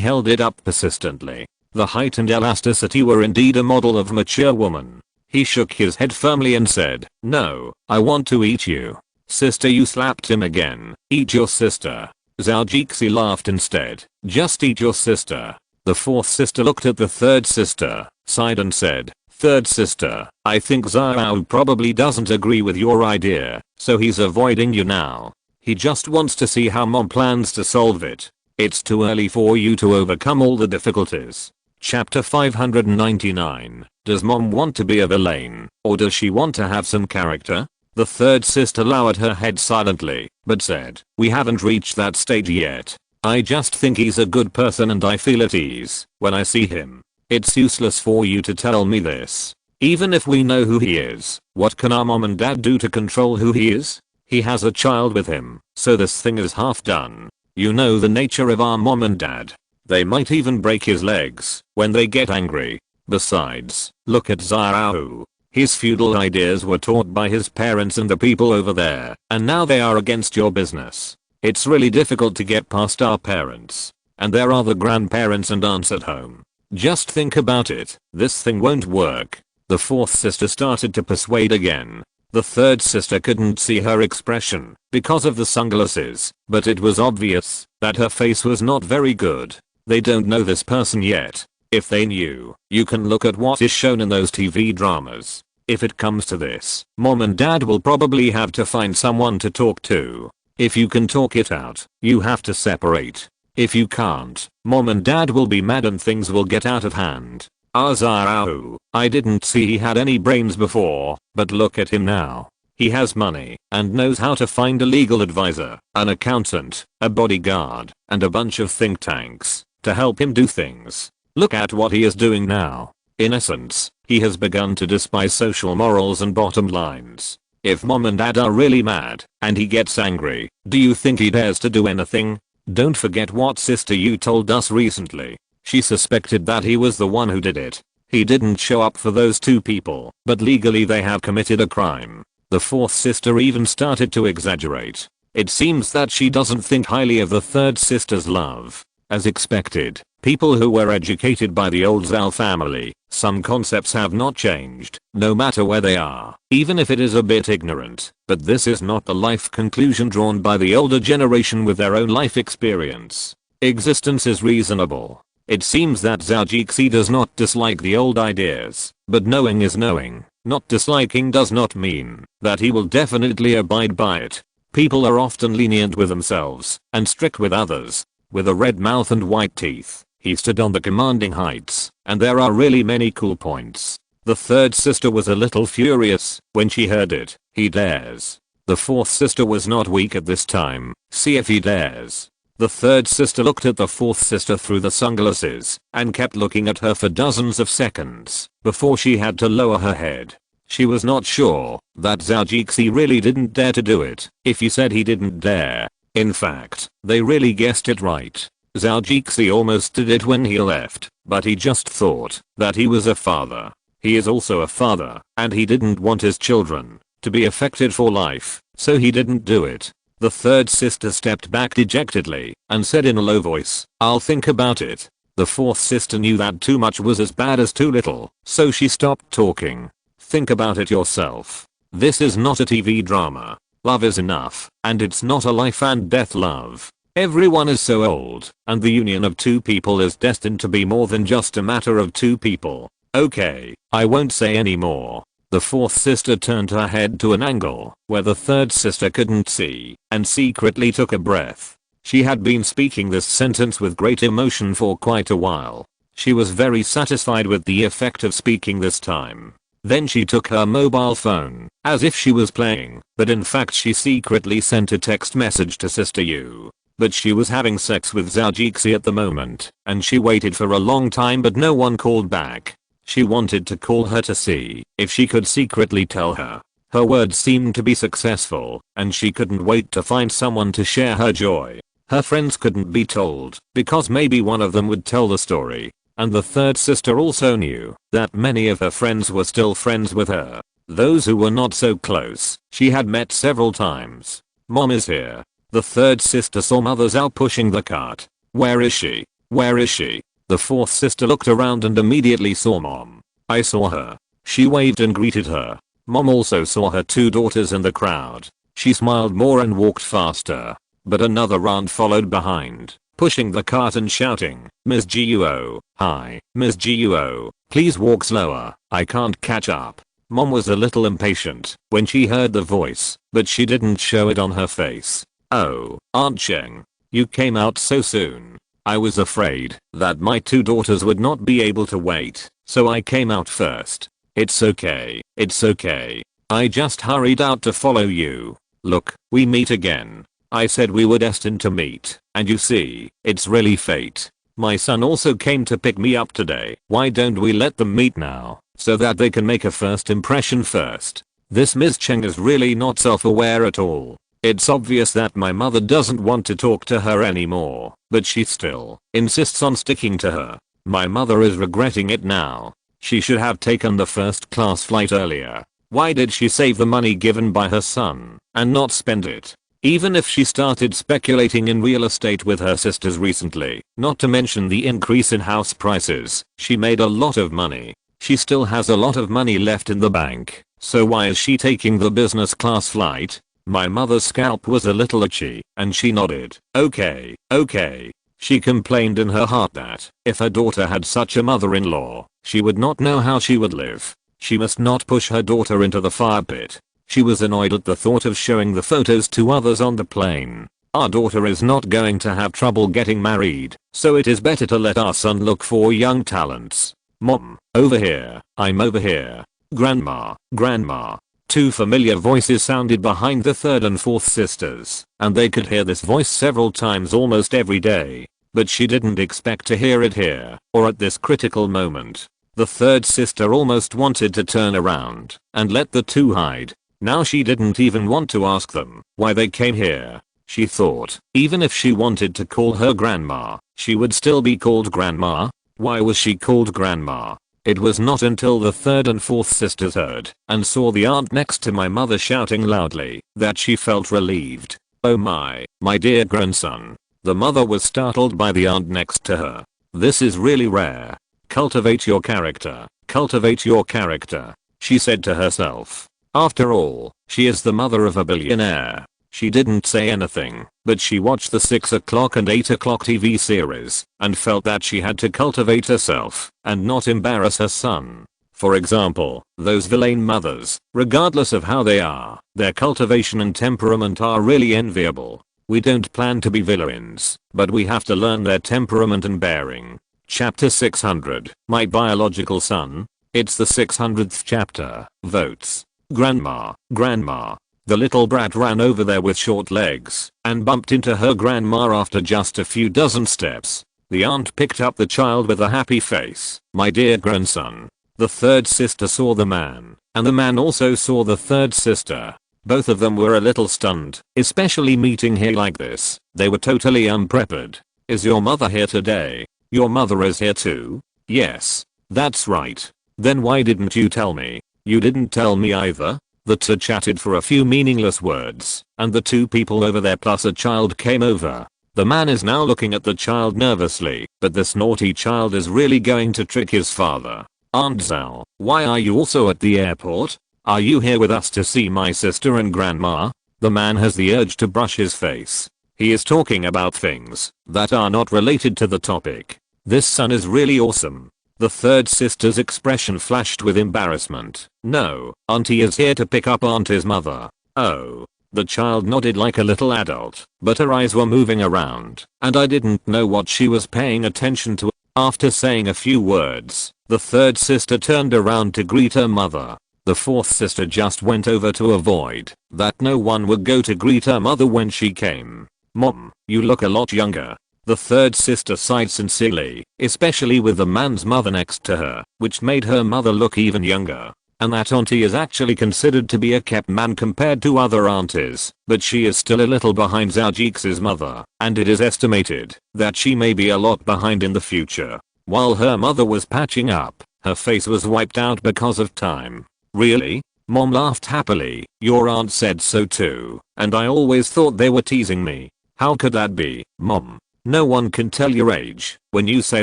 held it up persistently. The height and elasticity were indeed a model of mature woman. He shook his head firmly and said, no, I want to eat you. Sister, you slapped him again. Eat your sister. Zhao Jixi laughed instead. Just eat your sister. The fourth sister looked at the third sister, sighed and said, third sister, I think Zhou probably doesn't agree with your idea, so he's avoiding you now. He just wants to see how mom plans to solve it. It's too early for you to overcome all the difficulties. Chapter 599. Does mom want to be a villain, or does she want to have some character? The third sister lowered her head silently, but said, we haven't reached that stage yet. I just think he's a good person and I feel at ease when I see him. It's useless for you to tell me this. Even if we know who he is, what can our mom and dad do to control who he is? He has a child with him, so this thing is half done. You know the nature of our mom and dad. They might even break his legs when they get angry. Besides, look at Zhou. His feudal ideas were taught by his parents and the people over there, and now they are against your business. It's really difficult to get past our parents. And there are the grandparents and aunts at home. Just think about it, this thing won't work. The fourth sister started to persuade again. The third sister couldn't see her expression because of the sunglasses, but it was obvious that her face was not very good. They don't know this person yet. If they knew, you can look at what is shown in those TV dramas. If it comes to this, mom and dad will probably have to find someone to talk to. If you can talk it out, you have to separate. If you can't, mom and dad will be mad and things will get out of hand. Zhou, I didn't see he had any brains before, but look at him now. He has money and knows how to find a legal advisor, an accountant, a bodyguard, and a bunch of think tanks to help him do things. Look at what he is doing now. In essence, he has begun to despise social morals and bottom lines. If mom and dad are really mad and he gets angry, do you think he dares to do anything? Don't forget what sister you told us recently. She suspected that he was the one who did it. He didn't show up for those two people, but legally they have committed a crime. The fourth sister even started to exaggerate. It seems that she doesn't think highly of the third sister's love. As expected, people who were educated by the old Zhou family, some concepts have not changed, no matter where they are, even if it is a bit ignorant. But this is not the life conclusion drawn by the older generation with their own life experience. Existence is reasonable. It seems that Zhao Jixi does not dislike the old ideas, but knowing is knowing. Not disliking does not mean that he will definitely abide by it. People are often lenient with themselves and strict with others. With a red mouth and white teeth, he stood on the commanding heights, and there are really many cool points. The third sister was a little furious when she heard it. He dares. The fourth sister was not weak at this time. See if he dares. The third sister looked at the fourth sister through the sunglasses and kept looking at her for dozens of seconds before she had to lower her head. She was not sure that Zhou really didn't dare to do it if he said he didn't dare. In fact, they really guessed it right. Zhou almost did it when he left, but he just thought that he was a father. He is also a father, and he didn't want his children to be affected for life, so he didn't do it. The third sister stepped back dejectedly and said in a low voice, "I'll think about it." The fourth sister knew that too much was as bad as too little, so she stopped talking. Think about it yourself. This is not a TV drama. Love is enough, and it's not a life and death love. Everyone is so old, and the union of two people is destined to be more than just a matter of two people. Okay, I won't say any more. The fourth sister turned her head to an angle where the third sister couldn't see and secretly took a breath. She had been speaking this sentence with great emotion for quite a while. She was very satisfied with the effect of speaking this time. Then she took her mobile phone as if she was playing, but in fact she secretly sent a text message to Sister Yu. But she was having sex with Zhou at the moment, and she waited for a long time but no one called back. She wanted to call her to see if she could secretly tell her. Her words seemed to be successful, and she couldn't wait to find someone to share her joy. Her friends couldn't be told, because maybe one of them would tell the story. And the third sister also knew that many of her friends were still friends with her. Those who were not so close, she had met several times. Mom is here. The third sister saw Mother's out pushing the cart. Where is she? Where is she? The fourth sister looked around and immediately saw Mom. I saw her. She waved and greeted her. Mom also saw her two daughters in the crowd. She smiled more and walked faster. But another round followed behind, pushing the cart and shouting, "Ms. Guo, hi, Ms. Guo, please walk slower, I can't catch up." Mom was a little impatient when she heard the voice, but she didn't show it on her face. "Oh, Aunt Cheng, you came out so soon. I was afraid that my two daughters would not be able to wait, so I came out first." It's okay, it's okay. I just hurried out to follow you. Look, we meet again. I said we were destined to meet, and you see, it's really fate. My son also came to pick me up today. Why don't we let them meet now, so that they can make a first impression first? This Ms. Cheng is really not self-aware at all. It's obvious that my mother doesn't want to talk to her anymore, but she still insists on sticking to her. My mother is regretting it now. She should have taken the first class flight earlier. Why did she save the money given by her son and not spend it? Even if she started speculating in real estate with her sisters recently, not to mention the increase in house prices, she made a lot of money. She still has a lot of money left in the bank, so why is she taking the business class flight? My mother's scalp was a little itchy, and she nodded. Okay, okay. She complained in her heart that, if her daughter had such a mother-in-law, she would not know how she would live. She must not push her daughter into the fire pit. She was annoyed at the thought of showing the photos to others on the plane. Our daughter is not going to have trouble getting married, so it is better to let our son look for young talents. Mom, over here, I'm over here. Grandma, Grandma. Two familiar voices sounded behind the third and fourth sisters, and they could hear this voice several times almost every day. But she didn't expect to hear it here, or at this critical moment. The third sister almost wanted to turn around and let the two hide. Now she didn't even want to ask them why they came here. She thought, even if she wanted to call her grandma, she would still be called grandma. Why was she called grandma? It was not until the third and fourth sisters heard and saw the aunt next to my mother shouting loudly that she felt relieved. Oh my dear grandson. The mother was startled by the aunt next to her. This is really rare. Cultivate your character. Cultivate your character, she said to herself. After all, she is the mother of a billionaire. She didn't say anything, but she watched the 6 o'clock and 8 o'clock TV series and felt that she had to cultivate herself and not embarrass her son. For example, those villain mothers, regardless of how they are, their cultivation and temperament are really enviable. We don't plan to be villains, but we have to learn their temperament and bearing. Chapter 600, My Biological Son. It's the 600th chapter. Votes. Grandma, grandma. The little brat ran over there with short legs and bumped into her grandma after just a few dozen steps. The aunt picked up the child with a happy face. My dear grandson. The third sister saw the man, and the man also saw the third sister. Both of them were a little stunned, especially meeting here like this. They were totally unprepared. Is your mother here today? Your mother is here too? Yes. That's right. Then why didn't you tell me? You didn't tell me either? The two chatted for a few meaningless words, and the two people over there plus a child came over. The man is now looking at the child nervously, but this naughty child is really going to trick his father. Aunt Zhou, why are you also at the airport? Are you here with us to see my sister and grandma? The man has the urge to brush his face. He is talking about things that are not related to the topic. This son is really awesome. The third sister's expression flashed with embarrassment. No, auntie is here to pick up auntie's mother. Oh. The child nodded like a little adult, but her eyes were moving around, and I didn't know what she was paying attention to. After saying a few words, the third sister turned around to greet her mother. The fourth sister just went over to avoid that no one would go to greet her mother when she came. Mom, you look a lot younger. The third sister sighed sincerely, especially with the man's mother next to her, which made her mother look even younger. And that auntie is actually considered to be a kept man compared to other aunties, but she is still a little behind Zhou mother, and it is estimated that she may be a lot behind in the future. While her mother was patching up, her face was wiped out because of time. Really? Mom laughed happily. Your aunt said so too, and I always thought they were teasing me. How could that be, Mom? No one can tell your age when you say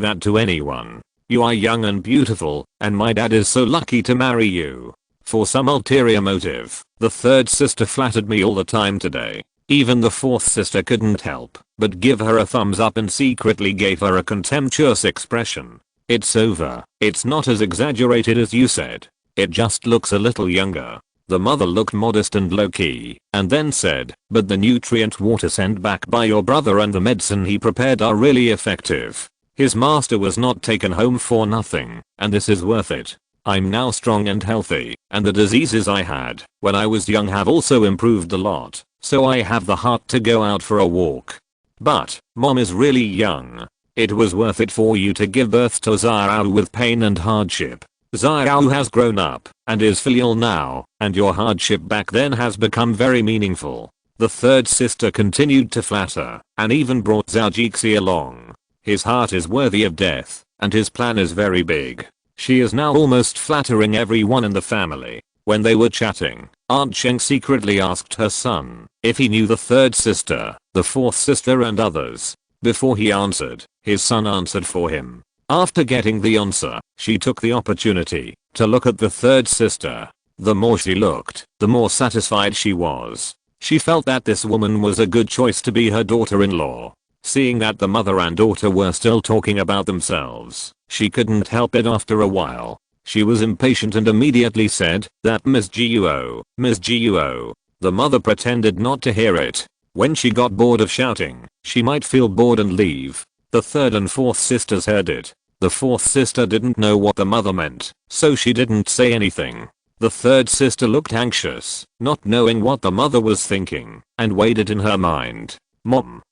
that to anyone. You are young and beautiful, and my dad is so lucky to marry you. For some ulterior motive, the third sister flattered me all the time today. Even the fourth sister couldn't help but give her a thumbs up and secretly gave her a contemptuous expression. It's over. It's not as exaggerated as you said. It just looks a little younger. The mother looked modest and low-key, and then said, but the nutrient water sent back by your brother and the medicine he prepared are really effective. His master was not taken home for nothing, and this is worth it. I'm now strong and healthy, and the diseases I had when I was young have also improved a lot, so I have the heart to go out for a walk. But, Mom is really young. It was worth it for you to give birth to Zhou with pain and hardship. Zhou has grown up and is filial now, and your hardship back then has become very meaningful. The third sister continued to flatter, and even brought Zhou along. His heart is worthy of death, and his plan is very big. She is now almost flattering everyone in the family. When they were chatting, Aunt Cheng secretly asked her son if he knew the third sister, the fourth sister and others. Before he answered, his son answered for him. After getting the answer, she took the opportunity to look at the third sister. The more she looked, the more satisfied she was. She felt that this woman was a good choice to be her daughter-in-law. Seeing that the mother and daughter were still talking about themselves, she couldn't help it after a while. She was impatient and immediately said, that Miss Zhou, Miss Zhou. The mother pretended not to hear it. When she got bored of shouting, she might feel bored and leave. The third and fourth sisters heard it. The fourth sister didn't know what the mother meant, so she didn't say anything. The third sister looked anxious, not knowing what the mother was thinking, and weighed it in her mind. Mom,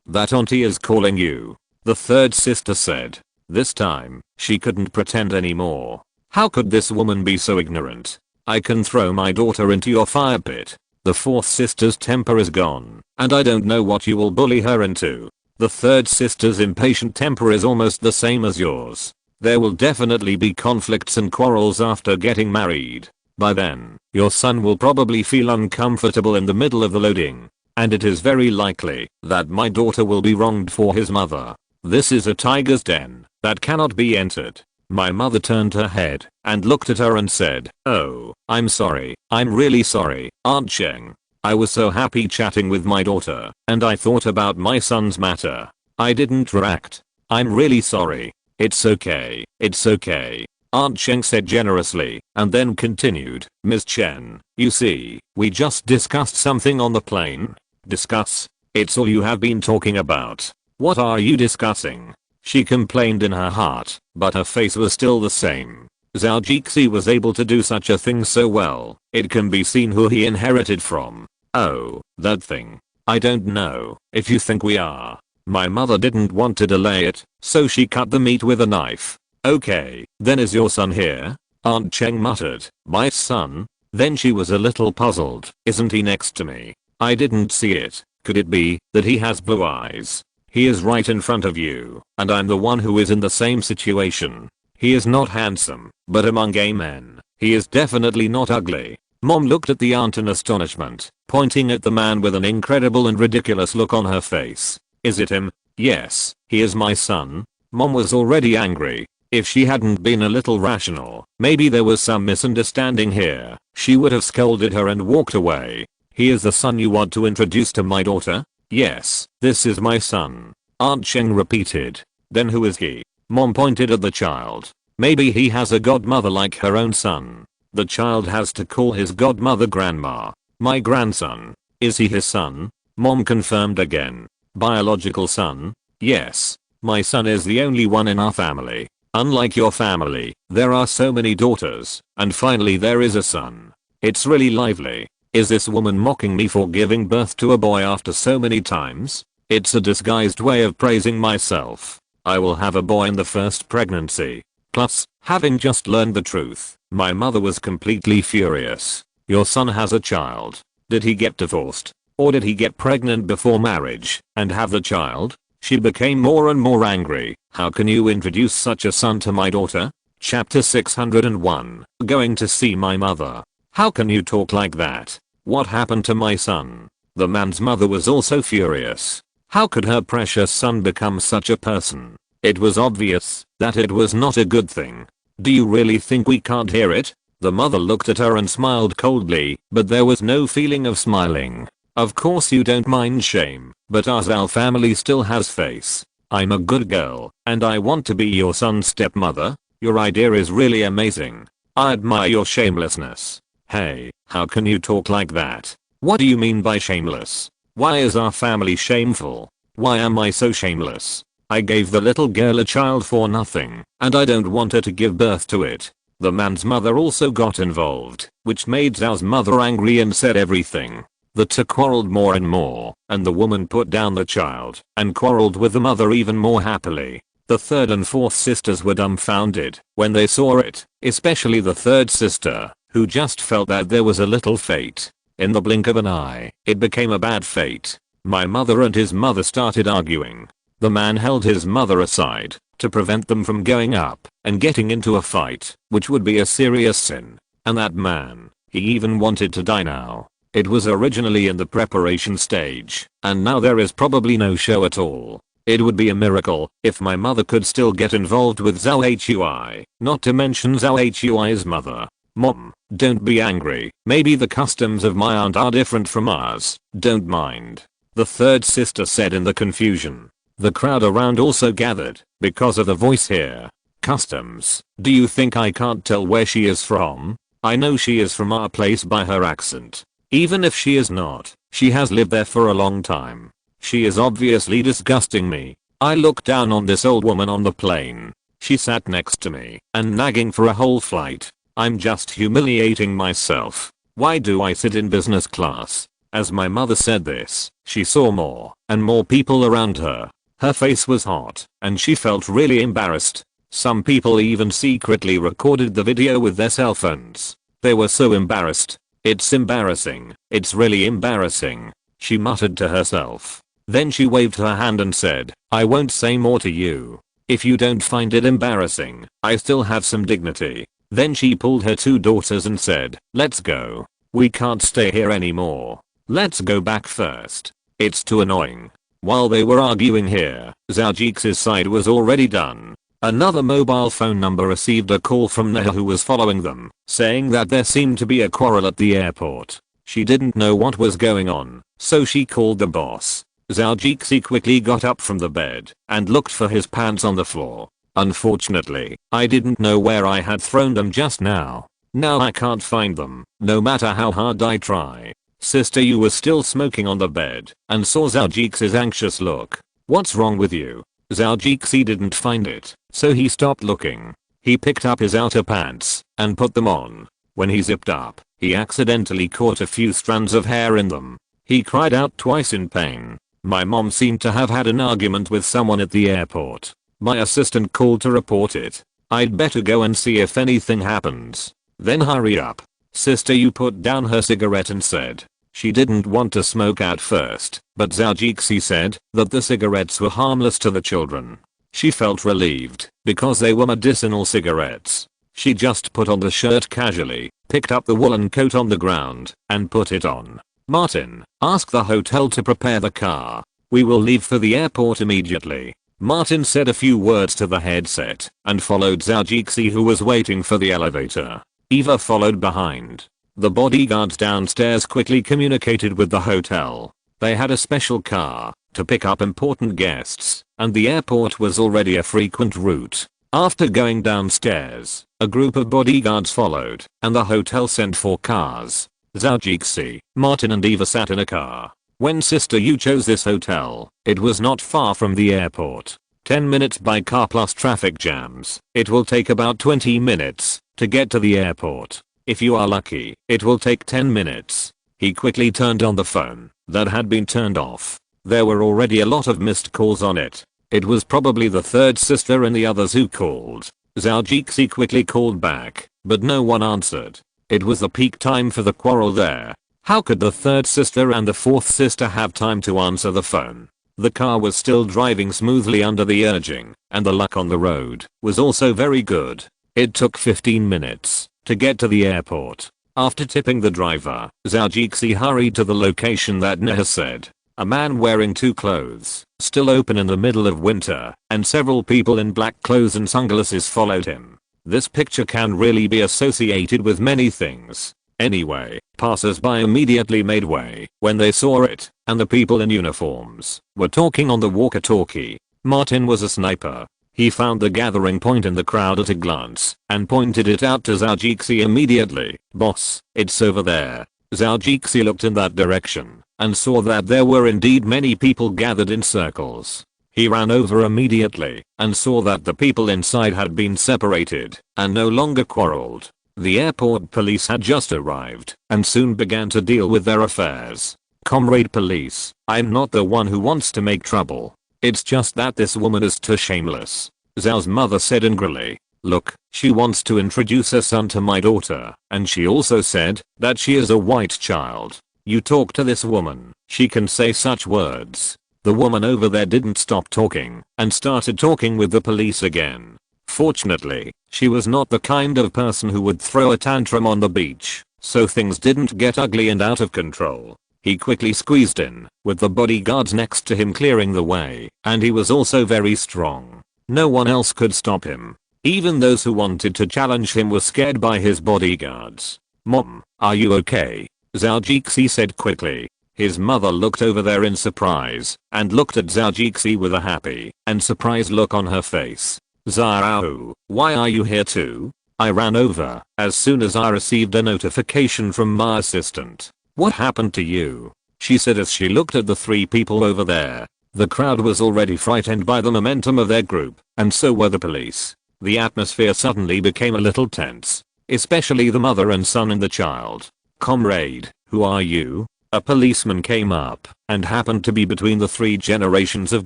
that auntie is calling you. The third sister said. This time, she couldn't pretend anymore. How could this woman be so ignorant? I can throw my daughter into your fire pit. The fourth sister's temper is gone, and I don't know what you will bully her into. The third sister's impatient temper is almost the same as yours. There will definitely be conflicts and quarrels after getting married. By then, your son will probably feel uncomfortable in the middle of the loading. And it is very likely that my daughter will be wronged for his mother. This is a tiger's den that cannot be entered. My mother turned her head and looked at her and said, oh, I'm sorry. I'm really sorry, Aunt Cheng. I was so happy chatting with my daughter, and I thought about my son's matter. I didn't react. I'm really sorry. It's okay. It's okay. Aunt Cheng said generously, and then continued, Ms. Chen, you see, we just discussed something on the plane. Discuss? It's all you have been talking about. What are you discussing? She complained in her heart, but her face was still the same. Zhou Jixi was able to do such a thing so well, it can be seen who he inherited from. Oh, that thing. I don't know if you think we are. My mother didn't want to delay it, so she cut the meat with a knife. Okay, then is your son here? Aunt Cheng muttered, my son? Then she was a little puzzled. Isn't he next to me? I didn't see it. Could it be that he has blue eyes? He is right in front of you, and I'm the one who is in the same situation. He is not handsome, but among gay men, he is definitely not ugly. Mom looked at the aunt in astonishment, pointing at the man with an incredible and ridiculous look on her face. Is it him? Yes, he is my son. Mom was already angry. If she hadn't been a little rational, maybe there was some misunderstanding here, she would have scolded her and walked away. He is the son you want to introduce to my daughter? Yes, this is my son. Aunt Cheng repeated. Then who is he? Mom pointed at the child. Maybe he has a godmother like her own son. The child has to call his godmother grandma. My grandson. Is he his son? Mom confirmed again. Biological son? Yes. My son is the only one in our family. Unlike your family, there are so many daughters, and finally there is a son. It's really lively. Is this woman mocking me for giving birth to a boy after so many times? It's a disguised way of praising myself. I will have a boy in the first pregnancy. Plus, having just learned the truth, my mother was completely furious. Your son has a child. Did he get divorced? Or did he get pregnant before marriage and have the child? She became more and more angry. How can you introduce such a son to my daughter? Chapter 601. Going to see my mother. How can you talk like that? What happened to my son? The man's mother was also furious. How could her precious son become such a person? It was obvious that it was not a good thing. Do you really think we can't hear it? The mother looked at her and smiled coldly, but there was no feeling of smiling. Of course you don't mind shame, but our Zhou family still has face. I'm a good girl, and I want to be your son's stepmother. Your idea is really amazing. I admire your shamelessness. Hey, how can you talk like that? What do you mean by shameless? Why is our family shameful? Why am I so shameless? I gave the little girl a child for nothing, and I don't want her to give birth to it. The man's mother also got involved, which made Zhao's mother angry and said everything. The two quarreled more and more, and the woman put down the child and quarreled with the mother even more happily. The third and fourth sisters were dumbfounded when they saw it, especially the third sister, who just felt that there was a little fate. In the blink of an eye, it became a bad fate. My mother and his mother started arguing. The man held his mother aside to prevent them from going up and getting into a fight, which would be a serious sin. And that man, he even wanted to die now. It was originally in the preparation stage, and now there is probably no show at all. It would be a miracle if my mother could still get involved with Zhou Hui, not to mention Zhou Hui's mother. Mom, don't be angry. Maybe the customs of my aunt are different from ours. Don't mind. The third sister said in the confusion. The crowd around also gathered because of the voice here. Customs. Do you think I can't tell where she is from? I know she is from our place by her accent. Even if she is not, she has lived there for a long time. She is obviously disgusting me. I looked down on this old woman on the plane. She sat next to me and nagging for a whole flight. I'm just humiliating myself. Why do I sit in business class? As my mother said this, she saw more and more people around her. Her face was hot and she felt really embarrassed. Some people even secretly recorded the video with their cell phones. They were so embarrassed. It's embarrassing. It's really embarrassing. She muttered to herself. Then she waved her hand and said, I won't say more to you. If you don't find it embarrassing, I still have some dignity. Then she pulled her two daughters and said, let's go. We can't stay here anymore. Let's go back first. It's too annoying. While they were arguing here, Zhou Jixi's side was already done. Another mobile phone number received a call from Neha, who was following them, saying that there seemed to be a quarrel at the airport. She didn't know what was going on, so she called the boss. Zhou Jixi quickly got up from the bed and looked for his pants on the floor. Unfortunately, I didn't know where I had thrown them just now. Now I can't find them, no matter how hard I try. Sister Yu was still smoking on the bed and saw Zhao Jixi's anxious look. What's wrong with you? Zhao Jixi didn't find it, so he stopped looking. He picked up his outer pants and put them on. When he zipped up, he accidentally caught a few strands of hair in them. He cried out twice in pain. My mom seemed to have had an argument with someone at the airport. My assistant called to report it. I'd better go and see if anything happens. Then hurry up. Sister Yu put down her cigarette and said she didn't want to smoke at first, but Zhao Jixi said that the cigarettes were harmless to the children. She felt relieved because they were medicinal cigarettes. She just put on the shirt casually, picked up the woolen coat on the ground, and put it on. Martin, ask the hotel to prepare the car. We will leave for the airport immediately. Martin said a few words to the headset and followed Zhao Jixi, who was waiting for the elevator. Eva followed behind. The bodyguards downstairs quickly communicated with the hotel. They had a special car to pick up important guests, and the airport was already a frequent route. After going downstairs, a group of bodyguards followed, and the hotel sent 4 cars. Zhao Jixi, Martin and Eva sat in a car. When Sister Yu chose this hotel, it was not far from the airport. 10 minutes by car plus traffic jams. It will take about 20 minutes to get to the airport. If you are lucky, it will take 10 minutes. He quickly turned on the phone that had been turned off. There were already a lot of missed calls on it. It was probably the third sister and the others who called. Zhao Jixi quickly called back, but no one answered. It was the peak time for the quarrel there. How could the third sister and the fourth sister have time to answer the phone? The car was still driving smoothly under the urging, and the luck on the road was also very good. It took 15 minutes to get to the airport. After tipping the driver, Zhao Jixi hurried to the location that Neha said. A man wearing 2 clothes, still open in the middle of winter, and several people in black clothes and sunglasses followed him. This picture can really be associated with many things. Anyway, passers-by immediately made way when they saw it, and the people in uniforms were talking on the walkie-talkie. Martin was a sniper. He found the gathering point in the crowd at a glance and pointed it out to Zhao Jixi immediately. Boss, it's over there. Zhao Jixi looked in that direction and saw that there were indeed many people gathered in circles. He ran over immediately and saw that the people inside had been separated and no longer quarreled. The airport police had just arrived and soon began to deal with their affairs. Comrade police, I'm not the one who wants to make trouble. It's just that this woman is too shameless. Zhao's mother said angrily. Look, she wants to introduce her son to my daughter, and she also said that she is a white child. You talk to this woman, she can say such words. The woman over there didn't stop talking and started talking with the police again. Fortunately, she was not the kind of person who would throw a tantrum on the beach, so things didn't get ugly and out of control. He quickly squeezed in, with the bodyguards next to him clearing the way, and he was also very strong. No one else could stop him. Even those who wanted to challenge him were scared by his bodyguards. Mom, are you okay? Zhao Jixi said quickly. His mother looked over there in surprise, and looked at Zhao Jixi with a happy and surprised look on her face. Zhao, why are you here too? I ran over as soon as I received a notification from my assistant. What happened to you? She said as she looked at the 3 people over there. The crowd was already frightened by the momentum of their group, and so were the police. The atmosphere suddenly became a little tense, especially the mother and son and the child. Comrade, who are you? A policeman came up and happened to be between the 3 generations of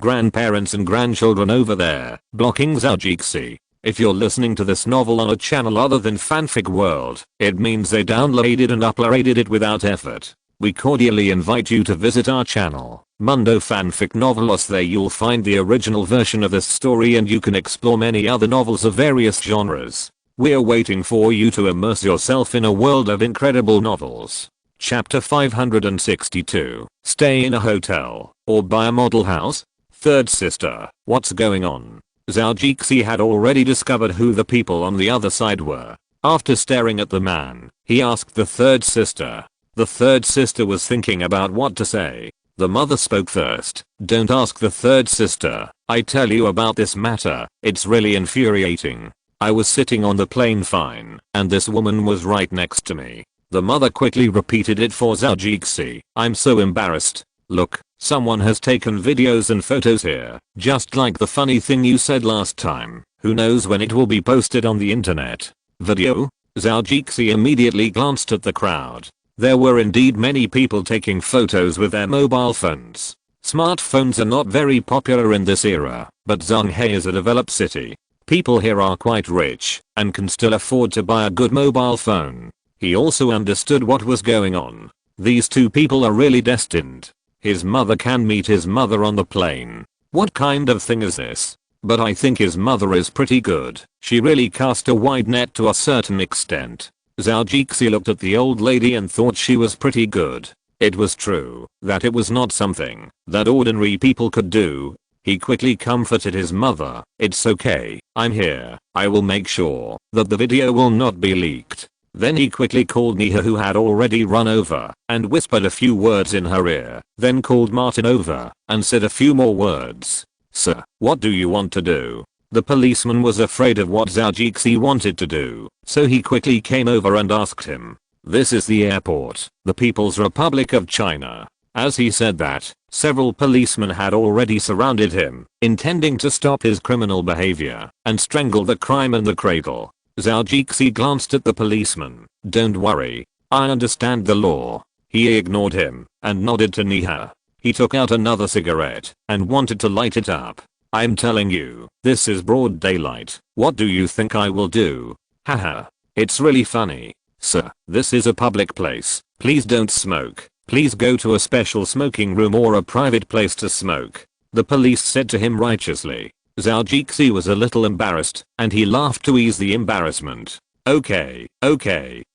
grandparents and grandchildren over there, blocking Zhao Jixi. If you're listening to this novel on a channel other than Fanfic World, it means they downloaded and uploaded it without effort. We cordially invite you to visit our channel, Mundo Fanfic Novelos. There you'll find the original version of this story and you can explore many other novels of various genres. We're waiting for you to immerse yourself in a world of incredible novels. Chapter 562. Stay in a hotel or buy a model house? Third sister, what's going on? Zhao Jixi had already discovered who the people on the other side were. After staring at the man, he asked the third sister. The third sister was thinking about what to say. The mother spoke first. "Don't ask the third sister. I tell you about this matter. It's really infuriating. I was sitting on the plane fine, and this woman was right next to me." The mother quickly repeated it for Zhou. "I'm so embarrassed. Look, someone has taken videos and photos here, just like the funny thing you said last time. Who knows when it will be posted on the internet." Video? Zhou immediately glanced at the crowd. There were indeed many people taking photos with their mobile phones. Smartphones are not very popular in this era, but Zhonghai is a developed city. People here are quite rich and can still afford to buy a good mobile phone. He also understood what was going on. These two people are really destined. His mother can meet his mother on the plane. What kind of thing is this? But I think his mother is pretty good. She really cast a wide net to a certain extent. Zhou looked at the old lady and thought she was pretty good. It was true that it was not something that ordinary people could do. He quickly comforted his mother. "It's okay, I'm here. I will make sure that the video will not be leaked." Then he quickly called Nia, who had already run over, and whispered a few words in her ear, then called Martin over and said a few more words. "Sir, what do you want to do?" The policeman was afraid of what Zhou wanted to do, so he quickly came over and asked him. "This is the airport, the People's Republic of China." As he said that, several policemen had already surrounded him, intending to stop his criminal behavior and strangle the crime in the cradle. Zhou glanced at the policeman. "Don't worry. I understand the law." He ignored him and nodded to Nia. He took out another cigarette and wanted to light it up. "I'm telling you, this is broad daylight. What do you think I will do? Haha. It's really funny. Sir, this is a public place. Please don't smoke. Please go to a special smoking room or a private place to smoke." The police said to him righteously. Zhou was a little embarrassed, and he laughed to ease the embarrassment. Okay,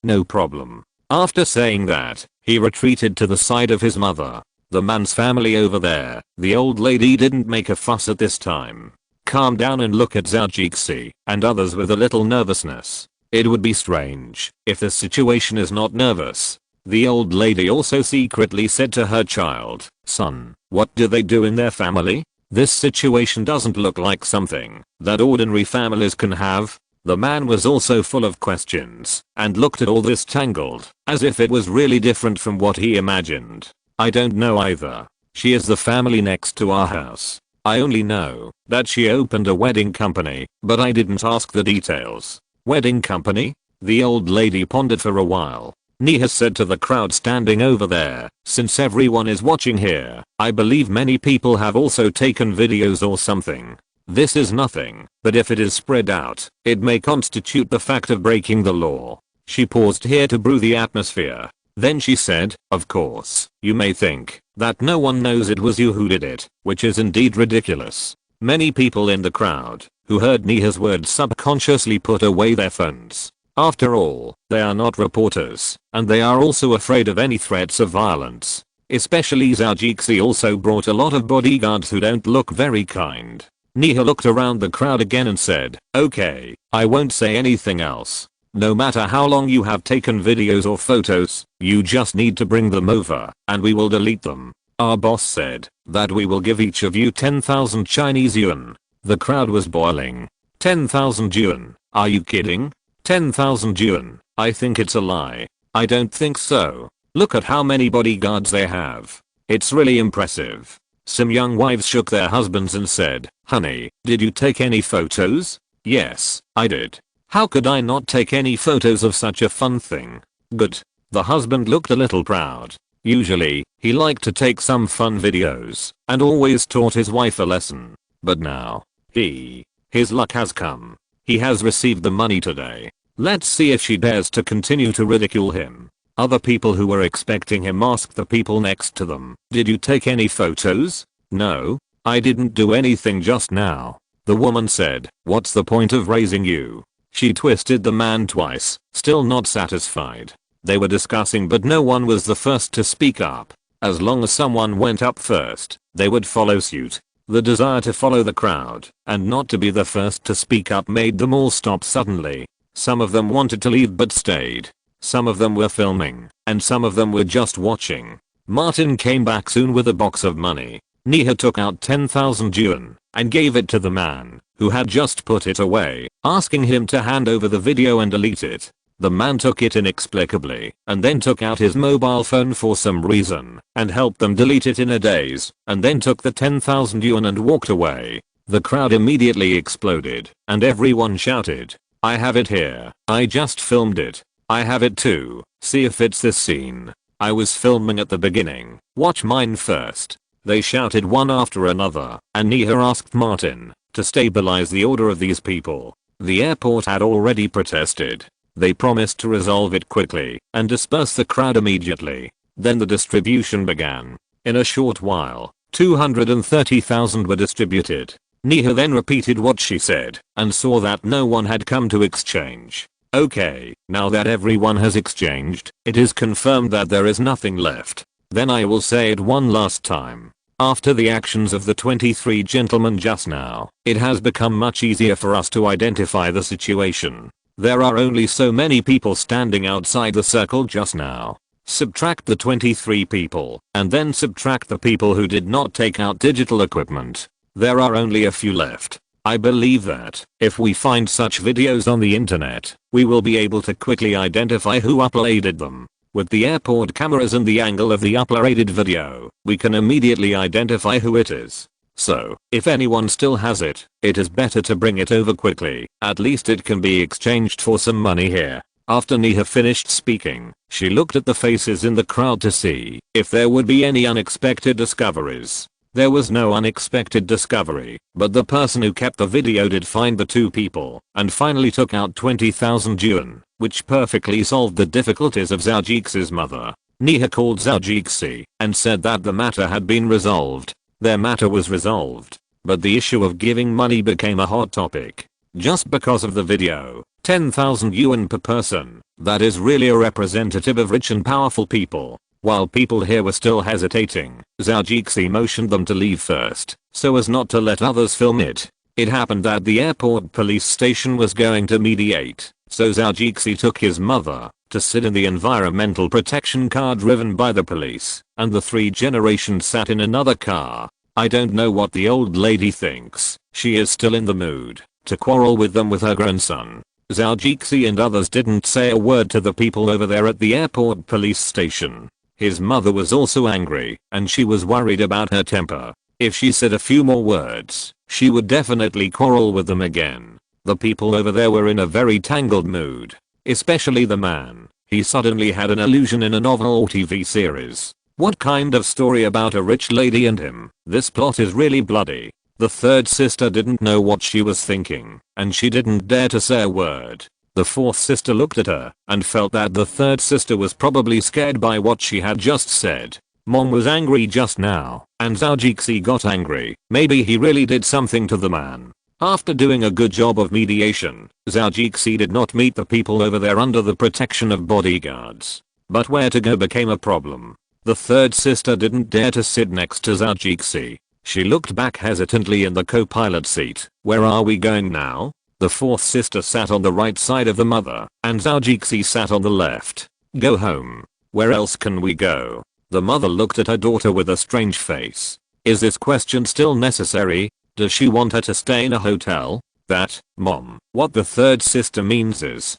no problem." After saying that, he retreated to the side of his mother. The man's family over there. The old lady didn't make a fuss at this time. Calm down and look at Zhou and others with a little nervousness. It would be strange if the situation is not nervous. The old lady also secretly said to her child, "Son, what do they do in their family? This situation doesn't look like something that ordinary families can have." The man was also full of questions and looked at all this tangled as if it was really different from what he imagined. "I don't know either. She is the family next to our house. I only know that she opened a wedding company, but I didn't ask the details." "Wedding company?" The old lady pondered for a while. Nia said to the crowd standing over there, "Since everyone is watching here, I believe many people have also taken videos or something. This is nothing, but if it is spread out, it may constitute the fact of breaking the law." She paused here to brew the atmosphere. Then she said, "Of course, you may think that no one knows it was you who did it, which is indeed ridiculous." Many people in the crowd who heard Nia's words subconsciously put away their phones. After all, they are not reporters, and they are also afraid of any threats of violence. Especially Zhou also brought a lot of bodyguards who don't look very kind. Nia looked around the crowd again and said, "Okay, I won't say anything else. No matter how long you have taken videos or photos, you just need to bring them over, and we will delete them. Our boss said that we will give each of you 10,000 Chinese yuan." The crowd was boiling. 10,000 yuan? Are you kidding? 10,000 yuan? I think it's a lie. I don't think so. Look at how many bodyguards they have. It's really impressive. Some young wives shook their husbands and said, "Honey, did you take any photos?" "Yes, I did. How could I not take any photos of such a fun thing?" "Good." The husband looked a little proud. Usually, he liked to take some fun videos and always taught his wife a lesson. But now, his luck has come. He has received the money today. Let's see if she dares to continue to ridicule him. Other people who were expecting him asked the people next to them, "Did you take any photos?" "No, I didn't do anything just now." The woman said, "What's the point of raising you?" She twisted the man twice, still not satisfied. They were discussing, but no one was the first to speak up. As long as someone went up first, they would follow suit. The desire to follow the crowd and not to be the first to speak up made them all stop suddenly. Some of them wanted to leave but stayed. Some of them were filming, and some of them were just watching. Martin came back soon with a box of money. Neha took out 10,000 yuan and gave it to the man, who had just put it away, asking him to hand over the video and delete it. The man took it inexplicably and then took out his mobile phone for some reason and helped them delete it in a daze, and then took the 10,000 yuan and walked away. The crowd immediately exploded and everyone shouted, "I have it here. I just filmed it. I have it too. See if it's this scene. I was filming at the beginning. Watch mine first." They shouted one after another, and Neha asked Martin to stabilize the order of these people. The airport had already protested. They promised to resolve it quickly and disperse the crowd immediately. Then the distribution began. In a short while, 230,000 were distributed. Neha then repeated what she said and saw that no one had come to exchange. Okay, now that everyone has exchanged, it is confirmed that there is nothing left. Then I will say it one last time. After the actions of the 23 gentlemen just now, it has become much easier for us to identify the situation. There are only so many people standing outside the circle just now. Subtract the 23 people, and then subtract the people who did not take out digital equipment. There are only a few left. I believe that, if we find such videos on the internet, we will be able to quickly identify who uploaded them. With the airport cameras and the angle of the uploaded video, we can immediately identify who it is. So, if anyone still has it, it is better to bring it over quickly. At least it can be exchanged for some money here. After Neha finished speaking, she looked at the faces in the crowd to see if there would be any unexpected discoveries. There was no unexpected discovery, but the person who kept the video did find the two people and finally took out 20,000 yuan, which perfectly solved the difficulties of Zhou Jixi's mother. Neha called Zhou Jixi and said that the matter had been resolved. Their matter was resolved, but the issue of giving money became a hot topic. Just because of the video, 10,000 yuan per person, that is really a representative of rich and powerful people. While people here were still hesitating, Zhou Jixi motioned them to leave first, so as not to let others film it. It happened that the airport police station was going to mediate, so Zhou Jixi took his mother to sit in the environmental protection car driven by the police, and the three generations sat in another car. I don't know what the old lady thinks. She is still in the mood to quarrel with them with her grandson. Zhou Jixi and others didn't say a word to the people over there at the airport police station. His mother was also angry, and she was worried about her temper. If she said a few more words, she would definitely quarrel with them again. The people over there were in a very tangled mood. Especially the man. He suddenly had an illusion in a novel or TV series. What kind of story about a rich lady and him? This plot is really bloody. The third sister didn't know what she was thinking, and she didn't dare to say a word. The fourth sister looked at her and felt that the third sister was probably scared by what she had just said. Mom was angry just now, and Zhou Jixi got angry. Maybe he really did something to the man. After doing a good job of mediation, Zhou Jixi did not meet the people over there under the protection of bodyguards. But where to go became a problem. The third sister didn't dare to sit next to Zhou Jixi. She looked back hesitantly in the co-pilot seat. Where are we going now? The fourth sister sat on the right side of the mother, and Zhou Jixi sat on the left. Go home. Where else can we go? The mother looked at her daughter with a strange face. Is this question still necessary? Does she want her to stay in a hotel? That, Mom, what the third sister means is,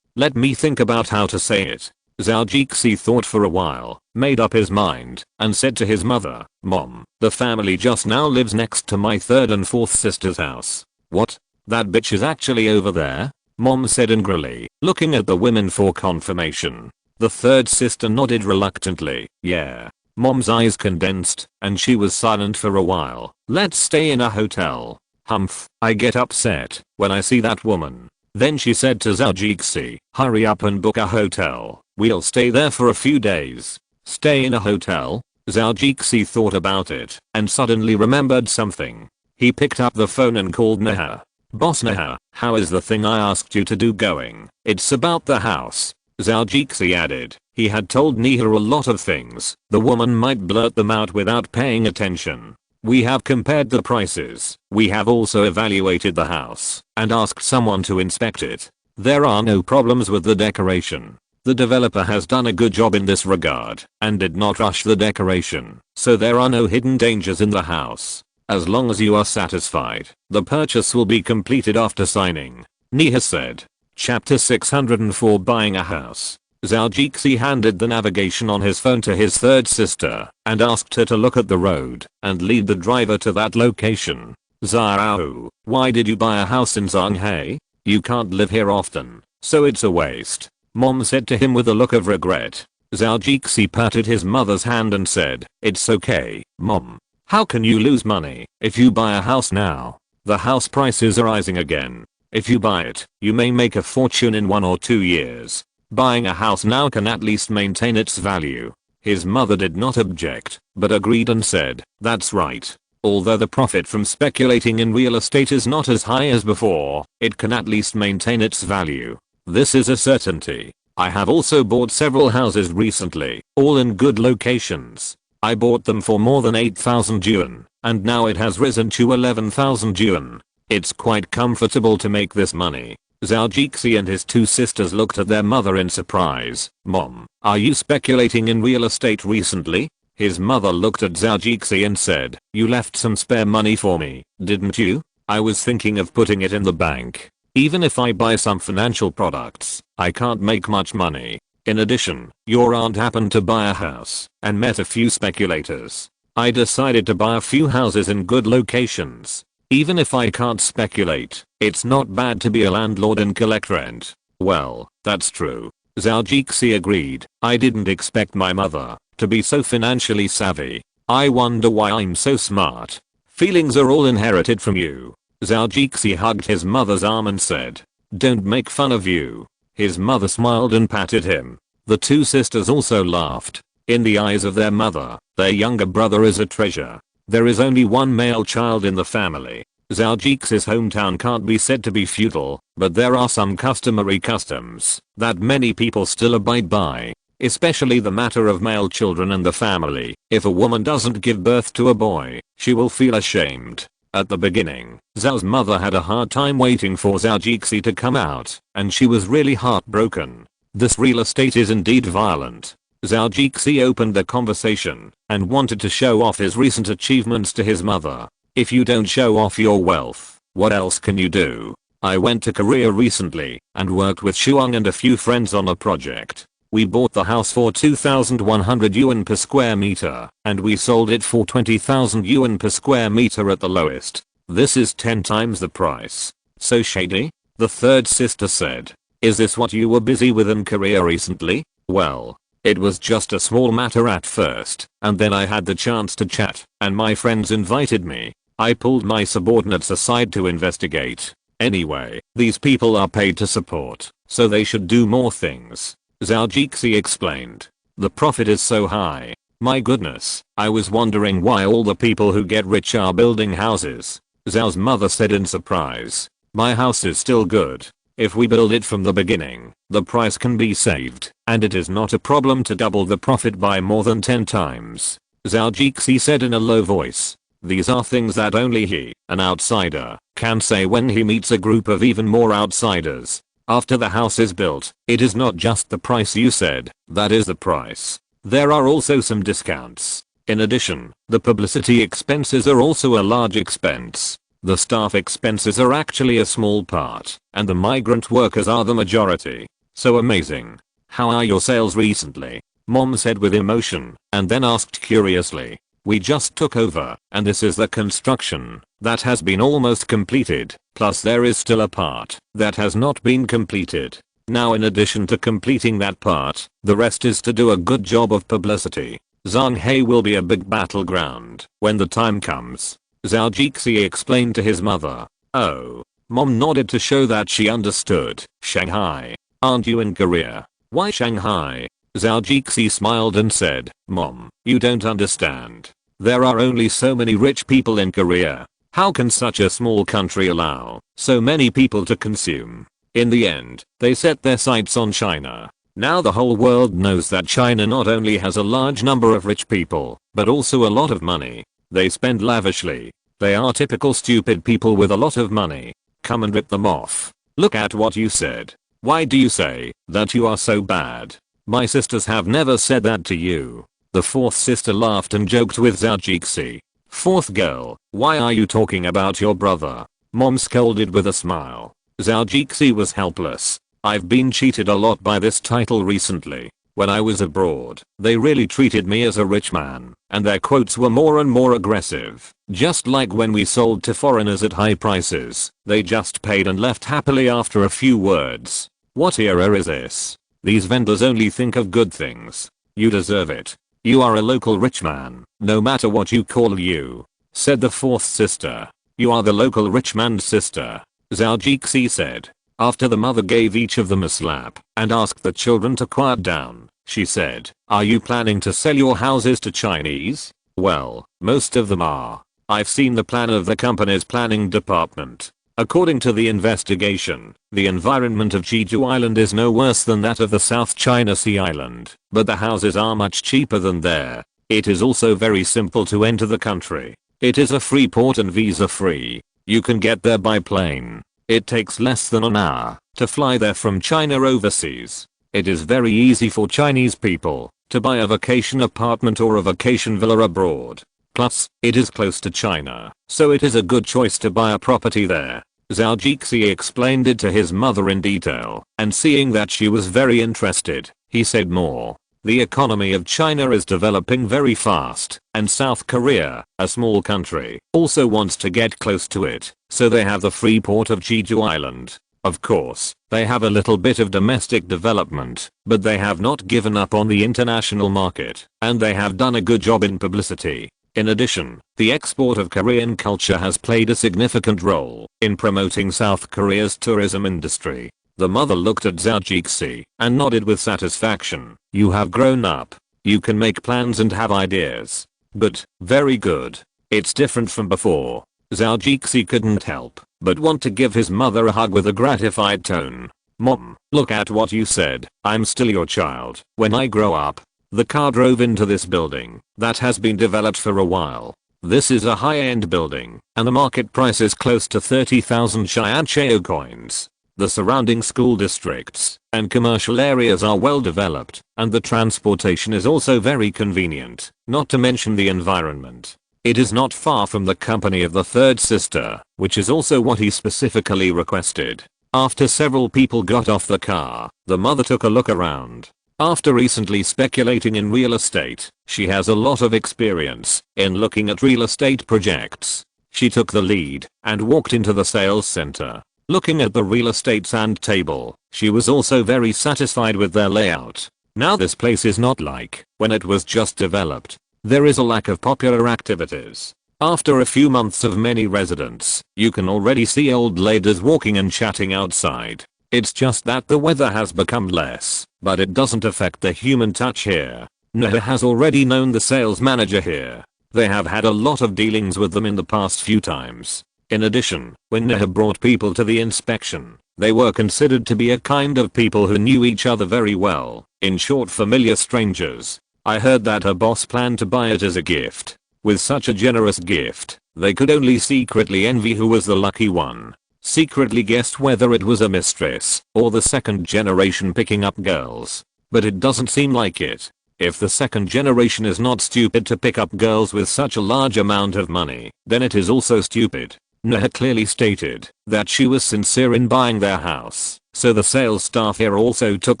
let me think about how to say it. Zhou Jixi thought for a while, made up his mind, and said to his mother, Mom, the family just now lives next to my third and fourth sister's house. What? That bitch is actually over there? Mom said angrily, looking at the women for confirmation. The third sister nodded reluctantly. Yeah. Mom's eyes condensed, and she was silent for a while. Let's stay in a hotel. Humph, I get upset when I see that woman. Then she said to Zhou Jixi, hurry up and book a hotel. We'll stay there for a few days. Stay in a hotel? Zhou Jixi thought about it, and suddenly remembered something. He picked up the phone and called Neha. Boss Neha, how is the thing I asked you to do going? It's about the house. Zhou Jixi added. He had told Neha a lot of things. The woman might blurt them out without paying attention. We have compared the prices. We have also evaluated the house and asked someone to inspect it. There are no problems with the decoration. The developer has done a good job in this regard and did not rush the decoration, so there are no hidden dangers in the house. As long as you are satisfied, the purchase will be completed after signing, Nia said. Chapter 604 Buying a House. Zhou handed the navigation on his phone to his third sister and asked her to look at the road and lead the driver to that location. Zhou, why did you buy a house in Zhanghe? You can't live here often, so it's a waste, Mom said to him with a look of regret. Zhou patted his mother's hand and said, it's okay, Mom. How can you lose money if you buy a house now? The house prices are rising again. If you buy it, you may make a fortune in 1 or 2 years. Buying a house now can at least maintain its value. His mother did not object, but agreed and said, that's right. Although the profit from speculating in real estate is not as high as before, it can at least maintain its value. This is a certainty. I have also bought several houses recently, all in good locations. I bought them for more than 8,000 yuan, and now it has risen to 11,000 yuan. It's quite comfortable to make this money. Zhou and his 2 sisters looked at their mother in surprise. Mom, are you speculating in real estate recently? His mother looked at Zhou and said, you left some spare money for me, didn't you? I was thinking of putting it in the bank. Even if I buy some financial products, I can't make much money. In addition, your aunt happened to buy a house and met a few speculators. I decided to buy a few houses in good locations. Even if I can't speculate, it's not bad to be a landlord and collect rent. Well, that's true. Zhou agreed. I didn't expect my mother to be so financially savvy. I wonder why I'm so smart. Feelings are all inherited from you. Zhou hugged his mother's arm and said, don't make fun of you. His mother smiled and patted him. The 2 sisters also laughed. In the eyes of their mother, their younger brother is a treasure. There is only one male child in the family. Zhou's hometown can't be said to be feudal, but there are some customary customs that many people still abide by, especially the matter of male children in the family. If a woman doesn't give birth to a boy, she will feel ashamed. At the beginning, Zhou's mother had a hard time waiting for Zhou to come out, and she was really heartbroken. This real estate is indeed violent. Zhou opened the conversation and wanted to show off his recent achievements to his mother. If you don't show off your wealth, what else can you do? I went to Korea recently and worked with Shuang and a few friends on a project. We bought the house for 2,100 yuan per square meter and we sold it for 20,000 yuan per square meter at the lowest. This is 10 times the price. So shady? The third sister said. Is this what you were busy with in Korea recently? Well, it was just a small matter at first, and then I had the chance to chat, and my friends invited me. I pulled my subordinates aside to investigate. Anyway, these people are paid to support, so they should do more things. Zhou explained. The profit is so high. My goodness, I was wondering why all the people who get rich are building houses. Zhou's mother said in surprise. My house is still good. If we build it from the beginning, the price can be saved, and it is not a problem to double the profit by more than 10 times. Zhou said in a low voice. These are things that only he, an outsider, can say when he meets a group of even more outsiders. After the house is built, it is not just the price you said, that is the price. There are also some discounts. In addition, the publicity expenses are also a large expense. The staff expenses are actually a small part, and the migrant workers are the majority. So amazing. How are your sales recently? Mom said with emotion, and then asked curiously. We just took over, and this is the construction that has been almost completed, plus there is still a part that has not been completed. Now in addition to completing that part, the rest is to do a good job of publicity. Zhanghe will be a big battleground when the time comes. Zhou explained to his mother. Oh. Mom nodded to show that she understood. Shanghai. Aren't you in Korea? Why Shanghai? Zhou smiled and said, Mom, you don't understand. There are only so many rich people in Korea. How can such a small country allow so many people to consume? In the end, they set their sights on China. Now the whole world knows that China not only has a large number of rich people, but also a lot of money. They spend lavishly. They are typical stupid people with a lot of money. Come and rip them off. Look at what you said. Why do you say that you are so bad? My sisters have never said that to you. The fourth sister laughed and joked with Zhou. Fourth girl, why are you talking about your brother? Mom scolded with a smile. Zhou was helpless. I've been cheated a lot by this title recently. When I was abroad, they really treated me as a rich man, and their quotes were more and more aggressive. Just like when we sold to foreigners at high prices, they just paid and left happily after a few words. What era is this? These vendors only think of good things. You deserve it. You are a local rich man, no matter what you call you, said the fourth sister. You are the local rich man's sister, Zhou said. After the mother gave each of them a slap and asked the children to quiet down, she said, are you planning to sell your houses to Chinese? Well, most of them are. I've seen the plan of the company's planning department. According to the investigation, the environment of Jeju Island is no worse than that of the South China Sea Island, but the houses are much cheaper than there. It is also very simple to enter the country. It is a free port and visa free. You can get there by plane. It takes less than an hour to fly there from China overseas. It is very easy for Chinese people to buy a vacation apartment or a vacation villa abroad. Plus, it is close to China, so it is a good choice to buy a property there. Zhou explained it to his mother in detail, and seeing that she was very interested, he said more. The economy of China is developing very fast, and South Korea, a small country, also wants to get close to it, so they have the free port of Jeju Island. Of course, they have a little bit of domestic development, but they have not given up on the international market, and they have done a good job in publicity. In addition, the export of Korean culture has played a significant role in promoting South Korea's tourism industry. The mother looked at Zhou and nodded with satisfaction. You have grown up. You can make plans and have ideas. Good, very good. It's different from before. Zhou couldn't help but want to give his mother a hug with a gratified tone. Mom, look at what you said. I'm still your child. When I grow up. The car drove into this building that has been developed for a while. This is a high-end building, and the market price is close to 30,000 Chao coins. The surrounding school districts and commercial areas are well developed, and the transportation is also very convenient, not to mention the environment. It is not far from the company of the third sister, which is also what he specifically requested. After several people got off the car, the mother took a look around. After recently speculating in real estate, she has a lot of experience in looking at real estate projects. She took the lead and walked into the sales center. Looking at the real estate sand table, she was also very satisfied with their layout. Now this place is not like when it was just developed. There is a lack of popular activities. After a few months of many residents, you can already see old ladies walking and chatting outside. It's just that the weather has become less, but it doesn't affect the human touch here. Neha has already known the sales manager here. They have had a lot of dealings with them in the past few times. In addition, when Neha brought people to the inspection, they were considered to be a kind of people who knew each other very well, in short familiar strangers. I heard that her boss planned to buy it as a gift. With such a generous gift, they could only secretly envy who was the lucky one. Secretly guessed whether it was a mistress or the second generation picking up girls. But it doesn't seem like it. If the second generation is not stupid to pick up girls with such a large amount of money, then it is also stupid. Neha clearly stated that she was sincere in buying their house, so the sales staff here also took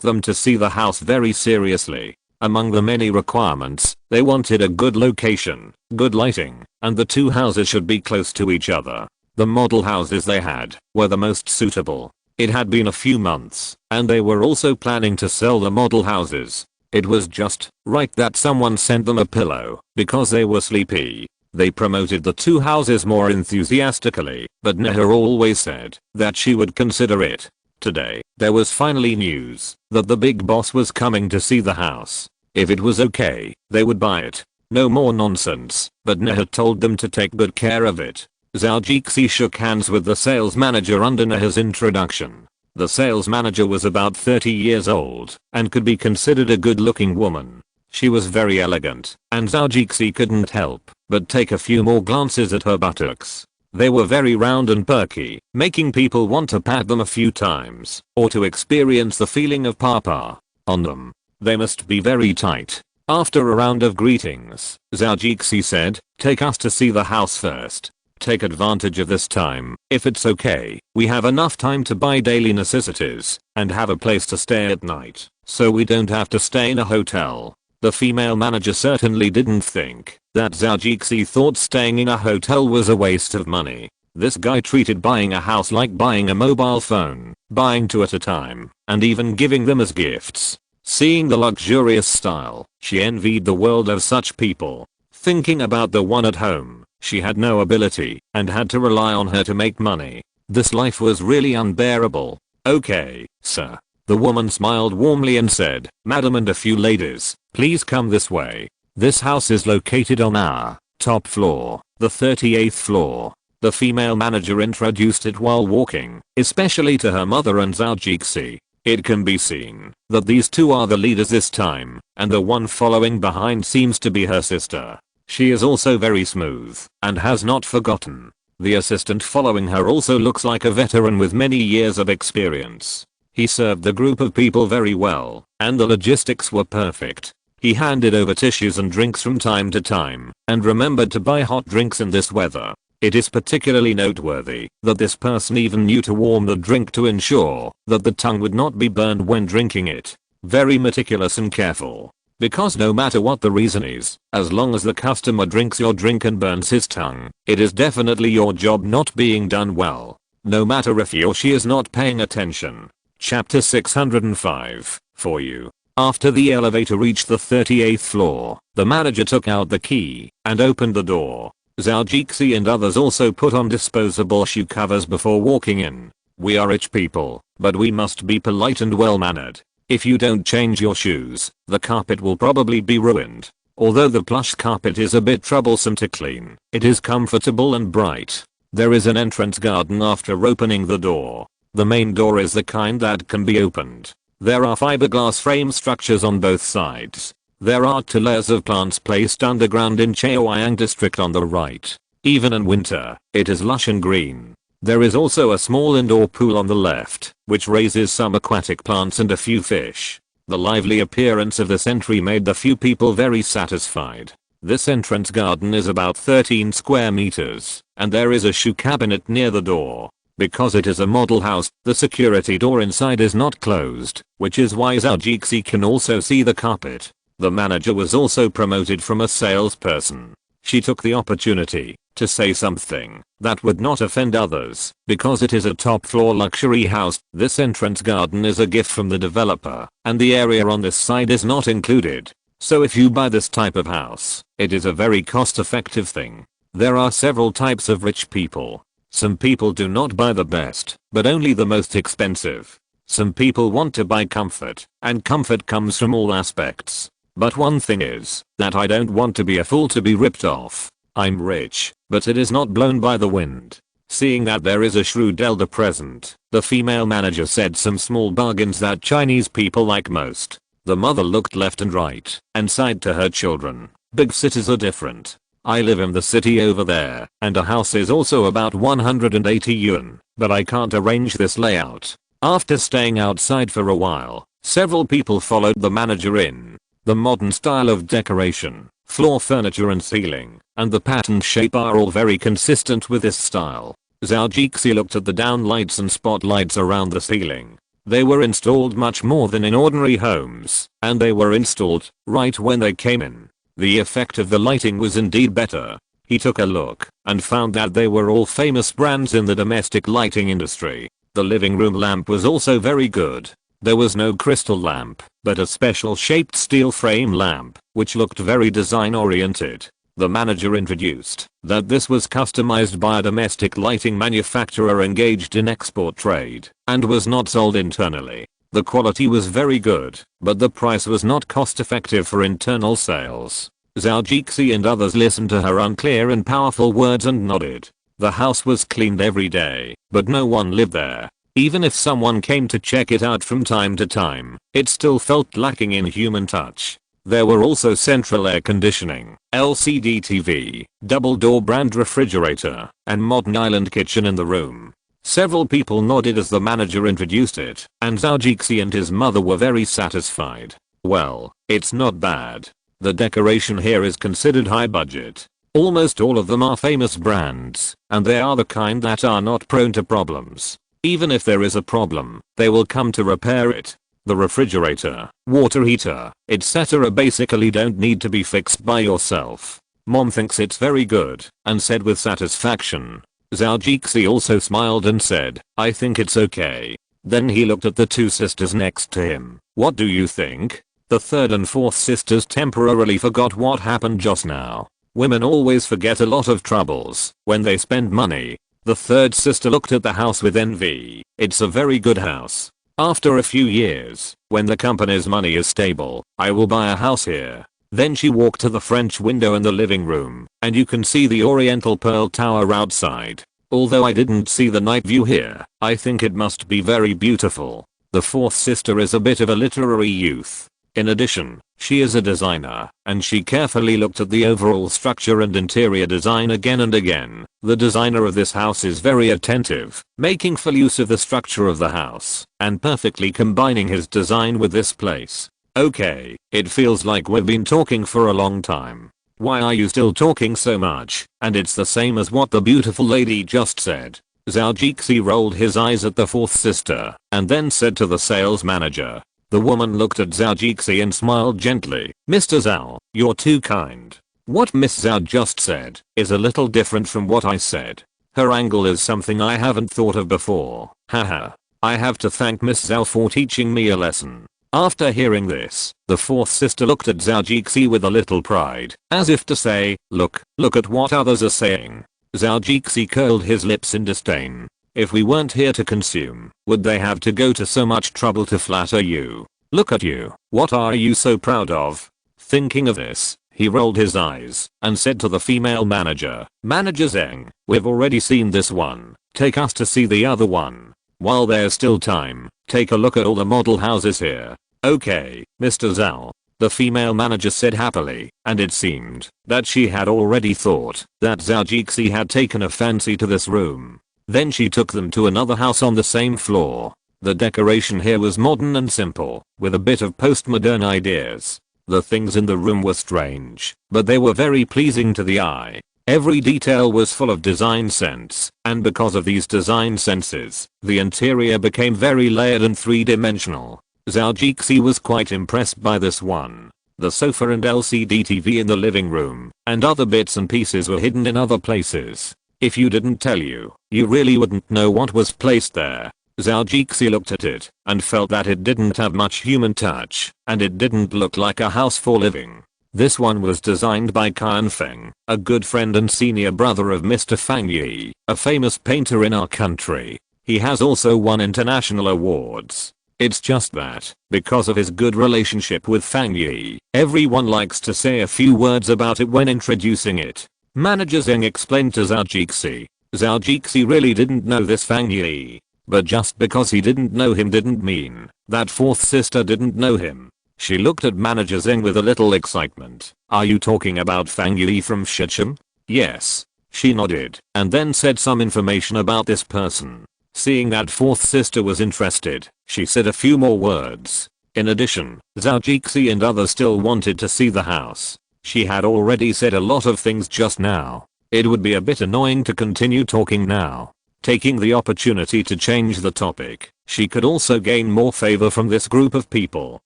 them to see the house very seriously. Among the many requirements, they wanted a good location, good lighting, and the two houses should be close to each other. The model houses they had were the most suitable. It had been a few months, and they were also planning to sell the model houses. It was just right that someone sent them a pillow because they were sleepy. They promoted the two houses more enthusiastically, but Neha always said that she would consider it. Today, there was finally news that the big boss was coming to see the house. If it was okay, they would buy it. No more nonsense, but Neha told them to take good care of it. Zhou shook hands with the sales manager under Neha's introduction. The sales manager was about 30 years old and could be considered a good-looking woman. She was very elegant, and Zhou couldn't help but take a few more glances at her buttocks. They were very round and perky, making people want to pat them a few times or to experience the feeling of papa on them. They must be very tight. After a round of greetings, Zhou said, "Take us to see the house first. Take advantage of this time, if it's okay. We have enough time to buy daily necessities and have a place to stay at night, so we don't have to stay in a hotel." The female manager certainly didn't think that Zhou thought staying in a hotel was a waste of money. This guy treated buying a house like buying a mobile phone, buying two at a time, and even giving them as gifts. Seeing the luxurious style, she envied the world of such people. Thinking about the one at home, she had no ability and had to rely on her to make money. This life was really unbearable. "Okay, sir." The woman smiled warmly and said, "Madam and a few ladies, please come this way. This house is located on our top floor, the 38th floor." The female manager introduced it while walking, especially to her mother and Zhou. It can be seen that these two are the leaders this time, and the one following behind seems to be her sister. She is also very smooth and has not forgotten. The assistant following her also looks like a veteran with many years of experience. He served the group of people very well, and the logistics were perfect. He handed over tissues and drinks from time to time, and remembered to buy hot drinks in this weather. It is particularly noteworthy that this person even knew to warm the drink to ensure that the tongue would not be burned when drinking it. Very meticulous and careful. Because no matter what the reason is, as long as the customer drinks your drink and burns his tongue, it is definitely your job not being done well. No matter if he or she is not paying attention. Chapter 605, for you. After the elevator reached the 38th floor, the manager took out the key and opened the door. Zhou and others also put on disposable shoe covers before walking in. "We are rich people, but we must be polite and well-mannered. If you don't change your shoes, the carpet will probably be ruined." Although the plush carpet is a bit troublesome to clean, it is comfortable and bright. There is an entrance garden after opening the door. The main door is the kind that can be opened. There are fiberglass frame structures on both sides. There are 2 layers of plants placed underground in Chaoyang district on the right. Even in winter, it is lush and green. There is also a small indoor pool on the left, which raises some aquatic plants and a few fish. The lively appearance of this entry made the few people very satisfied. This entrance garden is about 13 square meters, and there is a shoe cabinet near the door. Because it is a model house, the security door inside is not closed, which is why Zhou can also see the carpet. The manager was also promoted from a salesperson. She took the opportunity to say something that would not offend others. Because it is a top floor luxury house, this entrance garden is a gift from the developer, and the area on this side is not included. So if you buy this type of house, it is a very cost-effective thing. There are several types of rich people. Some people do not buy the best, but only the most expensive. Some people want to buy comfort, and comfort comes from all aspects. But one thing is that I don't want to be a fool to be ripped off. I'm rich, but it is not blown by the wind. Seeing that there is a shrewd elder present, the female manager said some small bargains that Chinese people like most. The mother looked left and right and sighed to her children. "Big cities are different. I live in the city over there, and a house is also about 180 yuan, but I can't arrange this layout." After staying outside for a while, several people followed the manager in. The modern style of decoration, floor furniture and ceiling, and the pattern shape are all very consistent with this style. Zhou looked at the downlights and spotlights around the ceiling. They were installed much more than in ordinary homes, and they were installed right when they came in. The effect of the lighting was indeed better. He took a look and found that they were all famous brands in the domestic lighting industry. The living room lamp was also very good. There was no crystal lamp, but a special shaped steel frame lamp, which looked very design oriented. The manager introduced that this was customized by a domestic lighting manufacturer engaged in export trade and was not sold internally. The quality was very good, but the price was not cost effective for internal sales. Zhou and others listened to her unclear and powerful words and nodded. The house was cleaned every day, but no one lived there. Even if someone came to check it out from time to time, it still felt lacking in human touch. There were also central air conditioning, LCD TV, double door brand refrigerator, and modern island kitchen in the room. Several people nodded as the manager introduced it, and Zhou and his mother were very satisfied. Well, it's not bad. The decoration here is considered high budget. Almost all of them are famous brands, and they are the kind that are not prone to problems. Even if there is a problem, they will come to repair it. The refrigerator, water heater, etc. basically don't need to be fixed by yourself. Mom thinks it's very good, and said with satisfaction. Zhou also smiled and said, I think it's okay. Then he looked at the two sisters next to him. What do you think? The third and fourth sisters temporarily forgot what happened just now. Women always forget a lot of troubles when they spend money. The third sister looked at the house with envy. It's a very good house. After a few years, when the company's money is stable, I will buy a house here. Then she walked to the French window in the living room, and you can see the Oriental Pearl Tower outside. Although I didn't see the night view here, I think it must be very beautiful. The fourth sister is a bit of a literary youth. In addition, she is a designer, and she carefully looked at the overall structure and interior design again and again. The designer of this house is very attentive, making full use of the structure of the house, and perfectly combining his design with this place. Okay, it feels like we've been talking for a long time. Why are you still talking so much? And it's the same as what the beautiful lady just said. Zhou rolled his eyes at the fourth sister, and then said to the sales manager. The woman looked at Zhou and smiled gently. Mr. Zhou, you're too kind. What Miss Zhou just said is a little different from what I said. Her angle is something I haven't thought of before. Haha. I have to thank Miss Zhou for teaching me a lesson. After hearing this, the fourth sister looked at Zhou with a little pride, as if to say, look at what others are saying. Zhou curled his lips in disdain. If we weren't here to consume, would they have to go to so much trouble to flatter you? Look at you. What are you so proud of? Thinking of this, he rolled his eyes and said to the female manager, Manager Zheng, we've already seen this one. Take us to see the other one. While there's still time, take a look at all the model houses here. Okay, Mr. Zhou. The female manager said happily, and it seemed that she had already thought that Zhou had taken a fancy to this room. Then she took them to another house on the same floor. The decoration here was modern and simple, with a bit of postmodern ideas. The things in the room were strange, but they were very pleasing to the eye. Every detail was full of design sense, and because of these design senses, the interior became very layered and three-dimensional. Zhou was quite impressed by this one. The sofa and LCD TV in the living room, and other bits and pieces were hidden in other places. If you didn't tell you really wouldn't know what was placed there. Zhou looked at it and felt that it didn't have much human touch, and it didn't look like a house for living. This one was designed by Qian Feng, a good friend and senior brother of Mr. Fang Yi, a famous painter in our country. He has also won international awards. It's just that, because of his good relationship with Fang Yi, everyone likes to say a few words about it when introducing it. Manager Zheng explained to Zhou. Zhou really didn't know this Fang Yi. But just because he didn't know him didn't mean that fourth sister didn't know him. She looked at Manager Zheng with a little excitement. Are you talking about Fang Yi from Shicheng? Yes. She nodded, and then said some information about this person. Seeing that fourth sister was interested, she said a few more words. In addition, Zhou and others still wanted to see the house. She had already said a lot of things just now. It would be a bit annoying to continue talking now. Taking the opportunity to change the topic, she could also gain more favor from this group of people.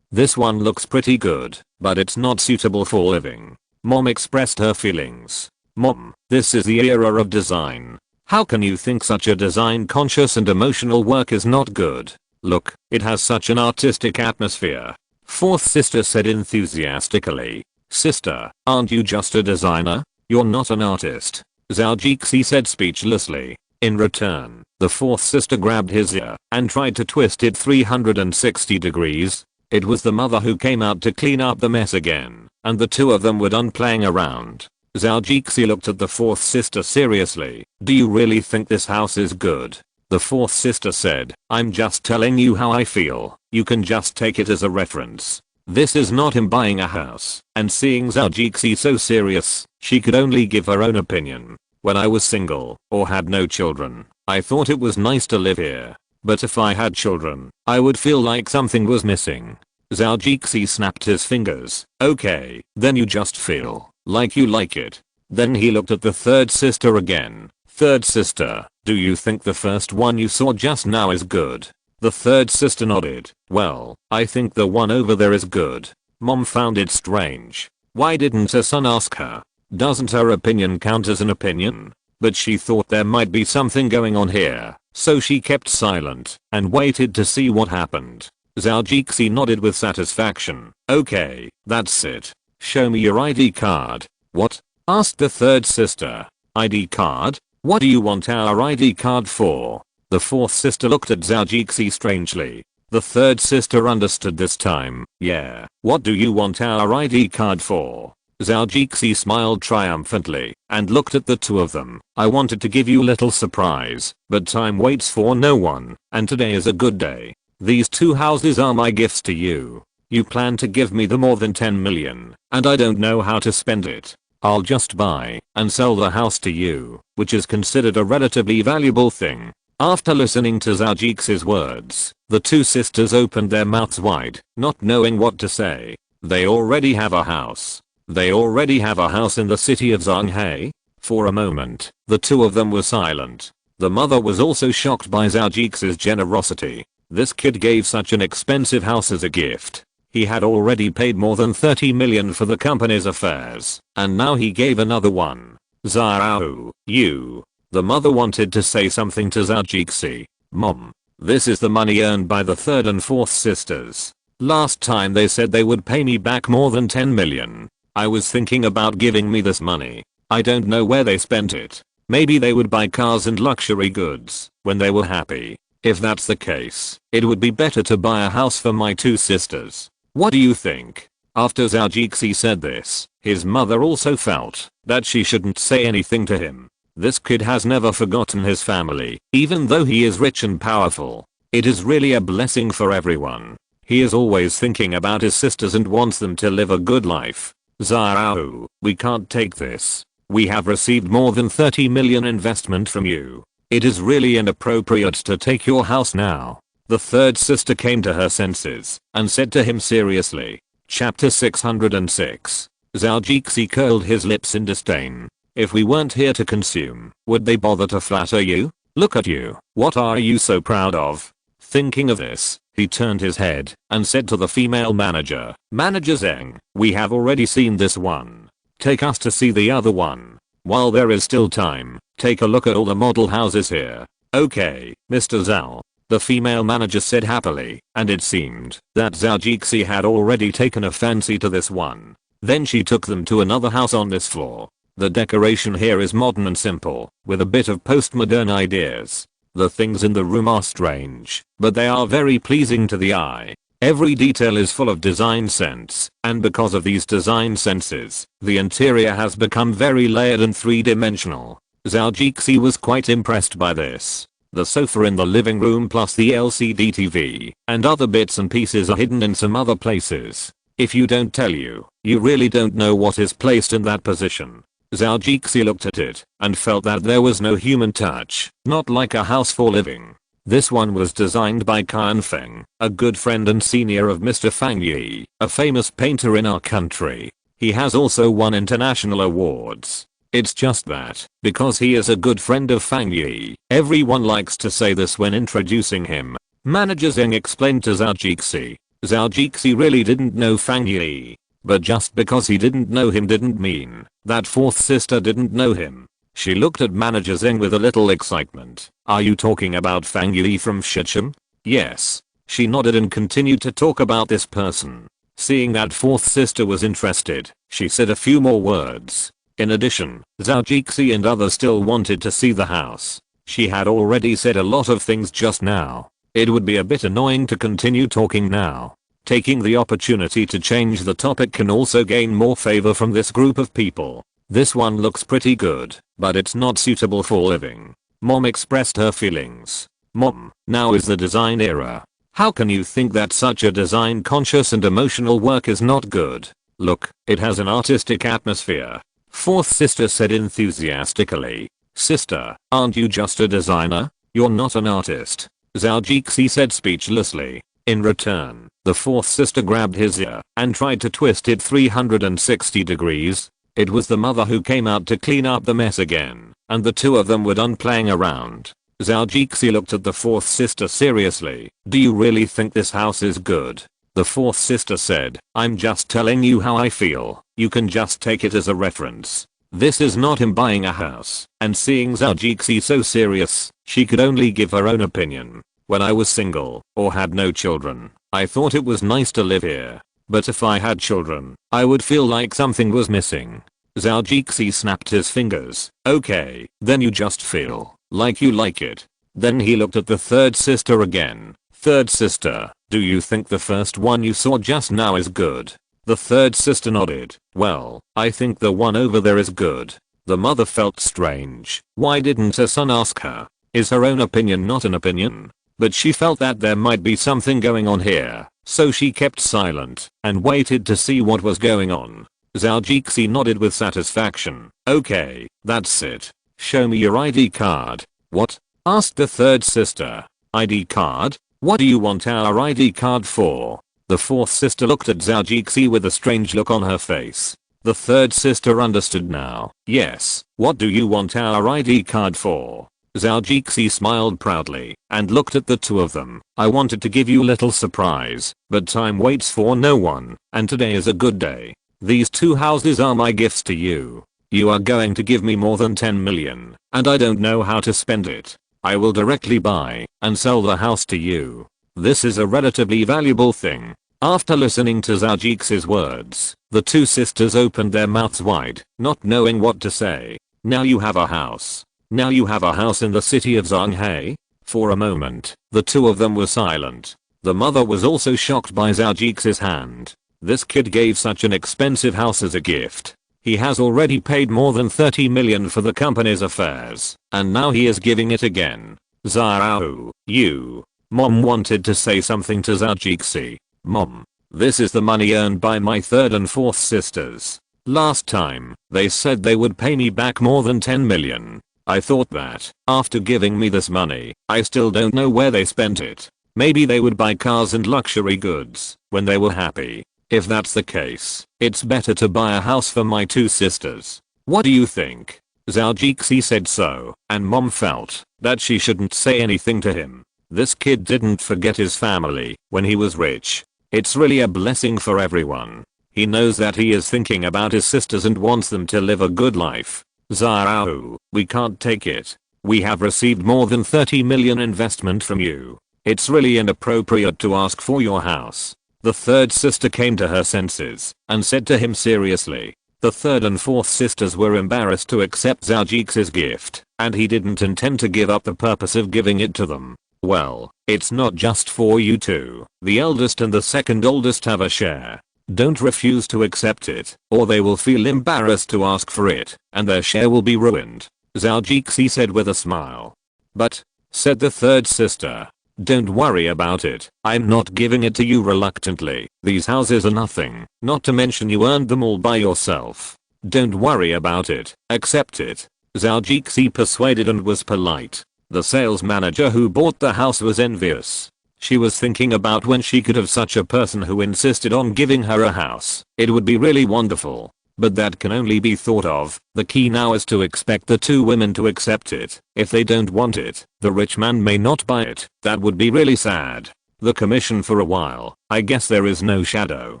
This one looks pretty good, but it's not suitable for living. Mom expressed her feelings. Mom, this is the era of design. How can you think such a design conscious and emotional work is not good? Look, it has such an artistic atmosphere. Fourth sister said enthusiastically. Sister, aren't you just a designer? You're not an artist. Zhou said speechlessly. In return, the fourth sister grabbed his ear and tried to twist it 360 degrees. It was the mother who came out to clean up the mess again, and the two of them were done playing around. Zhou looked at the fourth sister seriously. Do you really think this house is good? The fourth sister said, I'm just telling you how I feel. You can just take it as a reference. This is not him buying a house. And seeing Zhou Jixi so serious, she could only give her own opinion. When I was single, or had no children, I thought it was nice to live here. But if I had children, I would feel like something was missing. Zhou Jixi snapped his fingers. Okay, then you just feel like you like it. Then he looked at the third sister again. Third sister, do you think the first one you saw just now is good? The third sister nodded. Well, I think the one over there is good. Mom found it strange. Why didn't her son ask her? Doesn't her opinion count as an opinion? But she thought there might be something going on here, so she kept silent and waited to see what happened. Zhou Jixi nodded with satisfaction. Okay, that's it. Show me your ID card. What? Asked the third sister. ID card? What do you want our ID card for? The fourth sister looked at Zhou Jixi strangely. The third sister understood this time. Yeah, what do you want our ID card for? Zhou Jixi smiled triumphantly and looked at the two of them. I wanted to give you a little surprise, but time waits for no one, and today is a good day. These two houses are my gifts to you. You plan to give me the more than 10 million, and I don't know how to spend it. I'll just buy and sell the house to you, which is considered a relatively valuable thing. After listening to Zhou Jixi's words, the two sisters opened their mouths wide, not knowing what to say. They already have a house. They already have a house in the city of Zhonghai? For a moment, the two of them were silent. The mother was also shocked by Zhou Jixi's generosity. This kid gave such an expensive house as a gift. He had already paid more than 30 million for the company's affairs, and now he gave another one. Zhou, you. The mother wanted to say something to Zhou Jixi. Mom, this is the money earned by the third and fourth sisters. Last time they said they would pay me back more than 10 million. I was thinking about giving me this money. I don't know where they spent it. Maybe they would buy cars and luxury goods when they were happy. If that's the case, it would be better to buy a house for my two sisters. What do you think? After Zhou Jixi said this, his mother also felt that she shouldn't say anything to him. This kid has never forgotten his family, even though he is rich and powerful. It is really a blessing for everyone. He is always thinking about his sisters and wants them to live a good life. Zhou, we can't take this. We have received more than 30 million investment from you. It is really inappropriate to take your house now. The third sister came to her senses and said to him seriously. Chapter 606. Zhou Jixi curled his lips in disdain. If we weren't here to consume, would they bother to flatter you? Look at you. What are you so proud of? Thinking of this, he turned his head and said to the female manager, Manager Zheng, we have already seen this one. Take us to see the other one. While there is still time, take a look at all the model houses here. Okay, Mr. Zhou. The female manager said happily, and it seemed that Zhou Jixi had already taken a fancy to this one. Then she took them to another house on this floor. The decoration here is modern and simple, with a bit of postmodern ideas. The things in the room are strange, but they are very pleasing to the eye. Every detail is full of design sense, and because of these design senses, the interior has become very layered and three-dimensional. Zhou Jixi was quite impressed by this. The sofa in the living room plus the LCD TV and other bits and pieces are hidden in some other places. If you don't tell you really don't know what is placed in that position. Zhou Jixi looked at it and felt that there was no human touch, not like a house for living. This one was designed by Qian Feng, a good friend and senior of Mr. Fang Yi, a famous painter in our country. He has also won international awards. It's just that, because he is a good friend of Fang Yi, everyone likes to say this when introducing him. Manager Zheng explained to Zhou Jixi. Zhou Jixi really didn't know Fang Yi. But just because he didn't know him didn't mean that fourth sister didn't know him. She looked at Manager Zheng with a little excitement. Are you talking about Fang Yi from Shicheng? Yes. She nodded and continued to talk about this person. Seeing that fourth sister was interested, she said a few more words. In addition, Zhou Jixi and others still wanted to see the house. She had already said a lot of things just now. It would be a bit annoying to continue talking now. Taking the opportunity to change the topic can also gain more favor from this group of people. This one looks pretty good, but it's not suitable for living. Mom expressed her feelings. Mom, now is the design era. How can you think that such a design conscious and emotional work is not good? Look, it has an artistic atmosphere. Fourth sister said enthusiastically. Sister, aren't you just a designer? You're not an artist. Zhou Jixi said speechlessly. In return, the fourth sister grabbed his ear and tried to twist it 360 degrees. It was the mother who came out to clean up the mess again, and the two of them were done playing around. Zhou Jixi looked at the fourth sister seriously. Do you really think this house is good? The fourth sister said, I'm just telling you how I feel. You can just take it as a reference. This is not him buying a house. And seeing Zhou Jixi so serious, she could only give her own opinion. When I was single, or had no children, I thought it was nice to live here. But if I had children, I would feel like something was missing. Zhou Jixi snapped his fingers. Okay, then you just feel like you like it. Then he looked at the third sister again. Third sister, do you think the first one you saw just now is good? The third sister nodded. Well, I think the one over there is good. The mother felt strange. Why didn't her son ask her? Is her own opinion not an opinion? But she felt that there might be something going on here, so she kept silent and waited to see what was going on. Zhou Jixi nodded with satisfaction. Okay, that's it. Show me your ID card. What? Asked the third sister. ID card? What do you want our ID card for? The fourth sister looked at Zhou Jixi with a strange look on her face. The third sister understood now. Yes, what do you want our ID card for? Zhou Jixi smiled proudly and looked at the two of them. I wanted to give you a little surprise, but time waits for no one, and today is a good day. These two houses are my gifts to you. You are going to give me more than 10 million, and I don't know how to spend it. I will directly buy and sell the house to you. This is a relatively valuable thing. After listening to Zhou Jixi's words, the two sisters opened their mouths wide, not knowing what to say. Now you have a house. Now you have a house in the city of Zhonghai? For a moment, the two of them were silent. The mother was also shocked by Zhou Jixi's hand. This kid gave such an expensive house as a gift. He has already paid more than 30 million for the company's affairs, and now he is giving it again. Zhou, you. Mom wanted to say something to Zhou Jixi. Mom, this is the money earned by my third and fourth sisters. Last time, they said they would pay me back more than 10 million. I thought that, after giving me this money, I still don't know where they spent it. Maybe they would buy cars and luxury goods when they were happy. If that's the case, it's better to buy a house for my two sisters. What do you think? Zhou Jixi said so, and Mom felt that she shouldn't say anything to him. This kid didn't forget his family when he was rich. It's really a blessing for everyone. He knows that he is thinking about his sisters and wants them to live a good life. Zhou, we can't take it. We have received more than 30 million investment from you. It's really inappropriate to ask for your house. The third sister came to her senses and said to him seriously. The third and fourth sisters were embarrassed to accept Zhou Jixi's gift, and he didn't intend to give up the purpose of giving it to them. Well, it's not just for you two. The eldest and the second oldest have a share. Don't refuse to accept it, or they will feel embarrassed to ask for it, and their share will be ruined. Zhou Jixi said with a smile. But, said the third sister, don't worry about it. I'm not giving it to you reluctantly. These houses are nothing, not to mention you earned them all by yourself. Don't worry about it. Accept it. Zhou Jixi persuaded and was polite. The sales manager who bought the house was envious. She was thinking about when she could have such a person who insisted on giving her a house. It would be really wonderful. But that can only be thought of. The key now is to expect the two women to accept it. If they don't want it, the rich man may not buy it. That would be really sad. The commission for a while. I guess there is no shadow.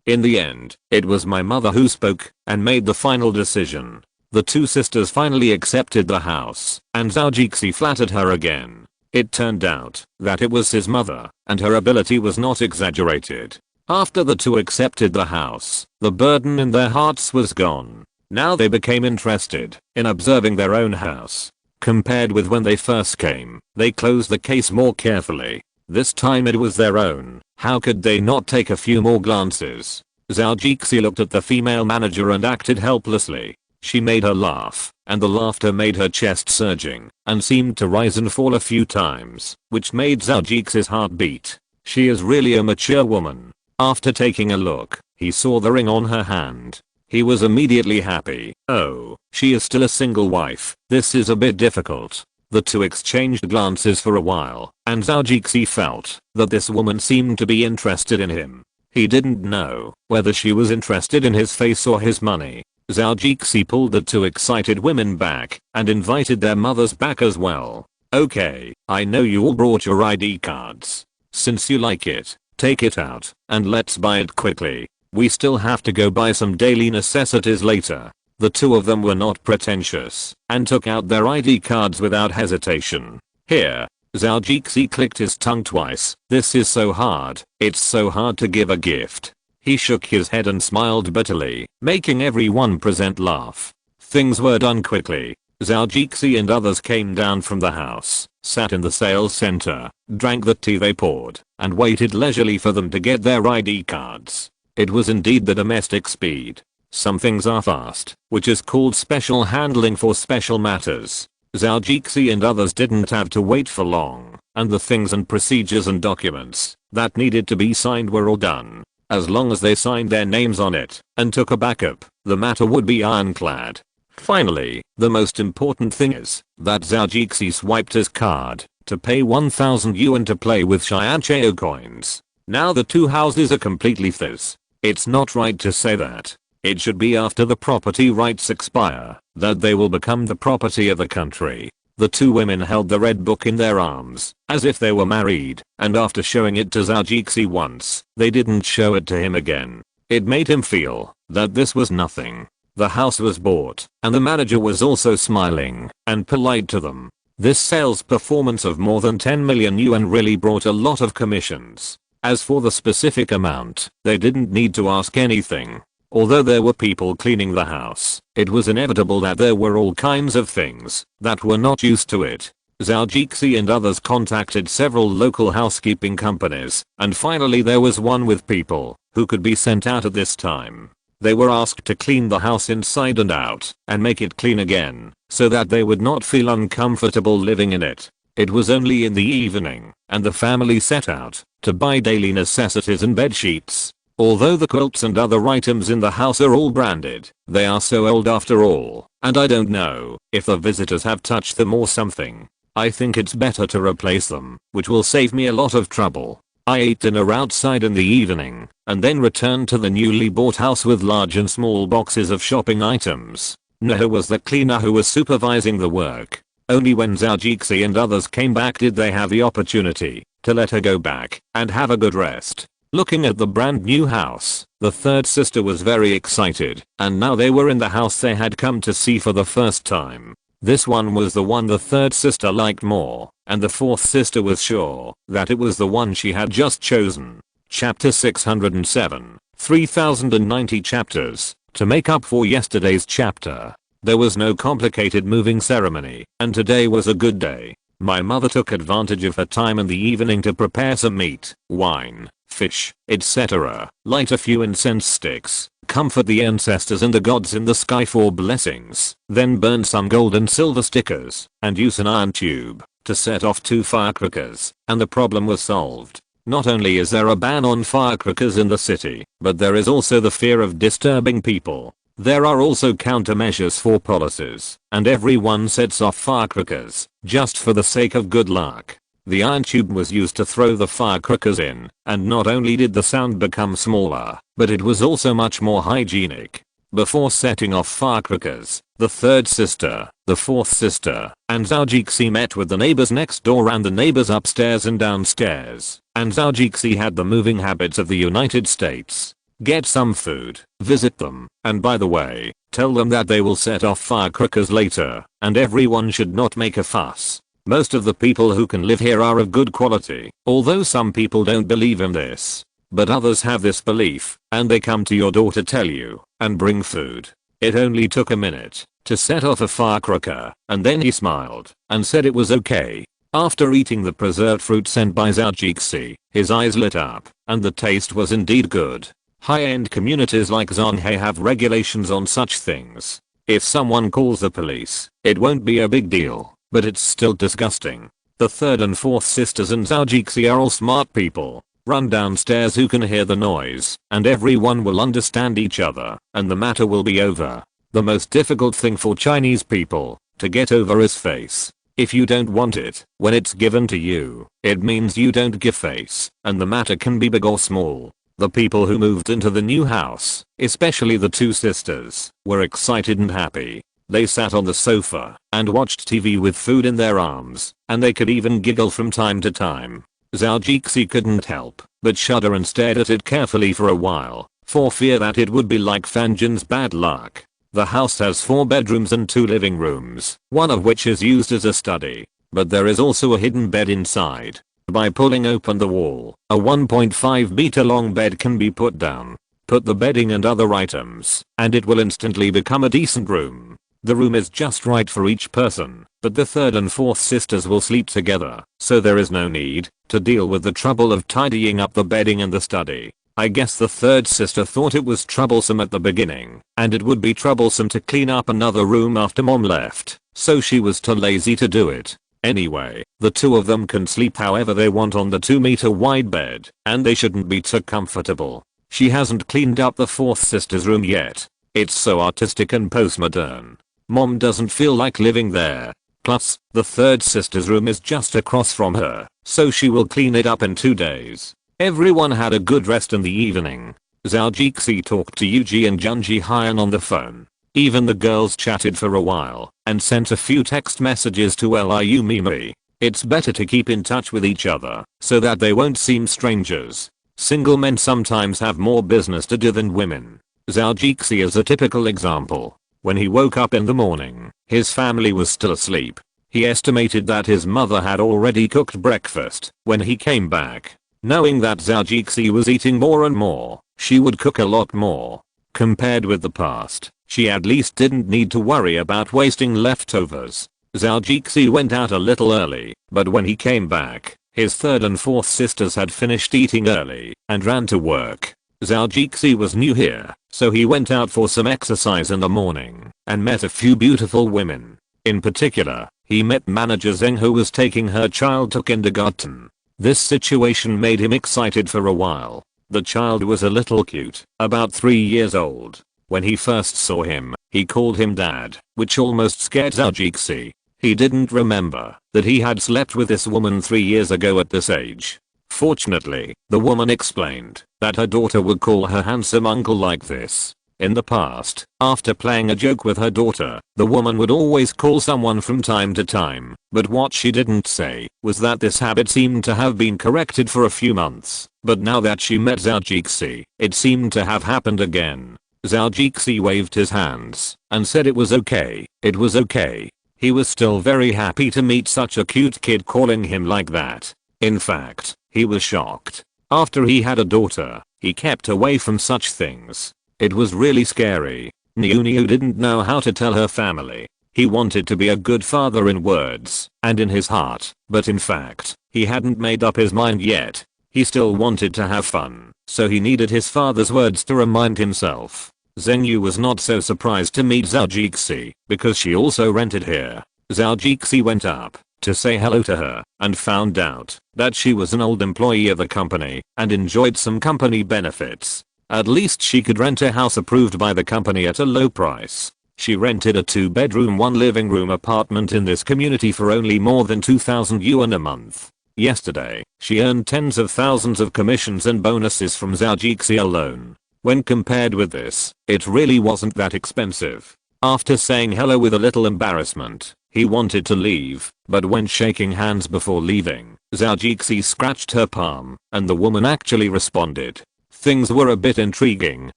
In the end, it was my mother who spoke and made the final decision. The two sisters finally accepted the house, and Zhou Jixi flattered her again. It turned out that it was his mother, and her ability was not exaggerated. After the two accepted the house, the burden in their hearts was gone. Now they became interested in observing their own house. Compared with when they first came, they closed the case more carefully. This time it was their own. How could they not take a few more glances? Zhou Jixi looked at the female manager and acted helplessly. She made her laugh, and the laughter made her chest surging, and seemed to rise and fall a few times, which made Zhou Jixi's heart beat. She is really a mature woman. After taking a look, he saw the ring on her hand. He was immediately happy. Oh, she is still a single wife. This is a bit difficult. The two exchanged glances for a while, and Zhao Jixi felt that this woman seemed to be interested in him. He didn't know whether she was interested in his face or his money. Zhao Jixi pulled the two excited women back and invited their mothers back as well. Okay, I know you all brought your ID cards. Since you like it, take it out and let's buy it quickly. We still have to go buy some daily necessities later. The two of them were not pretentious and took out their ID cards without hesitation. Here. Zhao Jixi clicked his tongue twice. This is so hard. It's so hard to give a gift. He shook his head and smiled bitterly, making everyone present laugh. Things were done quickly. Zhao Jixi and others came down from the house, sat in the sales center, drank the tea they poured, and waited leisurely for them to get their ID cards. It was indeed the domestic speed. Some things are fast, which is called special handling for special matters. Zhao Jixi and others didn't have to wait for long, and the things and procedures and documents that needed to be signed were all done. As long as they signed their names on it and took a backup, the matter would be ironclad. Finally, the most important thing is that Zhao Jixi swiped his card to pay 1000 yuan to play with Xianchao coins. Now the two houses are completely fizz. It's not right to say that. It should be after the property rights expire that they will become the property of the country. The two women held the red book in their arms, as if they were married, and after showing it to Zhao Jixi once, they didn't show it to him again. It made him feel that this was nothing. The house was bought, and the manager was also smiling and polite to them. This sales performance of more than 10 million yuan really brought a lot of commissions. As for the specific amount, they didn't need to ask anything. Although there were people cleaning the house, it was inevitable that there were all kinds of things that were not used to it. Zhao Jixi and others contacted several local housekeeping companies, and finally there was one with people who could be sent out at this time. They were asked to clean the house inside and out and make it clean again so that they would not feel uncomfortable living in it. It was only in the evening, and the family set out to buy daily necessities and bed sheets. Although the quilts and other items in the house are all branded, they are so old after all, and I don't know if the visitors have touched them or something. I think it's better to replace them, which will save me a lot of trouble. I ate dinner outside in the evening, and then returned to the newly bought house with large and small boxes of shopping items. Zhou was the cleaner who was supervising the work. Only when Zhao Jixi and others came back did they have the opportunity to let her go back and have a good rest. Looking at the brand new house, the third sister was very excited, and now they were in the house they had come to see for the first time. This one was the one the third sister liked more, and the fourth sister was sure that it was the one she had just chosen. Chapter 607, 3090 chapters. To make up for yesterday's chapter, there was no complicated moving ceremony, and today was a good day. My mother took advantage of her time in the evening to prepare some meat, wine, fish, etc., light a few incense sticks, comfort the ancestors and the gods in the sky for blessings, then burn some gold and silver stickers, and use an iron tube to set off 2 firecrackers, and the problem was solved. Not only is there a ban on firecrackers in the city, but there is also the fear of disturbing people. There are also countermeasures for policies, and everyone sets off firecrackers just for the sake of good luck. The iron tube was used to throw the firecrackers in, and not only did the sound become smaller, but it was also much more hygienic. Before setting off firecrackers, the third sister, the fourth sister, and Zhao Jixi met with the neighbors next door and the neighbors upstairs and downstairs, and Zhao Jixi had the moving habits of the United States. Get some food, visit them, and by the way, tell them that they will set off firecrackers later, and everyone should not make a fuss. Most of the people who can live here are of good quality, although some people don't believe in this. But others have this belief, and they come to your door to tell you, and bring food. It only took a minute to set off a firecracker, and then he smiled, and said it was okay. After eating the preserved fruit sent by Zhao Jixi, his eyes lit up, and the taste was indeed good. High-end communities like Zhonghai have regulations on such things. If someone calls the police, it won't be a big deal, but it's still disgusting. The third and fourth sisters and Zhao Jixi are all smart people. Run downstairs who can hear the noise, and everyone will understand each other, and the matter will be over. The most difficult thing for Chinese people to get over is face. If you don't want it, when it's given to you, it means you don't give face, and the matter can be big or small. The people who moved into the new house, especially the two sisters, were excited and happy. They sat on the sofa and watched TV with food in their arms, and they could even giggle from time to time. Zhao Jixi couldn't help but shudder and stared at it carefully for a while, for fear that it would be like Fanjin's bad luck. The house has 4 bedrooms and 2 living rooms, one of which is used as a study, but there is also a hidden bed inside. By pulling open the wall, a 1.5 meter long bed can be put down. Put the bedding and other items, and it will instantly become a decent room. The room is just right for each person, but the third and fourth sisters will sleep together, so there is no need to deal with the trouble of tidying up the bedding and the study. I guess the third sister thought it was troublesome at the beginning, and it would be troublesome to clean up another room after mom left, so she was too lazy to do it. Anyway, the two of them can sleep however they want on the 2-meter wide bed, and they shouldn't be too comfortable. She hasn't cleaned up the fourth sister's room yet. It's so artistic and postmodern. Mom doesn't feel like living there. Plus, the third sister's room is just across from her, so she will clean it up in 2 days. Everyone had a good rest in the evening. Zhao Jixi talked to Yuji and Junji Hyan on the phone. Even the girls chatted for a while and sent a few text messages to Liu Mimi. It's better to keep in touch with each other so that they won't seem strangers. Single men sometimes have more business to do than women. Zhao Jixi is a typical example. When he woke up in the morning, his family was still asleep. He estimated that his mother had already cooked breakfast when he came back. Knowing that Zhao Jixi was eating more and more, she would cook a lot more. Compared with the past, she at least didn't need to worry about wasting leftovers. Zhao Jixi went out a little early, but when he came back, his third and fourth sisters had finished eating early and ran to work. Zhao Jixi was new here, so he went out for some exercise in the morning and met a few beautiful women. In particular, he met manager Zheng, who was taking her child to kindergarten. This situation made him excited for a while. The child was a little cute, about 3 years old. When he first saw him, he called him dad, which almost scared Zhao Jixi. He didn't remember that he had slept with this woman 3 years ago at this age. Fortunately, the woman explained that her daughter would call her handsome uncle like this. In the past, after playing a joke with her daughter, the woman would always call someone from time to time, but what she didn't say was that this habit seemed to have been corrected for a few months, but now that she met Zhao Jixi, it seemed to have happened again. Zhao Jixi waved his hands and said it was okay, it was okay. He was still very happy to meet such a cute kid calling him like that. In fact, he was shocked. After he had a daughter, he kept away from such things. It was really scary. Niu didn't know how to tell her family. He wanted to be a good father in words and in his heart, but in fact, he hadn't made up his mind yet. He still wanted to have fun, so he needed his father's words to remind himself. Zheng Yu was not so surprised to meet Zhao Jixi because she also rented here. Zhao Jixi went up to say hello to her and found out that she was an old employee of the company and enjoyed some company benefits. At least she could rent a house approved by the company at a low price. She rented a 2-bedroom 1-living-room apartment in this community for only more than 2,000 yuan a month. Yesterday, she earned tens of thousands of commissions and bonuses from Zhao Jixi alone. When compared with this, it really wasn't that expensive. After saying hello with a little embarrassment, he wanted to leave, but when shaking hands before leaving, Zhao Jixi scratched her palm, and the woman actually responded. Things were a bit intriguing,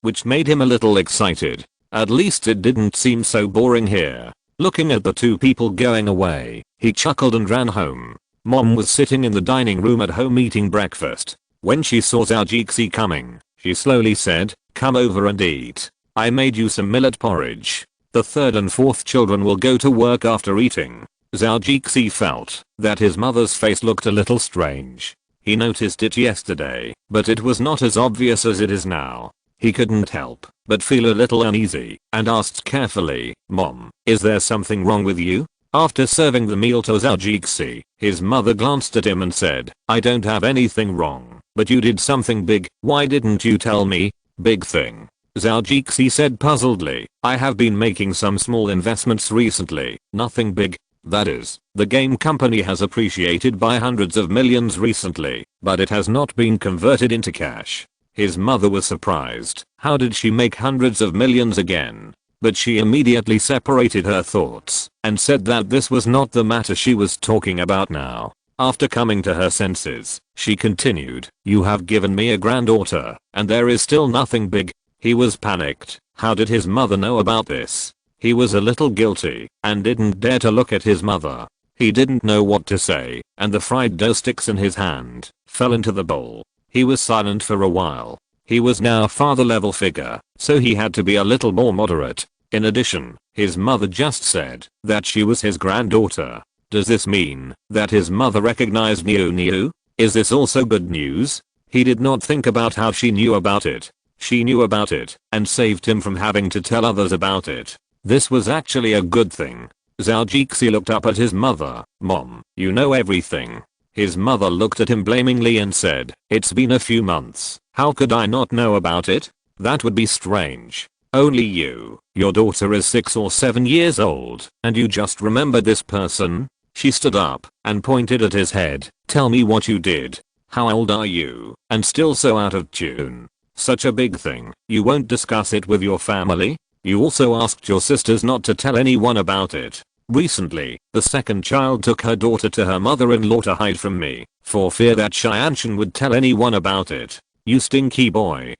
which made him a little excited. At least it didn't seem so boring here. Looking at the two people going away, he chuckled and ran home. Mom was sitting in the dining room at home eating breakfast. When she saw Zhao Jixi coming, she slowly said, "Come over and eat. I made you some millet porridge." The third and fourth children will go to work after eating. Zhao Jixi felt that his mother's face looked a little strange. He noticed it yesterday, but it was not as obvious as it is now. He couldn't help but feel a little uneasy and asked carefully, "Mom, is there something wrong with you?" After serving the meal to Zhao Jixi, his mother glanced at him and said, "I don't have anything wrong, but you did something big. Why didn't you tell me? Big thing. Zhou said puzzledly. I have been making some small investments recently. Nothing big. That is, the game company has appreciated by hundreds of millions recently, but it has not been converted into cash. His mother was surprised. How did she make hundreds of millions again? But she immediately separated her thoughts and said that this was not the matter she was talking about now. After coming to her senses, she continued, you have given me a granddaughter, and there is still nothing big. He was panicked. How did his mother know about this? He was a little guilty and didn't dare to look at his mother. He didn't know what to say, and the fried dough sticks in his hand fell into the bowl. He was silent for a while. He was now a father-level figure, so he had to be a little more moderate. In addition, his mother just said that she was his granddaughter. Does this mean that his mother recognized Niu? Is this also good news? He did not think about how she knew about it. She knew about it and saved him from having to tell others about it. This was actually a good thing. Zhou looked up at his mother. Mom, you know everything. His mother looked at him blamingly and said, it's been a few months. How could I not know about it? That would be strange. Only you. Your daughter is 6 or 7 years old, and you just remember this person? She stood up and pointed at his head. Tell me what you did. How old are you? And still so out of tune. Such a big thing. You won't discuss it with your family? You also asked your sisters not to tell anyone about it. Recently, the second child took her daughter to her mother-in-law to hide from me, for fear that Xianshan would tell anyone about it. You stinky boy.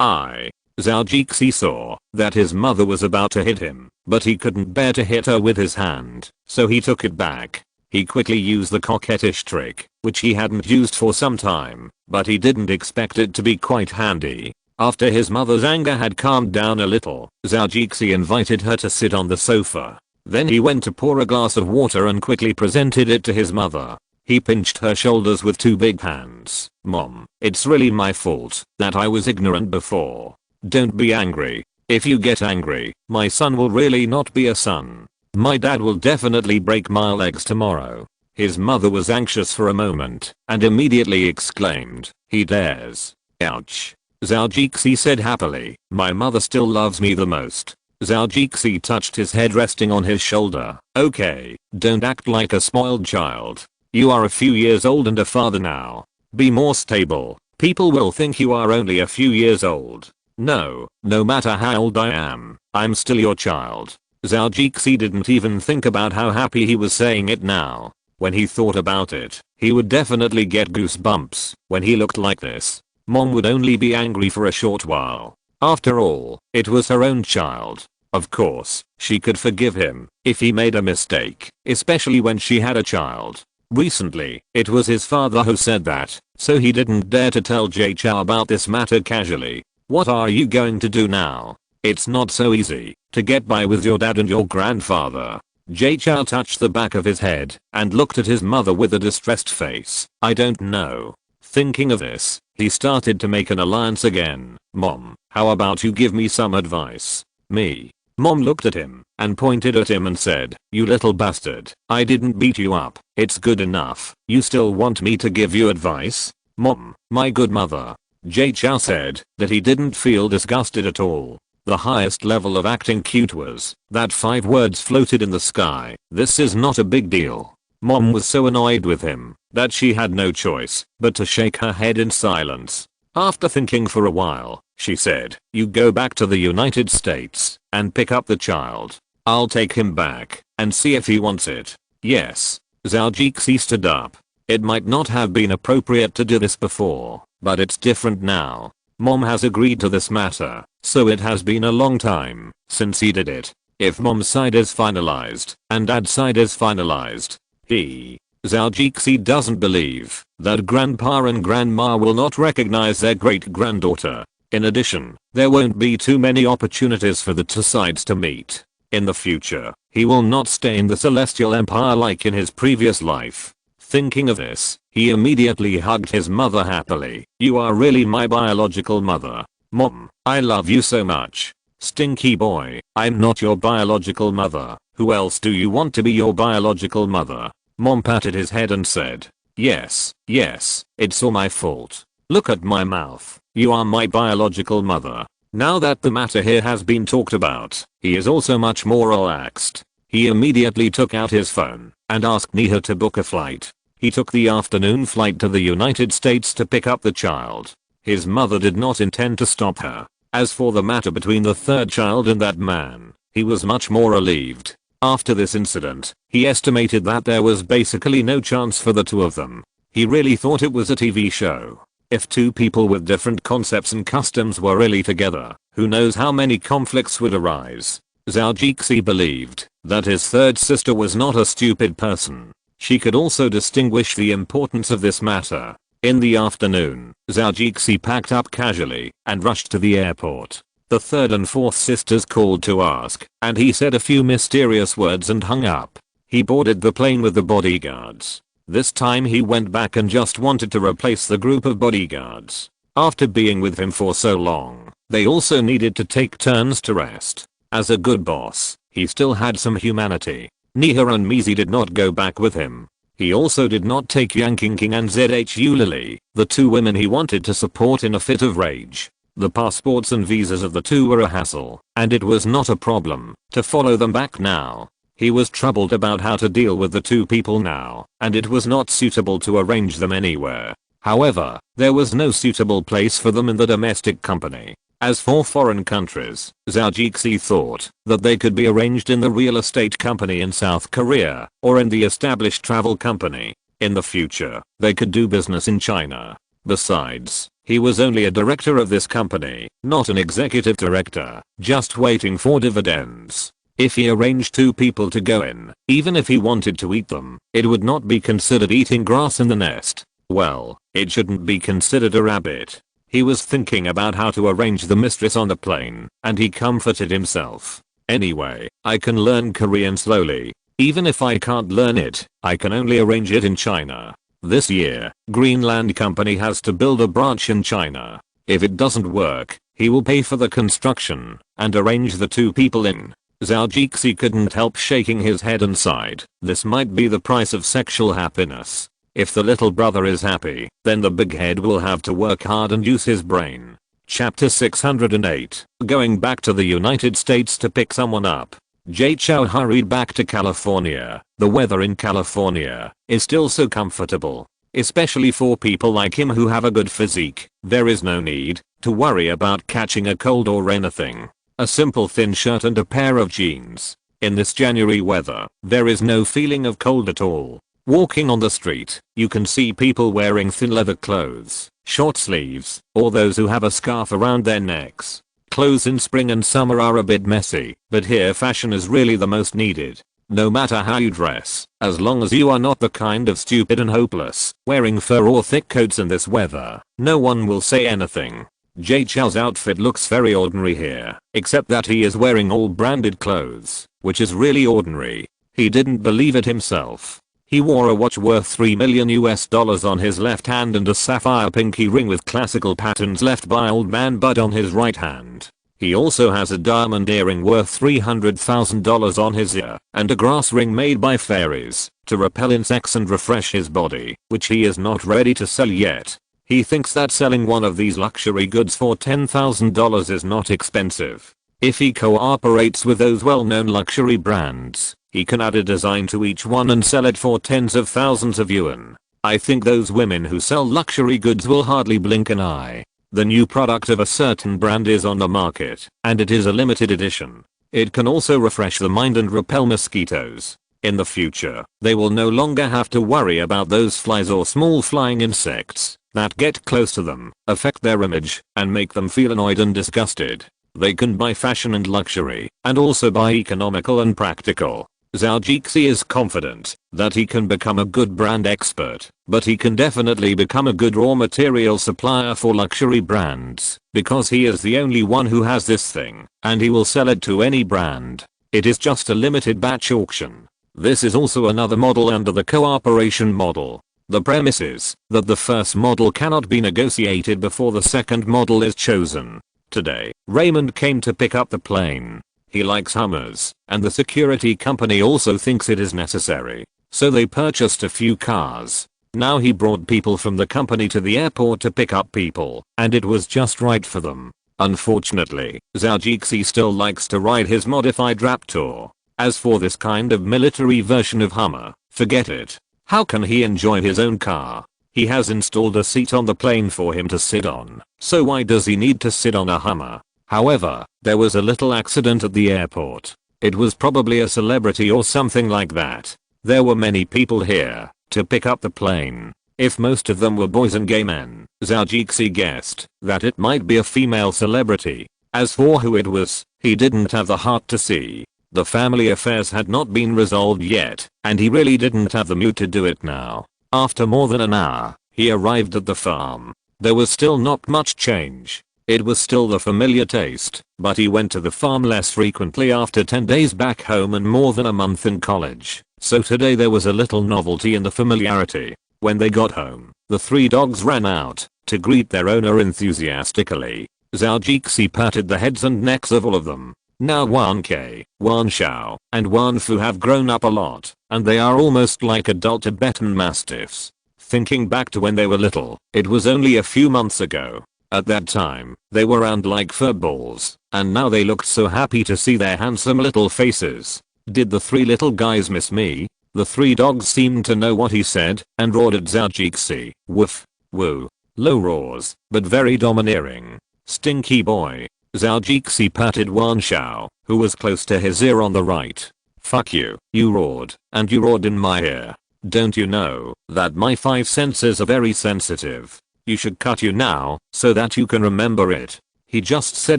Zhou saw that his mother was about to hit him, but he couldn't bear to hit her with his hand, so he took it back. He quickly used the coquettish trick, which he hadn't used for some time, but he didn't expect it to be quite handy. After his mother's anger had calmed down a little, Zhou invited her to sit on the sofa. Then he went to pour a glass of water and quickly presented it to his mother. He pinched her shoulders with 2 big hands. Mom, it's really my fault that I was ignorant before. Don't be angry. If you get angry, my son will really not be a son. My dad will definitely break my legs tomorrow. His mother was anxious for a moment and immediately exclaimed, he dares. Ouch. Zhou said happily, my mother still loves me the most. Zhou touched his head resting on his shoulder. Okay, don't act like a spoiled child. You are a few years old and a father now. Be more stable. People will think you are only a few years old. No matter how old I am, I'm still your child. Zhou didn't even think about how happy he was saying it now. When he thought about it, he would definitely get goosebumps when he looked like this. Mom would only be angry for a short while. After all, it was her own child. Of course, she could forgive him if he made a mistake, especially when she had a child. Recently, it was his father who said that, so he didn't dare to tell Zhou about this matter casually. What are you going to do now? It's not so easy to get by with your dad and your grandfather. Zhou touched the back of his head and looked at his mother with a distressed face. I don't know. Thinking of this, he started to make an alliance again. Mom, how about you give me some advice? Me. Mom looked at him and pointed at him and said, you little bastard, I didn't beat you up. It's good enough. You still want me to give you advice? Mom, my good mother. Zhou said that he didn't feel disgusted at all. The highest level of acting cute was that 5 words floated in the sky. This is not a big deal. Mom was so annoyed with him that she had no choice but to shake her head in silence. After thinking for a while, she said, you go back to the United States and pick up the child. I'll take him back and see if he wants it. Yes. Zhou stood up. It might not have been appropriate to do this before, but it's different now. Mom has agreed to this matter, so it has been a long time since he did it. If Mom's side is finalized and Dad's side is finalized, Zhou doesn't believe that Grandpa and Grandma will not recognize their great-granddaughter. In addition, there won't be too many opportunities for the 2 sides to meet. In the future, he will not stay in the Celestial Empire like in his previous life. Thinking of this, he immediately hugged his mother happily. You are really my biological mother. Mom, I love you so much. Stinky boy, I'm not your biological mother. Who else do you want to be your biological mother? Mom patted his head and said, yes, it's all my fault. Look at my mouth. You are my biological mother. Now that the matter here has been talked about, he is also much more relaxed. He immediately took out his phone and asked Neha to book a flight. He took the afternoon flight to the United States to pick up the child. His mother did not intend to stop her. As for the matter between the third child and that man, he was much more relieved. After this incident, he estimated that there was basically no chance for the two of them. He really thought it was a TV show. If two people with different concepts and customs were really together, who knows how many conflicts would arise. Zhou Jixi believed that his third sister was not a stupid person. She could also distinguish the importance of this matter. In the afternoon, Zhou Jixi packed up casually and rushed to the airport. The third and fourth sisters called to ask, and he said a few mysterious words and hung up. He boarded the plane with the bodyguards. This time he went back and just wanted to replace the group of bodyguards. After being with him for so long, they also needed to take turns to rest. As a good boss, he still had some humanity. Neha and Mizi did not go back with him. He also did not take Yang Qingqing and Zhu Lily, the two women he wanted to support in a fit of rage. The passports and visas of the two were a hassle, and it was not a problem to follow them back now. He was troubled about how to deal with the two people now, and it was not suitable to arrange them anywhere. However, there was no suitable place for them in the domestic company. As for foreign countries, Zhou Jixi thought that they could be arranged in the real estate company in South Korea or in the established travel company. In the future, they could do business in China. Besides, he was only a director of this company, not an executive director, just waiting for dividends. If he arranged two people to go in, even if he wanted to eat them, it would not be considered eating grass in the nest. Well, it shouldn't be considered a rabbit. He was thinking about how to arrange the mistress on the plane, and he comforted himself. Anyway, I can learn Korean slowly. Even if I can't learn it, I can only arrange it in China. This year, Greenland Company has to build a branch in China. If it doesn't work, he will pay for the construction and arrange the two people in. Zhou Jixi couldn't help shaking his head and sighed. This might be the price of sexual happiness. If the little brother is happy, then the big head will have to work hard and use his brain. Chapter 608. Going back to the United States to pick someone up. Jay Chou hurried back to California. The weather in California is still so comfortable. Especially for people like him who have a good physique. There is no need to worry about catching a cold or anything. A simple thin shirt and a pair of jeans. In this January weather, there is no feeling of cold at all. Walking on the street, you can see people wearing thin leather clothes, short sleeves, or those who have a scarf around their necks. Clothes in spring and summer are a bit messy, but here fashion is really the most needed. No matter how you dress, as long as you are not the kind of stupid and hopeless, wearing fur or thick coats in this weather, no one will say anything. Jay Chou's outfit looks very ordinary here, except that he is wearing all branded clothes, which is really ordinary. He didn't believe it himself. He wore a watch worth $3 million on his left hand and a sapphire pinky ring with classical patterns left by Old Man Bud on his right hand. He also has a diamond earring worth $300,000 on his ear and a grass ring made by fairies to repel insects and refresh his body, which he is not ready to sell yet. He thinks that selling one of these luxury goods for $10,000 is not expensive. If he cooperates with those well-known luxury brands, he can add a design to each one and sell it for tens of thousands of yuan. I think those women who sell luxury goods will hardly blink an eye. The new product of a certain brand is on the market, and it is a limited edition. It can also refresh the mind and repel mosquitoes. In the future, they will no longer have to worry about those flies or small flying insects that get close to them, affect their image, and make them feel annoyed and disgusted. They can buy fashion and luxury, and also buy economical and practical. Zhou Jixi is confident that he can become a good brand expert, but he can definitely become a good raw material supplier for luxury brands, because he is the only one who has this thing, and he will sell it to any brand. It is just a limited batch auction. This is also another model under the cooperation model. The premise is that the first model cannot be negotiated before the second model is chosen. Today, Raymond came to pick up the plane. He likes Hummers, and the security company also thinks it is necessary. So they purchased a few cars. Now he brought people from the company to the airport to pick up people, and it was just right for them. Unfortunately, Zhou still likes to ride his modified Raptor. As for this kind of military version of Hummer, forget it. How can he enjoy his own car? He has installed a seat on the plane for him to sit on, so why does he need to sit on a Hummer? However, there was a little accident at the airport. It was probably a celebrity or something like that. There were many people here to pick up the plane. If most of them were boys and gay men, Zhou guessed that it might be a female celebrity. As for who it was, he didn't have the heart to see. The family affairs had not been resolved yet, and he really didn't have the mood to do it now. After more than an hour, he arrived at the farm. There was still not much change. It was still the familiar taste, but he went to the farm less frequently after 10 days back home and more than a month in college. So today there was a little novelty in the familiarity. When they got home, the 3 dogs ran out to greet their owner enthusiastically. Zhou patted the heads and necks of all of them. Now Wan Ke, Wan Xiao, and Wan Fu have grown up a lot, and they are almost like adult Tibetan Mastiffs. Thinking back to when they were little, it was only a few months ago. At that time, they were round like fur balls, and now they looked so happy to see their handsome little faces. Did the 3 little guys miss me? The 3 dogs seemed to know what he said, and roared at Zhou. Woof. Woo. Low roars, but very domineering. Stinky boy. Zhou patted Wan Xiao, who was close to his ear on the right. Fuck you, you roared, and you roared in my ear. Don't you know that my 5 senses are very sensitive? You should cut you now, so that you can remember it. He just said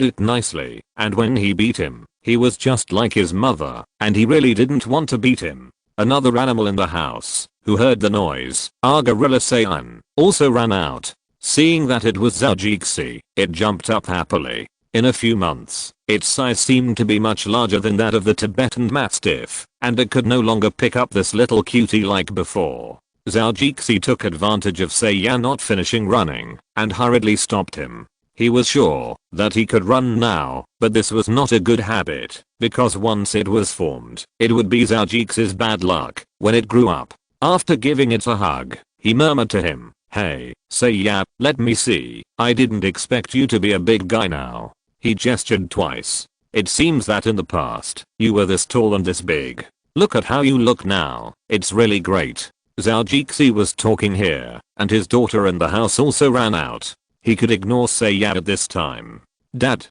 it nicely, and when he beat him, he was just like his mother, and he really didn't want to beat him. Another animal in the house, who heard the noise, our gorilla Sayan, also ran out. Seeing that it was Zhou, it jumped up happily. In a few months, its size seemed to be much larger than that of the Tibetan Mastiff, and it could no longer pick up this little cutie like before. Zhou took advantage of Sayan not finishing running, and hurriedly stopped him. He was sure that he could run now, but this was not a good habit, because once it was formed, it would be Zhou's bad luck when it grew up. After giving it a hug, he murmured to him, "Hey, Sayan, let me see. I didn't expect you to be a big guy now." He gestured twice. "It seems that in the past, you were this tall and this big. Look at how you look now. It's really great." Zhou was talking here, and his daughter in the house also ran out. He could ignore Sayan at this time. Dad,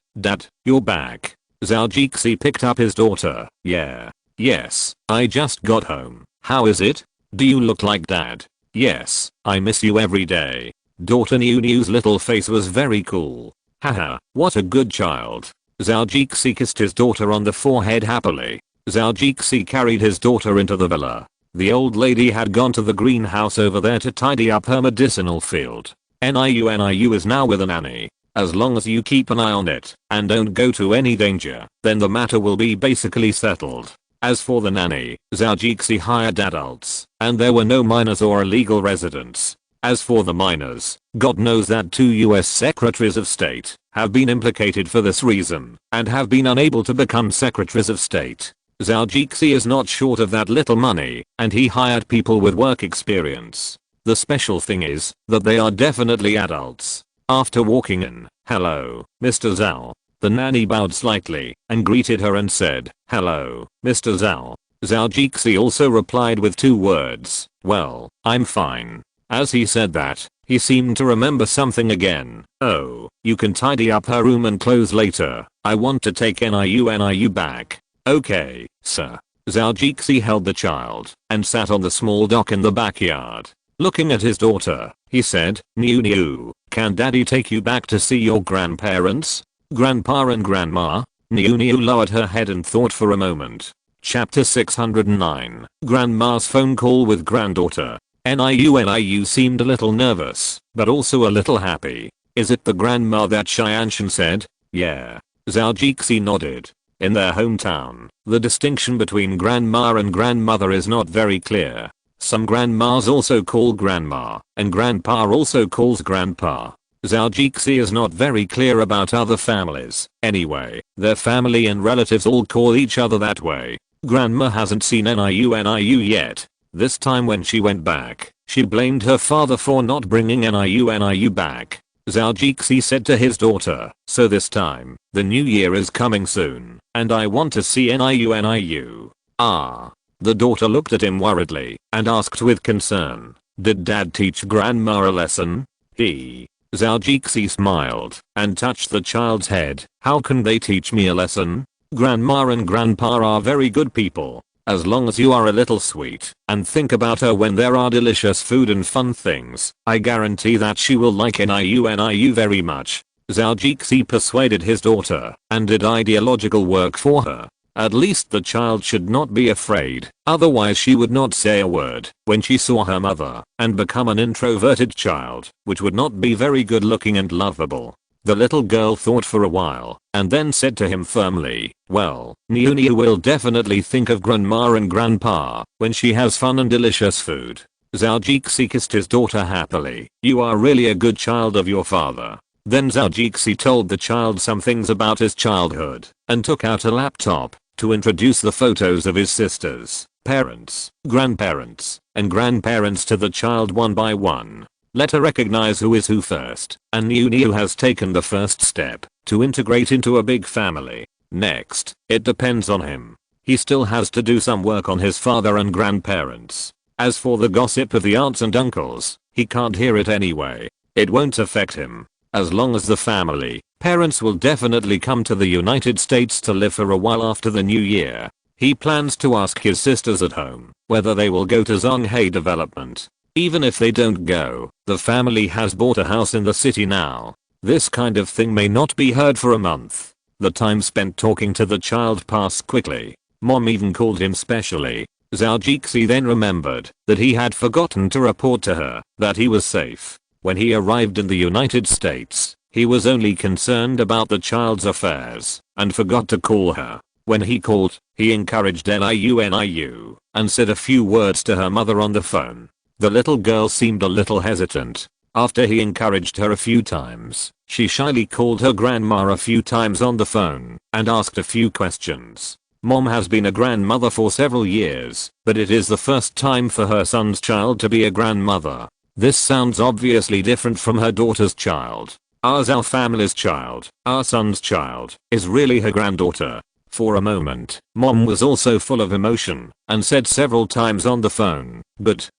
you're back." Zhou picked up his daughter. "Yeah. Yes, I just got home. How is it? Do you look like Dad?" "Yes, I miss you every day." Daughter Niu's little face was very cool. "Haha, what a good child." Zhou kissed his daughter on the forehead happily. Zhou carried his daughter into the villa. The old lady had gone to the greenhouse over there to tidy up her medicinal field. Niu is now with a nanny. As long as you keep an eye on it and don't go to any danger, then the matter will be basically settled. As for the nanny, Zhou hired adults, and there were no minors or illegal residents. As for the minors, God knows that 2 US Secretaries of State have been implicated for this reason and have been unable to become Secretaries of State. Zhou is not short of that little money, and he hired people with work experience. The special thing is that they are definitely adults. After walking in, "Hello, Mr. Zhou." The nanny bowed slightly and greeted her and said, "Hello, Mr. Zhou." Zhou also replied with 2 words, "Well, I'm fine." As he said that, he seemed to remember something again. "Oh, you can tidy up her room and clothes later. I want to take Niu back." "Okay, sir." Zhou held the child and sat on the small dock in the backyard. Looking at his daughter, he said, Niu, can daddy take you back to see your grandparents? Grandpa and grandma?" Niu lowered her head and thought for a moment. Chapter 609. Grandma's phone call with granddaughter. Niu seemed a little nervous, but also a little happy. "Is it the grandma that Xianshan said?" "Yeah." Zhou nodded. In their hometown, the distinction between grandma and grandmother is not very clear. Some grandmas also call grandma, and grandpa also calls grandpa. Zhou is not very clear about other families. Anyway, their family and relatives all call each other that way. Grandma hasn't seen Niu yet. This time when she went back, She blamed her father for not bringing NIU back. Zhou Jixi said to his daughter, so this time, the new year is coming soon, and I want to see NIU. Ah. The daughter looked at him worriedly and asked with concern, did dad teach grandma a lesson? Zhou Jixi smiled and touched the child's head. How can they teach me a lesson? Grandma and grandpa are very good people. As long as you are a little sweet and think about her when there are delicious food and fun things, I guarantee that she will like NIU very much. Zhou Jixi persuaded his daughter and did ideological work for her. At least the child should not be afraid, otherwise she would not say a word when she saw her mother and become an introverted child, which would not be very good looking and lovable. The little girl thought for a while and then said to him firmly, well, Niu will definitely think of grandma and grandpa when she has fun and delicious food. Zhou Jixi kissed his daughter happily. You are really a good child of your father. Then Zhou Jixi told the child some things about his childhood and took out a laptop to introduce the photos of his sisters, parents, grandparents, and grandparents to the child one by one. Let her recognize who is who first, and Niu has taken the first step to integrate into a big family. Next, it depends on him. He still has to do some work on his father and grandparents. As for the gossip of the aunts and uncles, he can't hear it anyway. It won't affect him. As long as the family, parents will definitely come to the United States to live for a while after the new year. He plans to ask his sisters at home whether they will go to Zhonghai development. Even if they don't go, the family has bought a house in the city now. This kind of thing may not be heard for a month. The time spent talking to the child passed quickly. Mom even called him specially. Zhou Jixi then remembered that he had forgotten to report to her that he was safe. When he arrived in the United States, he was only concerned about the child's affairs and forgot to call her. When he called, he encouraged NIU and said a few words to her mother on the phone. The little girl seemed a little hesitant. After he encouraged her a few times, she shyly called her grandma a few times on the phone and asked a few questions. Mom has been a grandmother for several years, but it is the first time for her son's child to be a grandmother. This sounds obviously different from her daughter's child. Our family's child, our son's child, is really her granddaughter. For a moment, Mom was also full of emotion and said several times on the phone, but,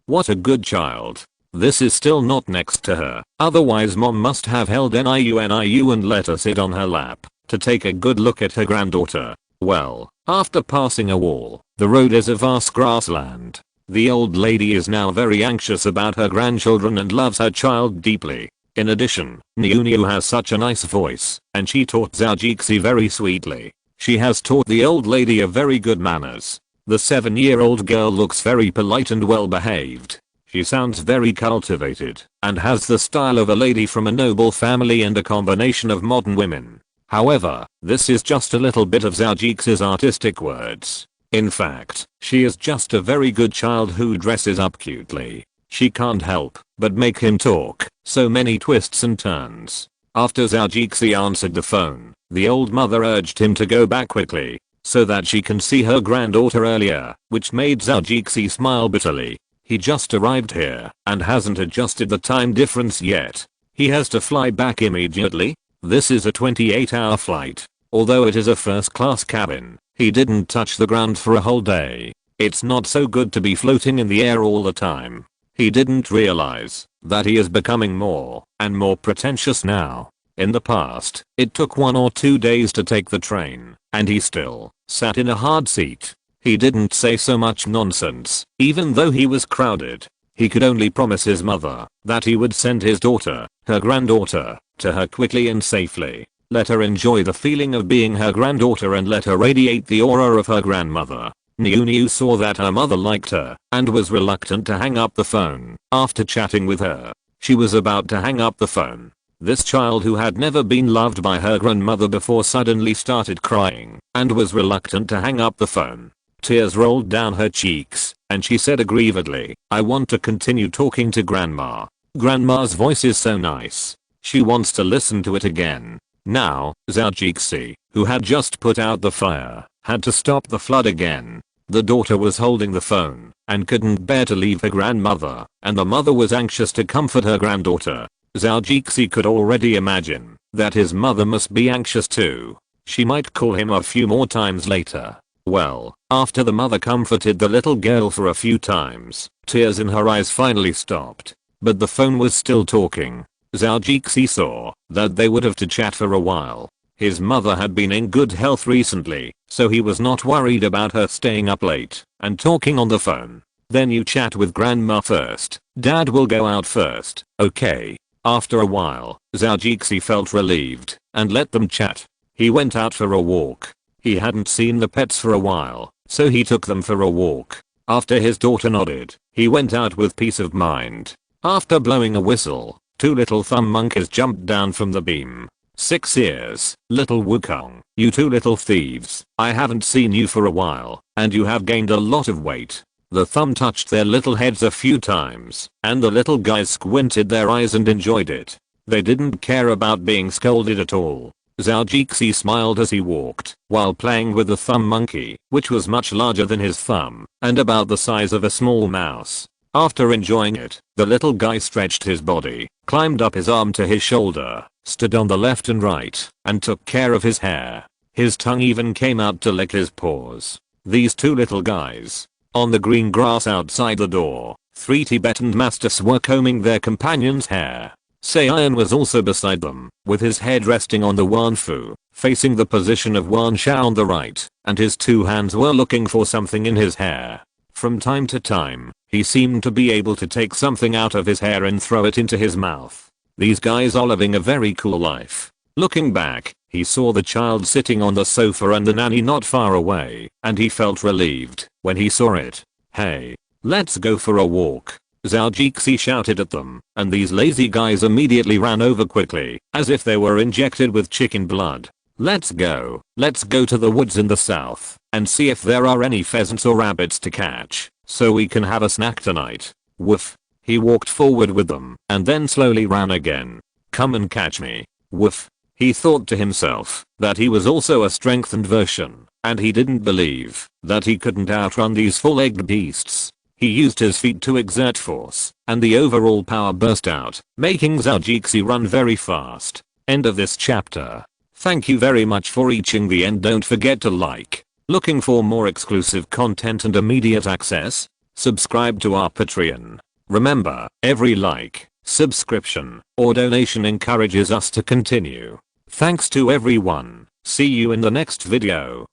what a good child. This is still not next to her, otherwise Mom must have held NIU and let her sit on her lap to take a good look at her granddaughter. Well, after passing a wall, the road is a vast grassland. The old lady is now very anxious about her grandchildren and loves her child deeply. In addition, Niu has such a nice voice, and she taught Zhou Jixi very sweetly. She has taught the old lady a very good manners. The 7-year-old girl looks very polite and well behaved. She sounds very cultivated and has the style of a lady from a noble family and a combination of modern women. However, this is just a little bit of Zhou Jixi's artistic words. In fact, she is just a very good child who dresses up cutely. She can't help but make him talk, so many twists and turns. After Zhou Jixi answered the phone, the old mother urged him to go back quickly, so that she can see her granddaughter earlier, which made Zhou Jixi smile bitterly. He just arrived here and hasn't adjusted the time difference yet. He has to fly back immediately. This is a 28-hour flight. Although it is a first-class cabin, he didn't touch the ground for a whole day. It's not so good to be floating in the air all the time. He didn't realize that he is becoming more and more pretentious now. In the past, it took 1 or 2 days to take the train, and he still sat in a hard seat. He didn't say so much nonsense, even though he was crowded. He could only promise his mother that he would send his daughter, her granddaughter, to her quickly and safely. Let her enjoy the feeling of being her granddaughter and let her radiate the aura of her grandmother. Niu saw that her mother liked her and was reluctant to hang up the phone. After chatting with her, she was about to hang up the phone. This child who had never been loved by her grandmother before suddenly started crying and was reluctant to hang up the phone. Tears rolled down her cheeks and she said aggrievedly, "I want to continue talking to grandma. Grandma's voice is so nice." She wants to listen to it again. Now, Zhou Jixi, who had just put out the fire, had to stop the flood again. The daughter was holding the phone and couldn't bear to leave her grandmother, and the mother was anxious to comfort her granddaughter. Zhao Jixi could already imagine that his mother must be anxious too. She might call him a few more times later. Well, after the mother comforted the little girl for a few times, tears in her eyes finally stopped. But the phone was still talking. Zhao Jixi saw that they would have to chat for a while. His mother had been in good health recently, so he was not worried about her staying up late and talking on the phone. Then you chat with grandma first. Dad will go out first, okay? After a while, Zhao Jixi felt relieved and let them chat. He went out for a walk. He hadn't seen the pets for a while, so he took them for a walk. After his daughter nodded, he went out with peace of mind. After blowing a whistle, 2 little thumb monkeys jumped down from the beam. 6 ears, little Wukong, you 2 little thieves, I haven't seen you for a while, and you have gained a lot of weight. The thumb touched their little heads a few times, and the little guys squinted their eyes and enjoyed it. They didn't care about being scolded at all. Zhao Jixi smiled as he walked, while playing with the thumb monkey, which was much larger than his thumb, and about the size of a small mouse. After enjoying it, the little guy stretched his body, climbed up his arm to his shoulder, stood on the left and right, and took care of his hair. His tongue even came out to lick his paws. These 2 little guys. On the green grass outside the door, 3 Tibetan masters were combing their companion's hair. Saiyan was also beside them, with his head resting on the Wanfu, facing the position of Wan Sha on the right, and his 2 hands were looking for something in his hair. From time to time, he seemed to be able to take something out of his hair and throw it into his mouth. These guys are living a very cool life. Looking back, he saw the child sitting on the sofa and the nanny not far away, and he felt relieved when he saw it. Hey, let's go for a walk. Zhao Jixi shouted at them, and these lazy guys immediately ran over quickly, as if they were injected with chicken blood. Let's go to the woods in the south, and see if there are any pheasants or rabbits to catch, so we can have a snack tonight. Woof. He walked forward with them, and then slowly ran again. Come and catch me. Woof. He thought to himself that he was also a strengthened version, and he didn't believe that he couldn't outrun these full-egged beasts. He used his feet to exert force, and the overall power burst out, making Zhao Jixi run very fast. End of this chapter. Thank you very much for reaching the end. Don't forget to like. Looking for more exclusive content and immediate access? Subscribe to our Patreon. Remember, every like, subscription, or donation encourages us to continue. Thanks to everyone. See you in the next video.